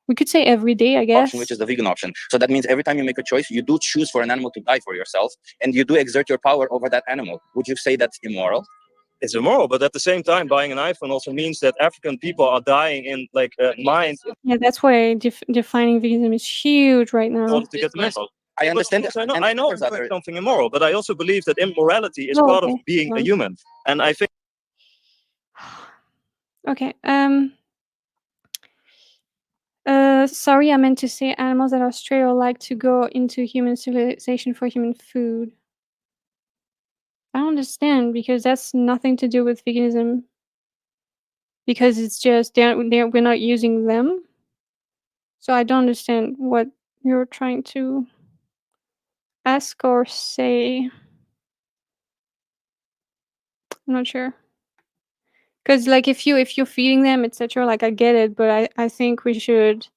We could say every day, I guess. Option, which is the vegan option. So that means every time you make a choice, you do choose for an animal to die for yourself, and you do exert your power over that animal. Would you say that's immoral? It's immoral, but at the same time, buying an iPhone also means that African people are dying in like mines. Yeah, that's why defining veganism is huge right now. To get the message. I understand. I know it's something immoral, but I also believe that immorality is part of being a human, and I think. Okay. Sorry, I meant to say animals that are stray or like to go into human civilization for human food. I don't understand because that's nothing to do with veganism. Because it's just we're not using them. So I don't understand what you're trying to ask or say. I'm not sure. Because like if you're feeding them, etc., like I get it, but I think we should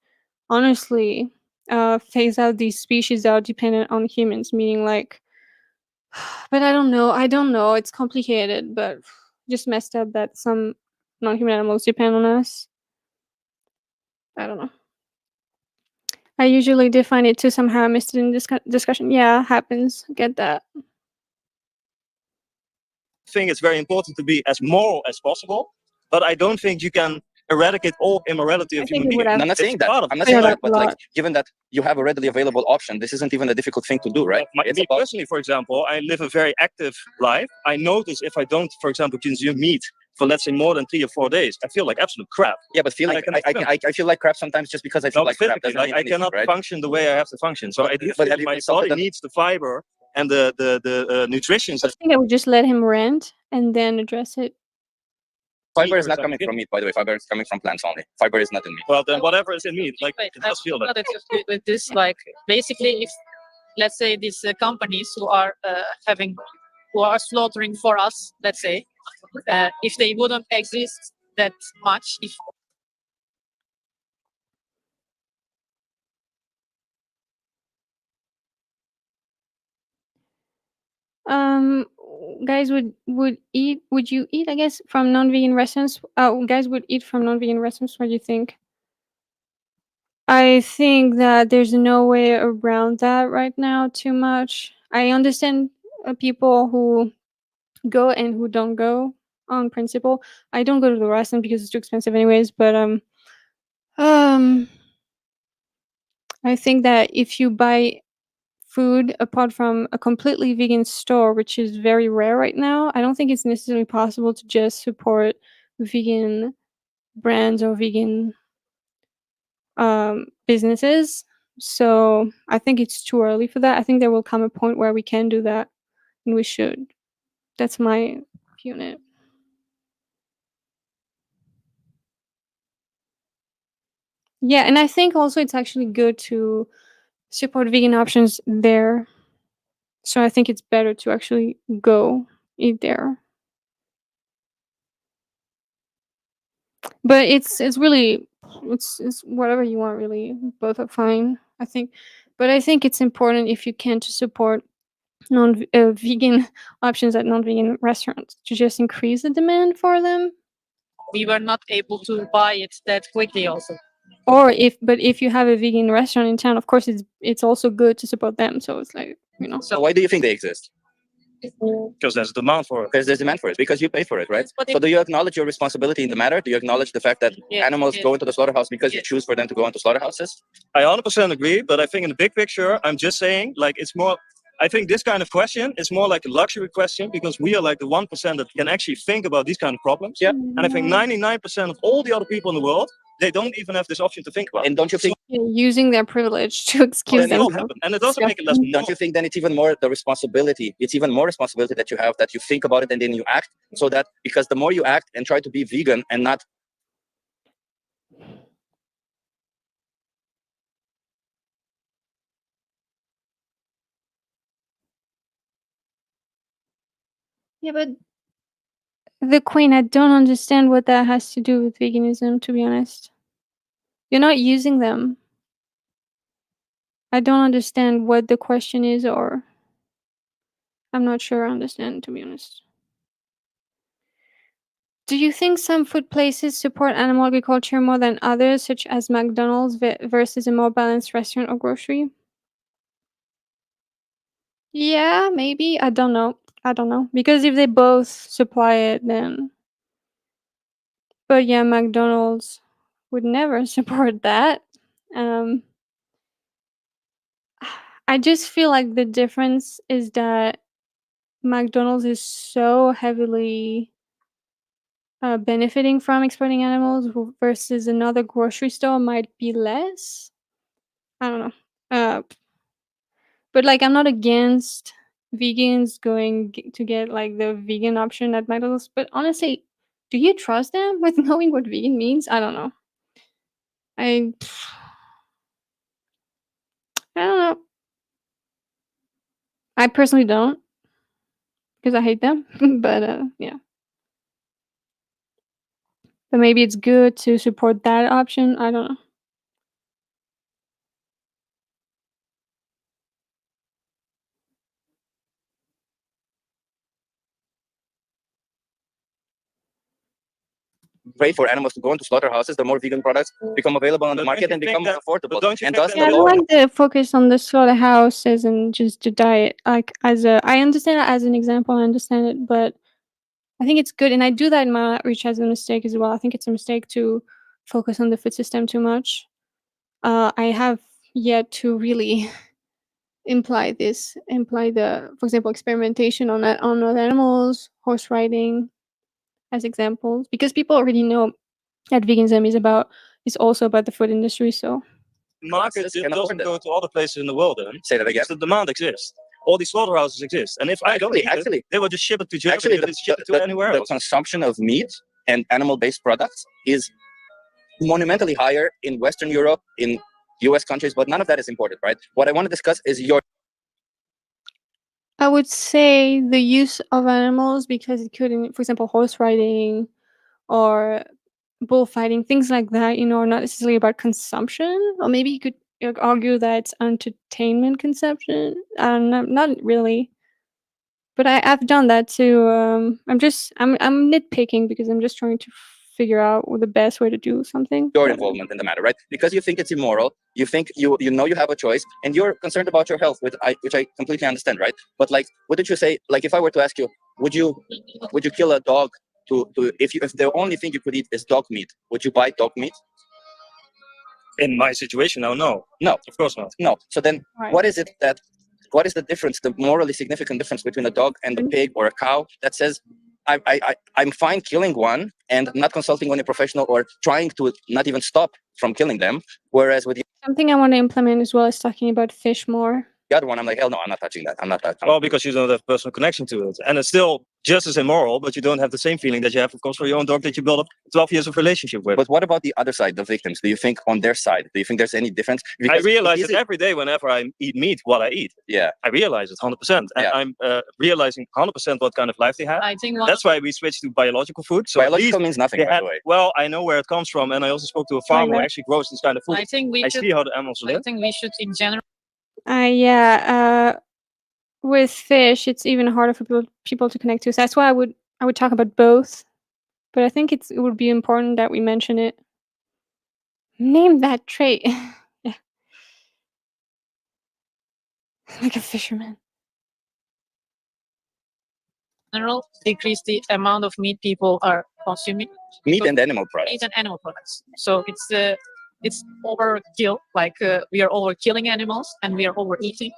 honestly phase out these species that are dependent on humans, meaning like, but I don't know, it's complicated, but just messed up that some non-human animals depend on us. I don't know. I usually define it to somehow I missed it in this discussion. Yeah, happens. Get that. I think it's very important to be as moral as possible, but I don't think you can eradicate all immorality of human beings. I'm not saying that. I'm not saying that, but like, given that you have a readily available option, this isn't even a difficult thing to do, right? Me personally, for example, I live a very active life. I notice if I don't, for example, consume meat for let's say more than 3 or 4 days, I feel like absolute crap. Yeah, but feeling I feel like crap sometimes just because I feel like crap. Physically, like I cannot function the way I have to function. So I do feel my body needs the fiber and the nutrition. I think I would just let him rant and then address it. Fiber is not coming from meat, by the way. Fiber is coming from plants only. Fiber is not in meat. Well, then whatever is in meat, like it does feel that. With this, like basically, if let's say these companies who are who are slaughtering for us, let's say, if they wouldn't exist that much, if Guys would you eat, I guess, from non-vegan restaurants? Guys would eat from non-vegan restaurants. What do you think? I think that there's no way around that right now too much. I understand people who go and who don't go on principle. I don't go to the restaurant because it's too expensive anyways, but I think that if you buy food apart from a completely vegan store, which is very rare right now, I don't think it's necessarily possible to just support vegan brands or vegan businesses. So I think it's too early for that. I think there will come a point where we can do that, and we should. That's my view on it. Yeah, and I think also it's actually good to support vegan options there. So I think it's better to actually go eat there. But it's really it's whatever you want really. Both are fine, I think. But I think it's important if you can to support vegan options at non-vegan restaurants to just increase the demand for them. we were not able to buy it that quickly, also. Or if you have a vegan restaurant in town, of course it's also good to support them. So it's like, you know. So why do you think they exist? Because there's demand for it. Because there's demand for it. Because you pay for it, right? So do you acknowledge your responsibility in the matter? Do you acknowledge the fact that animals go into the slaughterhouse because you choose for them to go into slaughterhouses? I 100% agree, but I think in the big picture, I'm just saying, like, it's more. I think this kind of question is more like a luxury question because we are like the 1% that can actually think about these kind of problems. Yeah. And I think 99% of all the other people in the world, they don't even have this option to think about. And don't you think using their privilege to excuse them? themselves? And it doesn't make it less. Don't you think then it's even more the responsibility? It's even more responsibility that you have, that you think about it and then you act. So that because the more you act and try to be vegan and not. Yeah, but the Queen, I don't understand what that has to do with veganism, to be honest. You're not using them. I don't understand what the question is, or I'm not sure I understand, to be honest. Do you think some food places support animal agriculture more than others, such as McDonald's versus a more balanced restaurant or grocery? Yeah, maybe. I don't know. Because if they both supply it, then. But yeah, McDonald's would never support that. I just feel like the difference is that McDonald's is so heavily benefiting from exploiting animals versus another grocery store might be less. I don't know. But like, I'm not against vegans going to get like the vegan option at McDonald's. But honestly, do you trust them with knowing what vegan means? I don't know. I don't know. I personally don't because I hate them. But yeah. But maybe it's good to support that option. I don't know. Great for animals to go into slaughterhouses, the more vegan products become available on the market and become more affordable. And thus, I like the focus on the slaughterhouses and just the diet. Like, I understand it as an example. I understand it, but I think it's good, and I do that in my outreach as a mistake as well. I think it's a mistake to focus on the food system too much. I have yet to really imply the, for example, experimentation on other animals, horse riding. as examples, because people already know that veganism is also about the food industry. So market doesn't go to other places in the world. Then say that again. The demand exists. All these slaughterhouses exist, and if I don't eat it, they will just ship it to Germany. Actually, ship it to anywhere else. The consumption of meat and animal-based products is monumentally higher in Western Europe, in U.S. countries, but none of that is important, right? What I want to discuss is your. I would say the use of animals, because it could, for example, horse riding or bullfighting, things like that, are not necessarily about consumption. Or maybe you could argue that it's entertainment consumption. Not really. But I've done that too. I'm nitpicking because I'm just trying to figure out the best way to do something. Your involvement in the matter, right? Because you think it's immoral, you think you know you have a choice, and you're concerned about your health, which I completely understand, right? But like, what did you say? Like, if I were to ask you, would you kill a dog to if the only thing you could eat is dog meat, would you buy dog meat? In my situation now, no, of course not. No. So then, what is it that? What is the difference, the morally significant difference between a dog and a pig or a cow that says, I'm fine killing one and not consulting on a professional or trying to not even stop from killing them, whereas with something I want to implement as well is talking about fish more. the other one, I'm like, hell no, I'm not touching that. I'm not touching. Well, because you don't have personal connection to it, and it's still just as immoral, but you don't have the same feeling that you have, of course, for your own dog that you built up 12 years of relationship with. But what about the other side, the victims? Do you think on their side, do you think there's any difference? Because I realize it every day whenever I eat meat, what I eat. Yeah. I realize it 100%. And I'm realizing 100% what kind of life they have. I think that's why we switched to biological food. So biological means nothing, by the way. Well, I know where it comes from, and I also spoke to a farmer who actually grows this kind of food. I think we should see how the animals live. I think we should, in general. With fish, it's even harder for people to connect to. So that's why I would talk about both. But I think it would be important that we mention it. Name that trait. Yeah. Like a fisherman. In general, decrease the amount of meat people are consuming. Meat and animal products. Meat and animal products. So it's overkill. Like we are overkilling animals and we are overeating.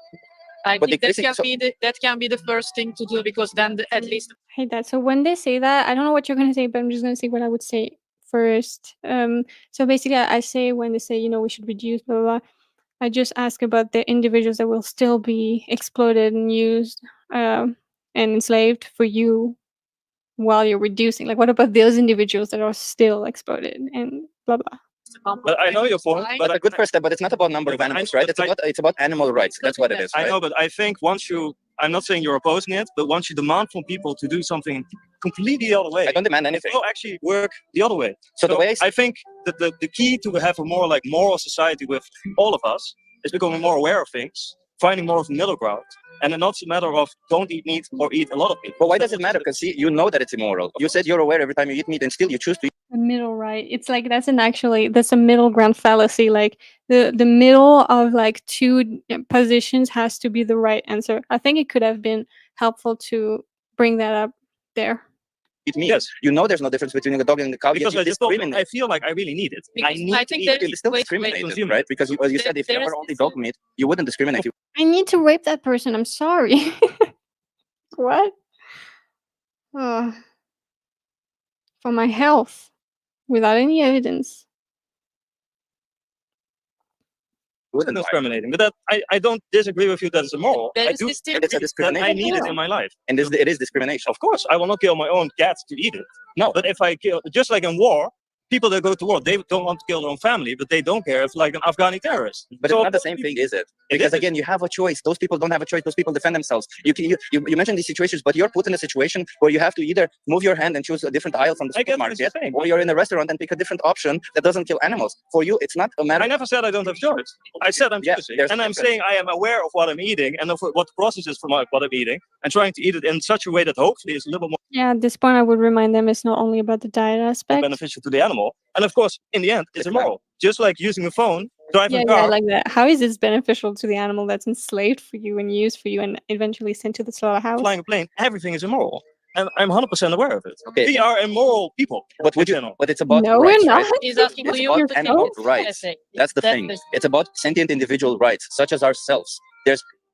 I think that can be the first thing to do, because then at least. I hate that. So when they say that, I don't know what you're going to say, but I'm just going to say what I would say first. So basically, I say when they say, we should reduce, blah, blah, blah, I just ask about the individuals that will still be exploited and used and enslaved for you while you're reducing. Like, what about those individuals that are still exploited and blah, blah. But I know your point. But that's a good first step. But it's not about number of animals, right? It's about animal rights. That's what it is. Right? I know, but I think I'm not saying you're opposing it, but once you demand from people to do something completely the other way, I don't demand anything. It will actually work the other way. So the way I think that the key to have a more moral society with all of us is becoming more aware of things, finding more of the middle ground. And it's not a matter of don't eat meat or eat a lot of meat. But why does it matter? Because see, you know that it's immoral. You said you're aware every time you eat meat, and still you choose to eat. The middle, right? It's like that's a middle ground fallacy. Like the middle of two positions has to be the right answer. I think it could have been helpful to bring that up there. Eat meat. Yes. You know there's no difference between a dog and a cow. Because I feel like I really need it. Because I think to eat it. It's still discriminated, right? Because as you said, if there were only dog meat, you wouldn't discriminate. I need to rape that person. I'm sorry. What? For my health, without any evidence. It's discriminating, but I don't disagree with you that it's immoral. I do. It's a discrimination. I need it in my life, and it is discrimination. Of course, I will not kill my own cats to eat it. No, but if I kill, just like in war, people that go to war, they don't want to kill their own family, but they don't care if an Afghani terrorist. But it's not the same thing, is it? Because again, you have a choice. Those people don't have a choice. Those people defend themselves. You mentioned these situations, but you're put in a situation where you have to either move your hand and choose a different aisle from the supermarket, or you're in a restaurant and pick a different option that doesn't kill animals. For you, it's not a matter. I never said I don't have choice. I said I'm choosing, and I'm saying I am aware of what I'm eating and of what the process is for what I'm eating, and trying to eat it in such a way that hopefully is a little more. Yeah, at this point, I would remind them it's not only about the diet aspect. Beneficial to the animal, and of course, in the end, it's immoral. Just like using a phone, driving a car. Yeah, I like that. How is this beneficial to the animal that's enslaved for you and used for you and eventually sent to the slaughterhouse? Flying a plane, everything is immoral. And I'm 100% aware of it. Okay. We are immoral people. But it's about no, rights, we're not. Right? He's asking it's you about animal rights. That's the thing. It's about sentient individual rights, such as ourselves.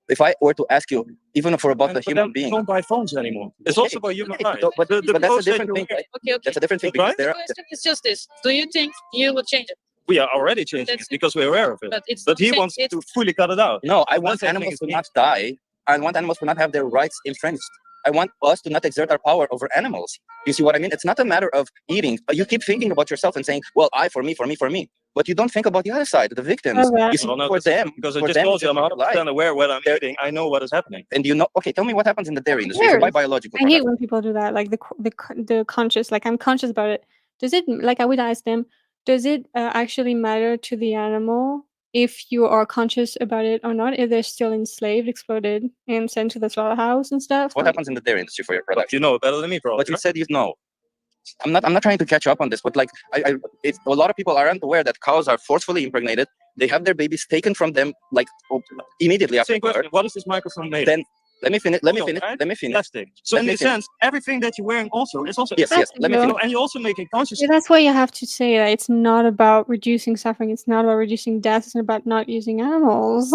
if I were to ask you, even for about the But human then being, don't buy phones anymore. It's also about human rights. But that's a post that different you thing, made- right? Okay. That's a different thing Right? because The there. question is just this: do you think you would change it? We are already changing That's it because we're aware of it. But it's But not he saying wants it's to fully cut it out. No, I That's want the animals thing to is- not die. I want animals to not have their rights infringed. I want us to not exert our power over animals. You see what I mean? It's not a matter of eating. You keep thinking about yourself and saying, well, for me. But you don't think about the other side, the victims. Okay. You see, Well, no, for them, because I for just them, told you it's I'm a life. 100% aware what I'm eating. I know what is happening. And you know, okay, tell me what happens in the dairy industry. Yes. Why biological I hate products? when people do that, like the conscious, like I'm conscious about it. Does it, like I would ask them, does it actually matter to the animal if you are conscious about it or not? If they're still enslaved, exploited, and sent to the slaughterhouse and stuff? What Like, happens in the dairy industry for your product? You know better than me, bro. But you said you know. I'm not trying to catch up on this, but like a lot of people aren't aware that cows are forcefully impregnated. They have their babies taken from them like immediately after Same question. birth. What is this microphone made? Then let me finish. Let me Oil, finish. right? Let me finish. Plastic. So Let in me a finish. sense, everything that you're wearing also is also Yes. Let me Bro. finish. And you also make a conscious. yeah, that's why you have to say that it's not about reducing suffering. It's not about reducing death. It's about not using animals.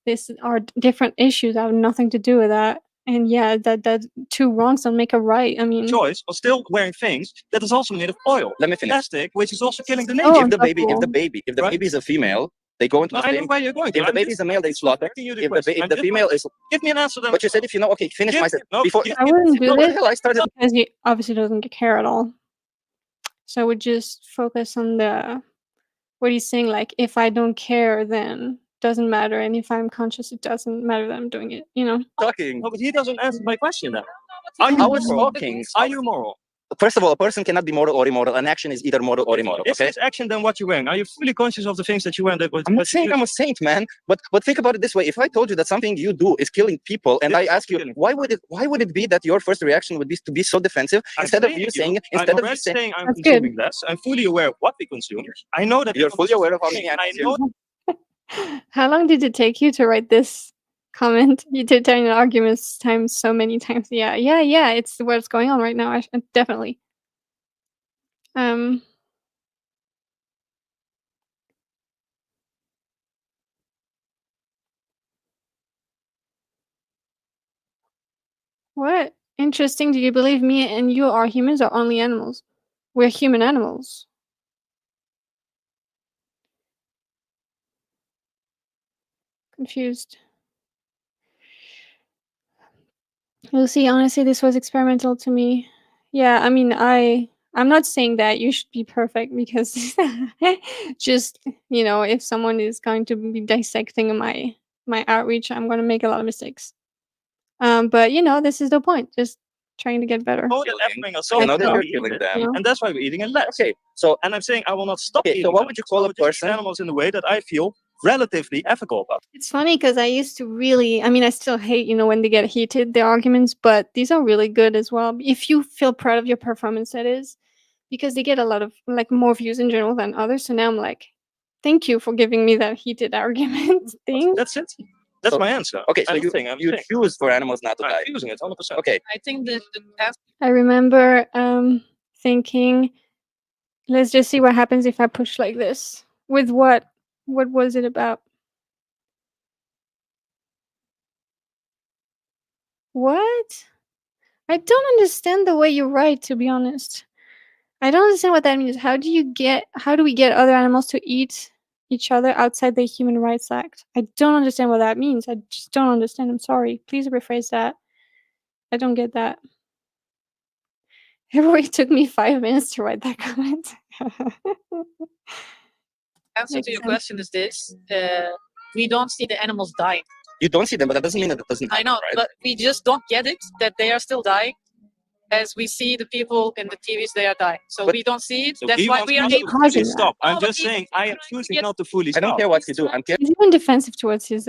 These are different issues that have nothing to do with that. And yeah, that two wrongs don't make a right. I mean, choice of still wearing things that is also made of oil. Let me finish. Plastic, which is also killing the Oh, nature. If the baby Right? is a female, they go into No, the I know same. where you're going. If the baby is a male, they slaughter. If the female is, Give me an answer then. but you said if you know, okay, finish my sentence No, before. I wouldn't do No, what the this hell? I started. because he obviously doesn't care at all. So I would just focus on what he's saying. Like, if I don't care, then doesn't matter, and if I'm conscious, it doesn't matter that I'm doing it. You know. Talking. No, but he doesn't answer my question then. I was talking. Are you moral? First of all, a person cannot be moral or immoral. An action is either moral or immoral. Is Okay. this action then what you're wearing? Are you fully conscious of the things that you wear? I'm not saying I'm a saint, man. But think about it this way: if I told you that something you do is killing people, and I ask you, why would it be that your first reaction would be to be so defensive instead of you saying I'm That's consuming less. I'm fully aware of what we consume. I know that You're fully aware of how many I animals know. How long did it take you to write this comment? You did turn your arguments times so many times. Yeah. It's what's going on right now. Definitely. What? Interesting. Do you believe me and you are humans or only animals? We're human animals. Confused. Lucy, honestly, this was experimental to me. Yeah, I mean, I'm not saying that you should be perfect because just, if someone is going to be dissecting my outreach, I'm going to make a lot of mistakes. But this is the point. Just trying to get better. Know that everything is so I know that that you're we eat killing it, them. and that's why we're eating it less. Okay, so And I'm saying I will not stop okay, eating so what them. would you call I a would just eat person? animals in a way that I feel relatively ethical about. It's funny because I used to really, I mean, I still hate, when they get heated, the arguments, but these are really good as well. If you feel proud of your performance, that is, because they get a lot of, like, more views in general than others. So now I'm like, thank you for giving me that heated argument thing. That's it. That's So- my answer. Okay, so I'm you saying, choose for animals not to die. I'm using it 100%. Okay, I think the I remember thinking, let's just see what happens if I push like this. With what? What was it about? What? I don't understand the way you write, to be honest. I don't understand what that means. How do we get other animals to eat each other outside the Human Rights Act? I don't understand what that means. I just don't understand. I'm sorry. Please rephrase that. I don't get that. It took me 5 minutes to write that comment. answer Makes to your sense. question is this: we don't see the animals dying. you don't see them, but that doesn't mean that it doesn't I happen, know, right? but we just don't get it that they are still dying, as we see the people in the TVs they are dying. So But- we don't see it. So That's he why wants we are us able to to fully Causing stop. that. I'm No, but just he's saying I am trying to choosing get- not to fully I stop. don't care what you do. I'm He's even defensive towards his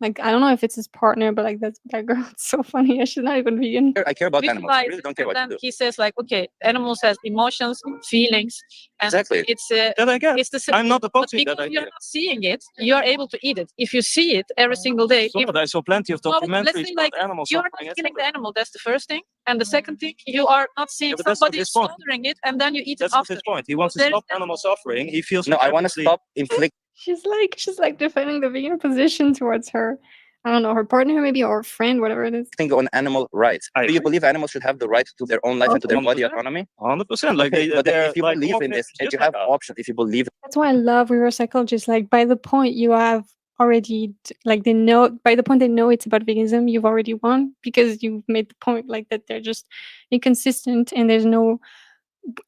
like, I don't know if it's his partner, but like that girl. It's so funny. She's not even vegan. I care about Which is animals. I why really don't care what you then do. he says like, okay, animals has emotions, feelings, and Exactly. it's That I get. it's the same. I'm not But opposing because that idea. you're not seeing it, you are able to eat it. If you see it every single day, So I saw plenty of No, but let's documentaries say, about like, animals you are suffering. not killing the animal. That's the first thing, and the second thing, you are not seeing Yeah, but that's not somebody his point. slaughtering it, and then you eat That's it not after. his point. He wants to There is stop animal suffering. He feels No, I want to incredibly- stop inflicting. She's like defending the vegan position towards her. I don't know, her partner maybe, or friend, whatever it is. Think on animal rights. Do you believe animals should have the right to their own life and to their body 100%. autonomy? 100%. Like Okay, but they're if you like believe more in this, creatures if just you like have us. options, if you believe That's why I love reverse psychologists. Like by the point you have already like they know by the point they know it's about veganism, you've already won because you've made the point like that they're just inconsistent and there's no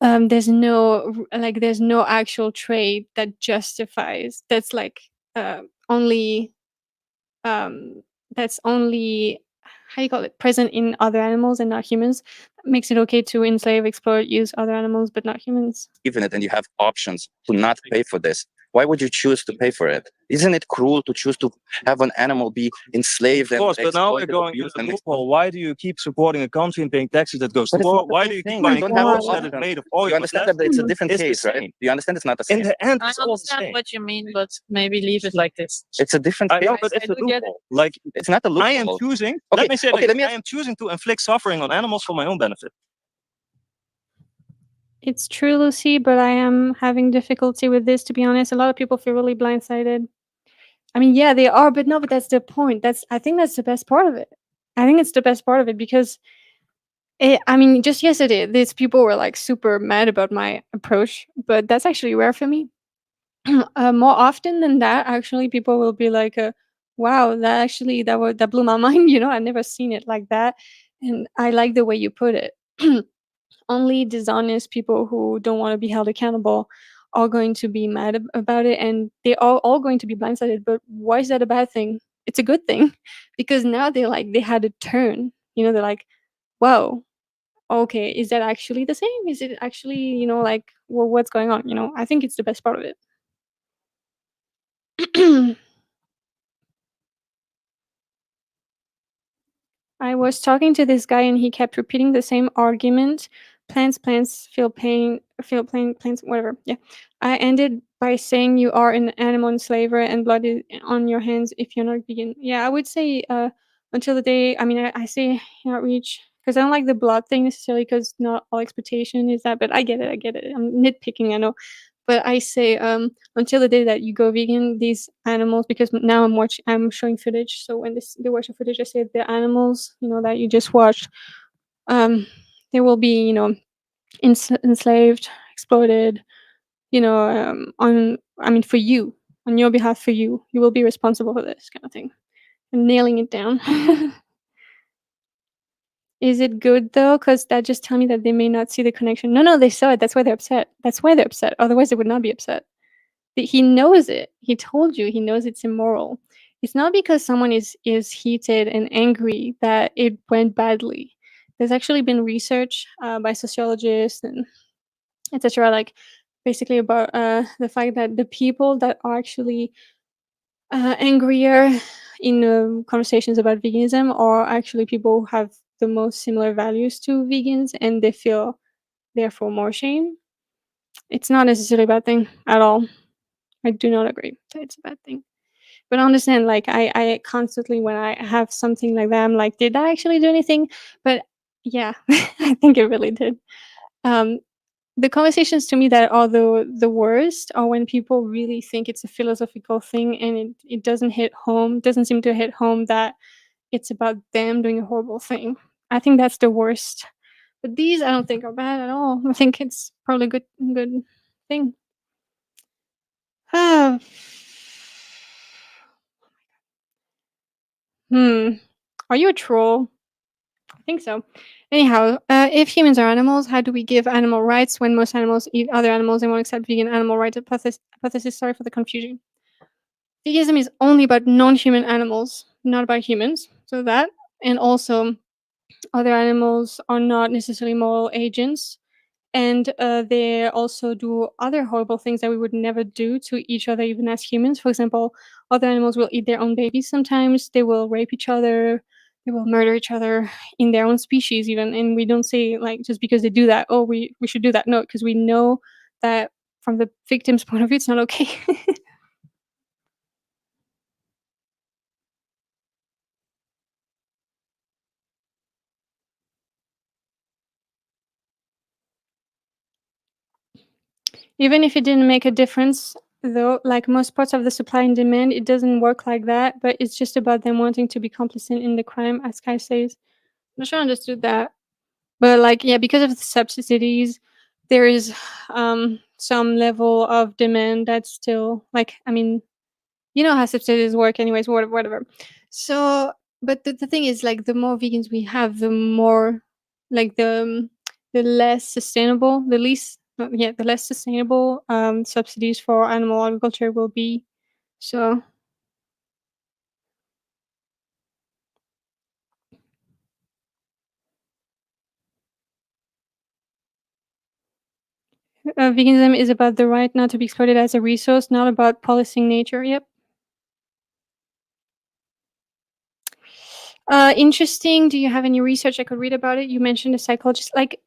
there's no actual trait that justifies that's like only that's only how you call it present in other animals and not humans makes it okay to enslave, exploit, use other animals but not humans. in it and you have options to not pay for this, why would you choose to pay for it? Isn't it cruel to choose to have an animal be enslaved? Of course, and but now we're exploited, going abused, into the and loophole. Why do you keep supporting a country and paying taxes that goes to But it's war? not the Why same do you keep thing. buying You don't have clothes all that is options. made of oil? You understand that it's a different It's the case, right? same. Do you understand it's not the same? In the end, I it's all the understand same. what you mean, but maybe leave it like this. It's a different I case. know, but it's I a do get it. loophole. Like It's not a loophole. I am choosing. Okay, Let me say, okay, like, let me I am choosing to inflict suffering on animals for my own benefit. It's true, Lucy, but I am having difficulty with this, to be honest. A lot of people feel really blindsided. I mean, yeah, they are, but no, but that's the point. I think that's the best part of it. I think it's the best part of it because I mean, just yesterday, these people were like super mad about my approach, but that's actually rare for me. More often than that, actually, people will be like, "Wow, that blew my mind." You know, I've never seen it like that, and I like the way you put it. Only dishonest people who don't want to be held accountable are going to be mad about it, and they are all going to be blindsided. But why is that a bad thing? It's a good thing because now they had a turn. You know, they're like, "Whoa, okay, is that actually the same? Is it actually like well, what's going on?" I think it's the best part of it. I was talking to this guy and he kept repeating the same argument. Plants, feel pain, plants, whatever. Yeah. I ended by saying you are an animal enslaver and blood is on your hands if you're not vegan. Yeah, I would say until the day, I mean, I say outreach because I don't like the blood thing necessarily because not all exploitation is that, but I get it. I get it. I'm nitpicking, I know. But I say until the day that you go vegan, these animals, because now I'm showing footage. So when they watch the footage, I say the animals, that you just watched, um, they will be, enslaved, exploited, I mean, for you, on your behalf, for you will be responsible for this kind of thing. And nailing it down. Is it good though? Because that just tell me that they may not see the connection. No, they saw it. That's why they're upset. That's why they're upset. Otherwise, they would not be upset. He knows it. He told you. He knows it's immoral. It's not because someone is heated and angry that it went badly. There's actually been research by sociologists and etc. Like basically about the fact that the people that are actually angrier in conversations about veganism are actually people who have the most similar values to vegans, and they feel therefore more shame. It's not necessarily a bad thing at all. I do not agree that it's a bad thing. But understand, like I constantly when I have something like that, I'm like, did I actually do anything? But yeah, I think it really did. Um, the conversations to me that are the worst are when people really think it's a philosophical thing and it doesn't hit home, doesn't seem to hit home that it's about them doing a horrible thing. I think that's the worst. But these I don't think are bad at all. I think it's probably a good thing. Ah. Are you a troll? I think so. Anyhow, if humans are animals, how do we give animal rights when most animals eat other animals and won't accept vegan animal rights hypothesis? Sorry for the confusion. Veganism is only about non-human animals, not about humans. So that, and also other animals are not necessarily moral agents, and they also do other horrible things that we would never do to each other, even as humans. For example, other animals will eat their own babies sometimes, they will rape each other, they will murder each other in their own species even, and we don't say like just because they do that, oh, we should do that. No, because we know that from the victim's point of view it's not okay. Even if it didn't make a difference, though. Like most parts of the supply and demand, it doesn't work like that, but it's just about them wanting to be complicit in the crime, as Kai says. I'm not sure I understood that. But like, yeah, because of the subsidies, there is some level of demand that's still like, I mean, you know how subsidies work anyways, whatever. So, but the thing is, like, the more vegans we have, the more, like, the less sustainable, the less sustainable subsidies for animal agriculture will be. So veganism is about the right not to be exploited as a resource, not about policing nature. Yep. Interesting. Do you have any research I could read about it? You mentioned a psychologist. Like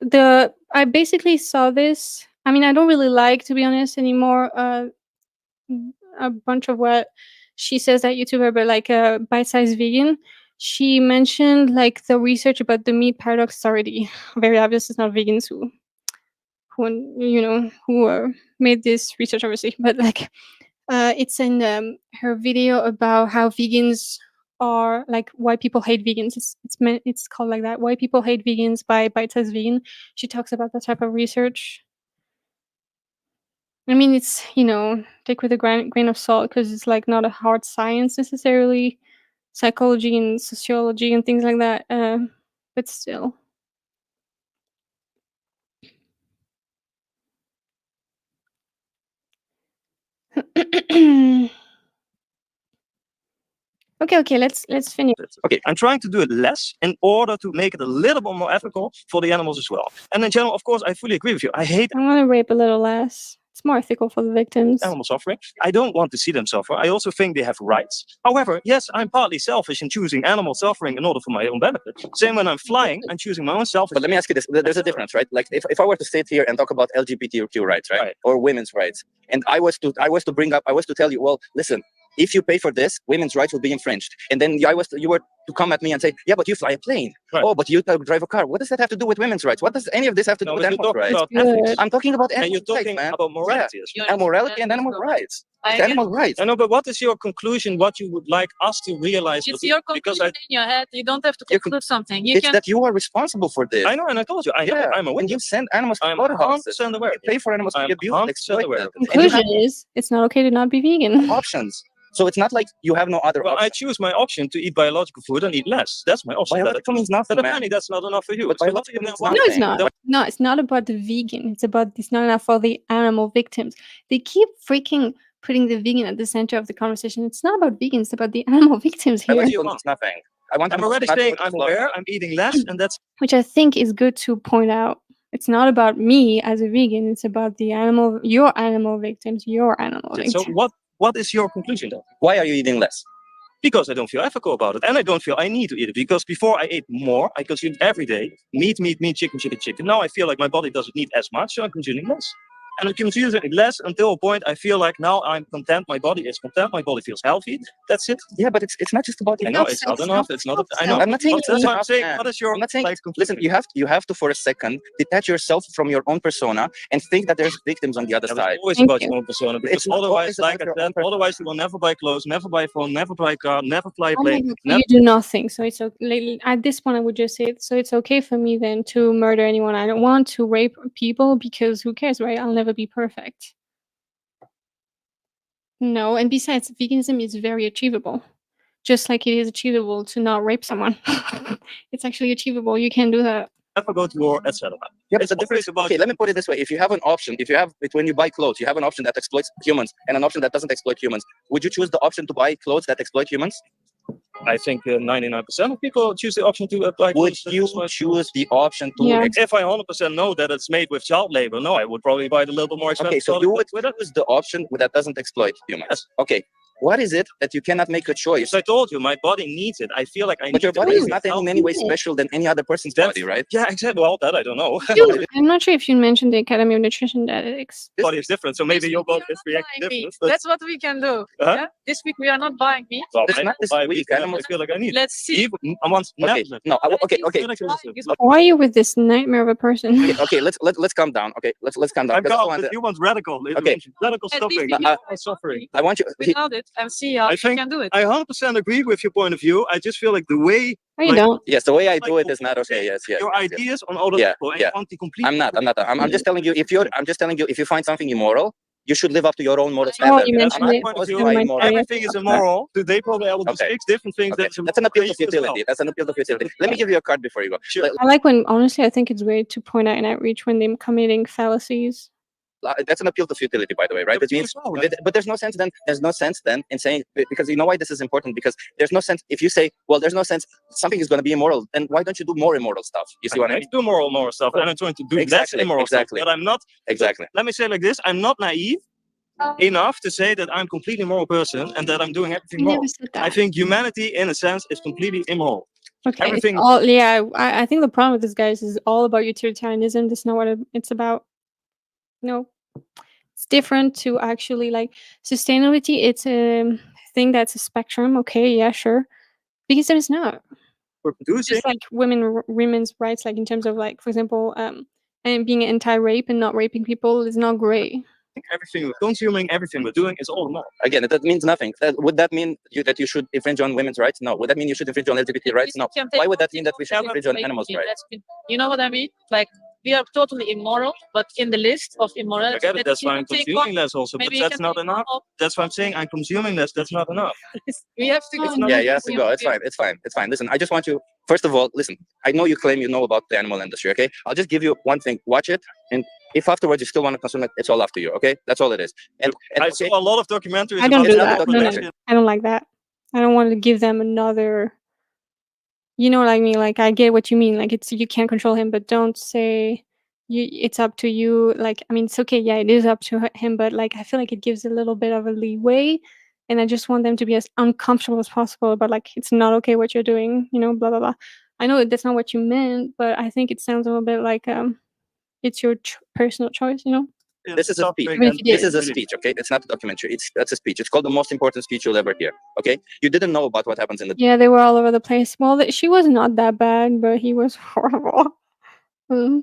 I basically saw this. I mean, I don't really like, to be honest, anymore. A bunch of what she says, that YouTuber, but like a bite-sized vegan. She mentioned like the research about the meat paradox. It's already very obvious. It's not vegans who made this research, obviously, but like it's in her video about how vegans are, like, why people hate vegans. It's called like that. Why people hate vegans by Bite Size Vegan. She talks about that type of research. I mean, it's, take with a grain of salt, because it's like not a hard science necessarily, psychology and sociology and things like that. But still. Okay, let's finish. Okay, I'm trying to do it less in order to make it a little bit more ethical for the animals as well. And in general, of course, I fully agree with you. I hate I'm gonna rape a little less. It's more ethical for the victims. animal suffering. I don't want to see them suffer. I also think they have rights. However, yes, I'm partly selfish in choosing animal suffering in order for my own benefit. Same when I'm flying, I'm choosing my own selfish. But let me ask you this: there's a difference, right? Like if I were to sit here and talk about LGBTQ rights, right, or women's rights, and I was to tell you, well, listen, if you pay for this, women's rights will be infringed. And then you were to come at me and say, yeah, but you fly a plane. Right. Oh, but you drive a car. What does that have to do with women's rights? What does any of this have to do with animal rights? I'm talking about animal rights, talking man. about morality. Yeah. And morality and animal rights. Animal rights. I know, but what is your conclusion? What you would like us to realize? It's your conclusion in your head. You don't have to conclude something. It's that you are responsible for this. I know, and I told you, I'm aware. When you send animals to slaughterhouses, you pay for animals to be abused, exploited. Conclusion is, it's not okay to not be vegan. Options. So it's not like you have no other option. I choose my option to eat biological food and eat less. That's my option. Biological means nothing, but apparently that's not enough for you. But biological means nothing. No, it's not. No, it's not about the vegan. It's not enough for the animal victims. They keep freaking putting the vegan at the center of the conversation. It's not about vegans. It's about the animal victims here. Biological means nothing. I'm already saying I'm aware. I'm eating less, and that's which I think is good to point out. It's not about me as a vegan. It's about the your animal victims, your animal victims. So what is your conclusion then? Why are you eating less? Because I don't feel ethical about it, and I don't feel I need to eat it. Because before I ate more, I consumed every day meat, chicken. Now I feel like my body doesn't need as much, so I'm consuming less. And I'm consuming less until a point I feel like now I'm content. My body is content. My body feels healthy. That's it. Yeah, but it's not just about. I know it's not enough. It's not. I know. I'm not saying that's what I'm saying. What is your? I'm not saying. Listen, you have to for a second detach yourself from your own persona and think that there's victims on the other side. It's always about your own persona, because otherwise, like I said, otherwise you will never buy clothes, never buy a phone, never buy a car, never fly a plane. You do nothing. So it's okay. At this point, I would just say it. So it's okay for me then to murder anyone I don't want, to rape people, because who cares, right? I'll never be perfect. No, and besides, veganism is very achievable. Just like it is achievable to not rape someone. It's actually achievable. You can do that. Never go to war, etc. Yeah, it's a difference. Okay, let me put it this way: if you have an option, when you buy clothes, you have an option that exploits humans and an option that doesn't exploit humans. Would you choose the option to buy clothes that exploit humans? I think 99% of people choose the option to apply. Would you choose the option to? Yeah. If I 100% know that it's made with child labor, no, I would probably buy it a little bit more expensive. Okay, so you would choose the option that doesn't exploit humans. Yes. Okay, What is it that you cannot make a choice? I told you, my body needs it. I feel like I need But your to body make is it not in healthy. many ways special than any other person's body, right? Yeah, exactly. Well, that I don't know. I'm not sure if you mentioned the Academy of Nutrition Dietetics. Body is different, so maybe your body is reacting different. But That's what we can do. Huh? Yeah? This week we are not buying meat. well, There's I not this buy week, weed, animals- I feel like I need. Let's see. Even I want Okay, no, okay. Why are you with this nightmare of a person? Okay, let's calm down. Okay, let's calm down. I'm because I calm, want but to- you want radical. Okay. Radical At least stopping. we Uh, can suffering. I want you. without it and see how I we think can do it. I 100% agree with your point of view. I just feel like the way No, you like- don't. Yes, the way I do it is not okay. Yes. your yes. ideas on other Yeah, people and yeah. you want the complete. I'm not. I'm just telling you. I'm just telling you. If you find something immoral, you should live up to your own moral Oh, standard. you That's mentioned my it. point of view. Never mind, immoral. sorry, I Everything is forgot that. immoral. Today probably I will do Okay. 6 different things. Okay. That's an appeal to futility. That's an appeal to futility. Let me give you a card before you go. Sure. I like when, honestly, I think it's weird to point out in outreach when they're committing fallacies. That's an appeal to futility, by the way, right? That means, but there's no sense then. There's no sense then in saying, because you know why this is important. Because there's no sense if you say, well, there's no sense something is going to be immoral. Then why don't you do more immoral stuff? You see what I mean? do moral stuff, and I'm trying to do less immoral stuff. But I'm not. Exactly. Let me say it like this: I'm not naive enough to say that I'm a completely moral person and that I'm doing everything I wrong. never said that. I think humanity, in a sense, is completely immoral. Okay, everything- it's all, yeah, I think the problem with this, guys, is all about utilitarianism. That's not what it's about. No, it's different to actually like sustainability. It's a thing that's a spectrum. Okay, yeah, sure. Because there's not. We're producing. Just like women's rights, like in terms of like, for example, and being anti-rape and not raping people is not gray. Everything we're consuming, everything we're doing is all immoral. Again, that means nothing. Would that mean that you should infringe on women's rights? No. Would that mean you should infringe on LGBT rights? No. Why would that mean that we should infringe on animals' rights? You know what I mean? Like we are totally immoral, but in the list of immorality, I get it. That's why I'm take consuming one- less also, but maybe you that's can not take enough. one off. That's why I'm saying I'm consuming less. That's not enough. We have to. Oh, go. Yeah, you have to go. It's fine. It's fine. It's fine. Listen, I just want you. First of all, listen. I know you claim you know about the animal industry. Okay, I'll just give you one thing. Watch it, and if afterwards you still want to consume it, it's all up to you. Okay, that's all it is. And I okay, saw a lot of documentaries. I don't about do animal that. No, no, production. I don't like that. I don't want to give them another. You know what I mean? Like I get what you mean. Like it's you can't control him, but don't say you. It's up to you. Like I mean, it's okay. Yeah, it is up to him, but like I feel like it gives a little bit of a leeway, and I just want them to be as uncomfortable as possible. But like it's not okay what you're doing. You know, blah blah blah. I know that's not what you meant, but I think it sounds a little bit like it's your personal choice. You know. this is a speech. Even if you This did. is a speech. Okay, it's not a documentary. That's a speech. It's called the most important speech you'll ever hear. Okay, you didn't know about what happens in the Yeah, they were all over the place. Well, she was not that bad, but he was horrible. Mm.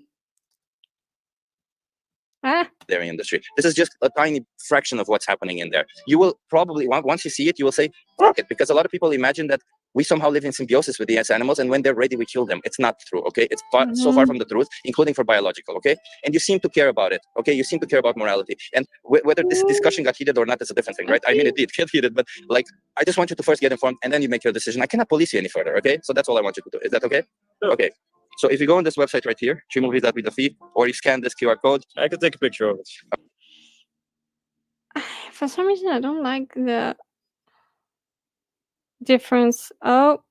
Ah, dairy industry. This is just a tiny fraction of what's happening in there. You will probably once you see it, you will say, "Fuck it," because a lot of people imagine that we somehow live in symbiosis with these animals, and when they're ready, we kill them. It's not true. Okay, it's so far from the truth, including for biological. Okay, and you seem to care about it. Okay, you seem to care about morality, and whether this discussion got heated or not is a different thing, right? I mean, it did get heated, but like, I just want you to first get informed, and then you make your decision. I cannot police you any further. Okay, so that's all I want you to do. Is that okay? Sure. Okay. So if you go on this website right here, Trimovies.with or you scan this QR code, I could take a picture of it. for some reason, I don't like the difference. Oh,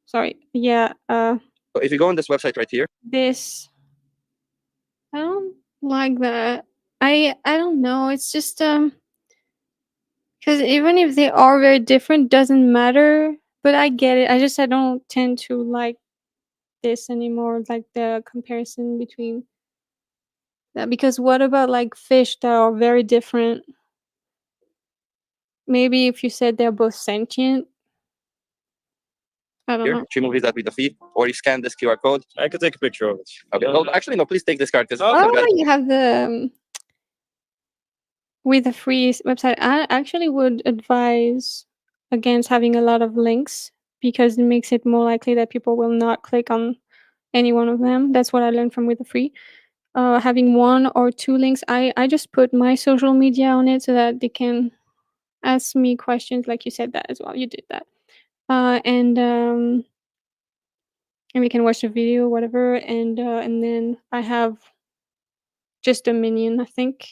sorry. Yeah. so if you go on this website right here, This. I don't like that. I don't know. It's just because even if they are very different, doesn't matter. But I get it. I don't tend to like this anymore. Like the comparison between that. Because what about like fish that are very different? Maybe if you said they're both sentient. I don't know. Trimovies.with or you scan this QR code. I could take a picture of it. Okay. Well, actually, no. Please take this card because Oh, you have the with the free website. I actually would advise against having a lot of links because it makes it more likely that people will not click on any one of them. That's what I learned from with the free. Having one or two links, I just put my social media on it so that they can ask me questions. Like you said that as well. You did that, and we can watch the video, whatever. And then I have just a minion, I think.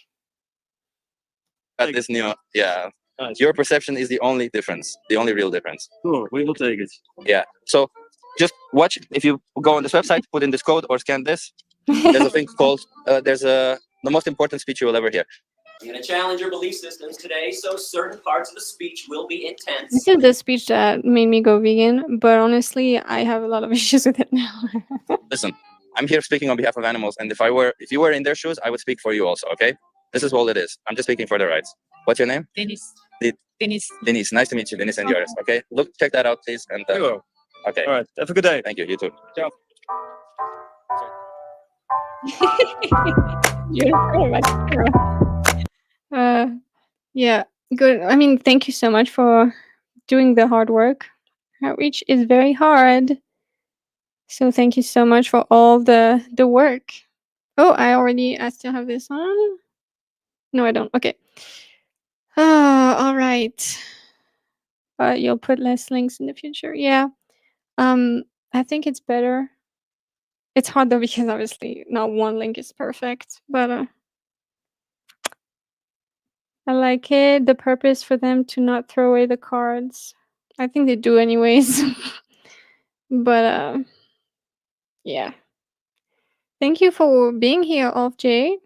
At this new, yeah. Your perception is the only difference, the only real difference. Cool, we will take it. Yeah. So just watch. If you go on this website, put in this code or scan this. There's a thing called the most important speech you will ever hear. I'm going to challenge your belief systems today, so certain parts of the speech will be intense. This is the speech that made me go vegan, but honestly, I have a lot of issues with it now. Listen, I'm here speaking on behalf of animals, and if you were in their shoes, I would speak for you also. Okay, this is all it is. I'm just speaking for their rights. What's your name? Denise. De- Denise. Denise. Nice to meet you, Denise, and yours. Okay, look, check that out, please. And You will. okay. All right. Have a good day. Thank you. You too. Ciao. You're so much girl. Yeah, good. I mean, thank you so much for doing the hard work. Outreach is very hard. So thank you so much for all the work. Oh, I still have this on. No, I don't. Okay. All right. But you'll put less links in the future. Yeah. I think it's better. It's hard though because obviously not one link is perfect, but I like it. The purpose for them to not throw away the cards. I think they do anyways. But yeah. Thank you for being here, Olf J.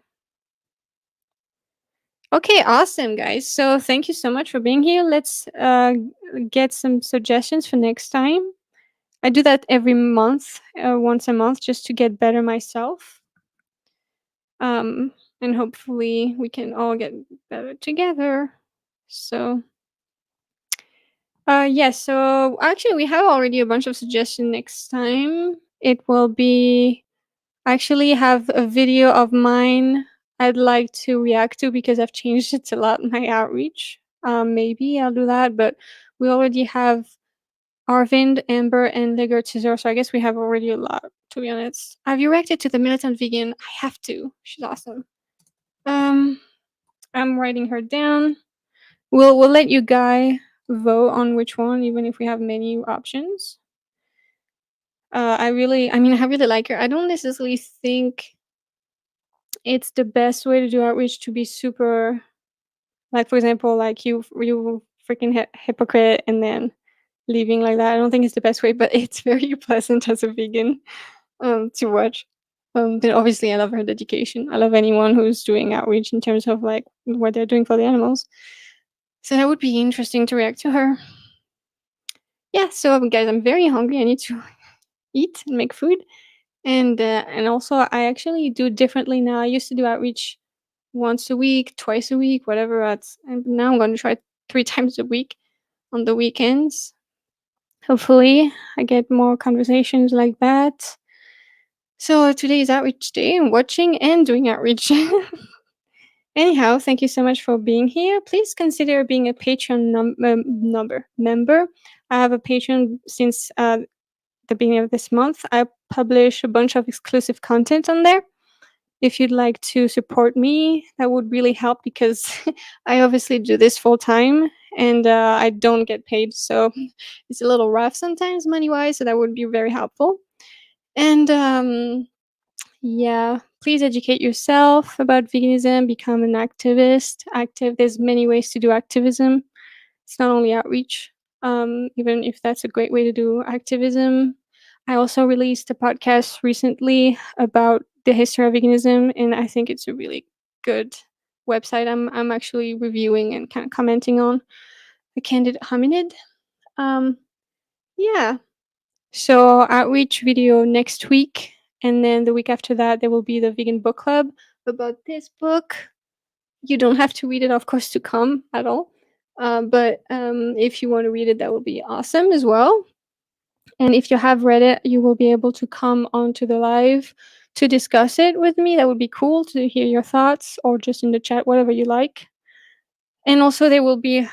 Okay, awesome, guys. So thank you so much for being here. Let's get some suggestions for next time. I do that every month, once a month, just to get better myself. And hopefully we can all get better together. So yes, so actually we have already a bunch of suggestions next time. It will be actually have a video of mine I'd like to react to because I've changed it a lot in my outreach. Maybe I'll do that, but we already have Arvind, Amber, and Legert, so I guess we have already a lot, to be honest. Have you reacted to the militant vegan? I have to. She's awesome. I'm writing her down. We'll let you guy vote on which one, even if we have many options. I really like her. I don't necessarily think it's the best way to do outreach to be super, like, for example, like you freaking hypocrite and then leaving like that. I don't think it's the best way, but it's very pleasant as a vegan to watch. But obviously, I love her dedication. I love anyone who's doing outreach in terms of like what they're doing for the animals. So that would be interesting to react to her. Yeah. So guys, I'm very hungry. I need to eat and make food, and also I actually do differently now. I used to do outreach once a week, twice a week, whatever. And now I'm going to try 3 times a week on the weekends. Hopefully, I get more conversations like that. So today is outreach day. I'm watching and doing outreach. Anyhow, thank you so much for being here. Please consider being a Patreon member. I have a Patreon since the beginning of this month. I publish a bunch of exclusive content on there. If you'd like to support me, that would really help because I obviously do this full time and I don't get paid. So it's a little rough sometimes money wise. So that would be very helpful. And yeah, please educate yourself about veganism, become an activist. There's many ways to do activism. It's not only outreach, even if that's a great way to do activism. I also released a podcast recently about the history of veganism, and I think it's a really good website. I'm actually reviewing and kind of commenting on the Candid Hominid. Yeah. So outreach video next week, and then the week after that there will be the vegan book club about this book. You don't have to read it, of course, to come at all. But if you want to read it, that will be awesome as well. And if you have read it, you will be able to come onto the live to discuss it with me. That would be cool to hear your thoughts, or just in the chat, whatever you like. And also, we will be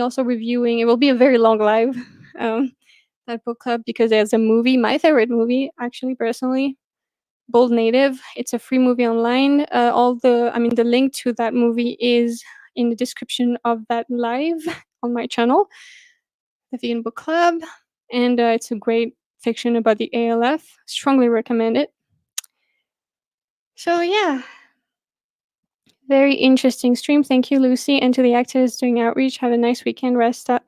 also reviewing. It will be a very long live, that book club, because there's a movie, my favorite movie, actually, personally, Bold Native. It's a free movie online. The link to that movie is in the description of that live on my channel, the Vegan Book Club, and it's a great fiction about the ALF. Strongly recommend it. So yeah, very interesting stream. Thank you, Lucy, and to the activists doing outreach. Have a nice weekend. Rest up,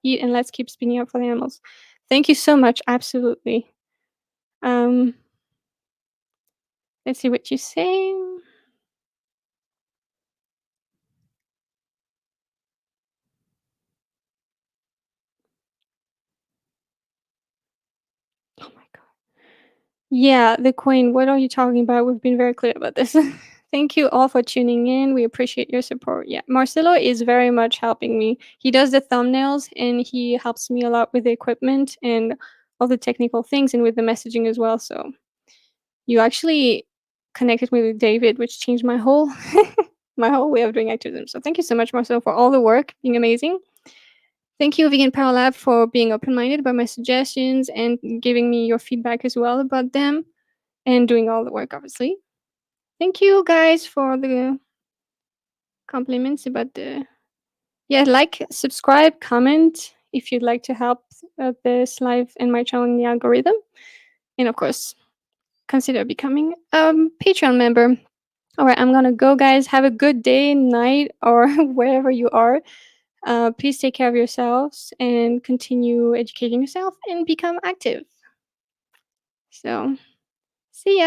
eat, and let's keep speaking up for the animals. Thank you so much. Absolutely. Let's see what you say. Yeah, the queen. What are you talking about? We've been very clear about this. Thank you all for tuning in. We appreciate your support. Yeah, Marcelo is very much helping me. He does the thumbnails and he helps me a lot with the equipment and all the technical things and with the messaging as well. So you actually connected me with David, which changed my whole my whole way of doing activism. So thank you so much, Marcelo, for all the work, being amazing. Thank you, Vegan Power Lab, for being open-minded about my suggestions and giving me your feedback as well about them and doing all the work, obviously. Thank you, guys, for the compliments about the. Yeah, like, subscribe, comment if you'd like to help this live and my channel in the algorithm. And of course, consider becoming a Patreon member. All right, I'm gonna go, guys. Have a good day, night, or wherever you are. Please take care of yourselves and continue educating yourself and become active. So, see ya.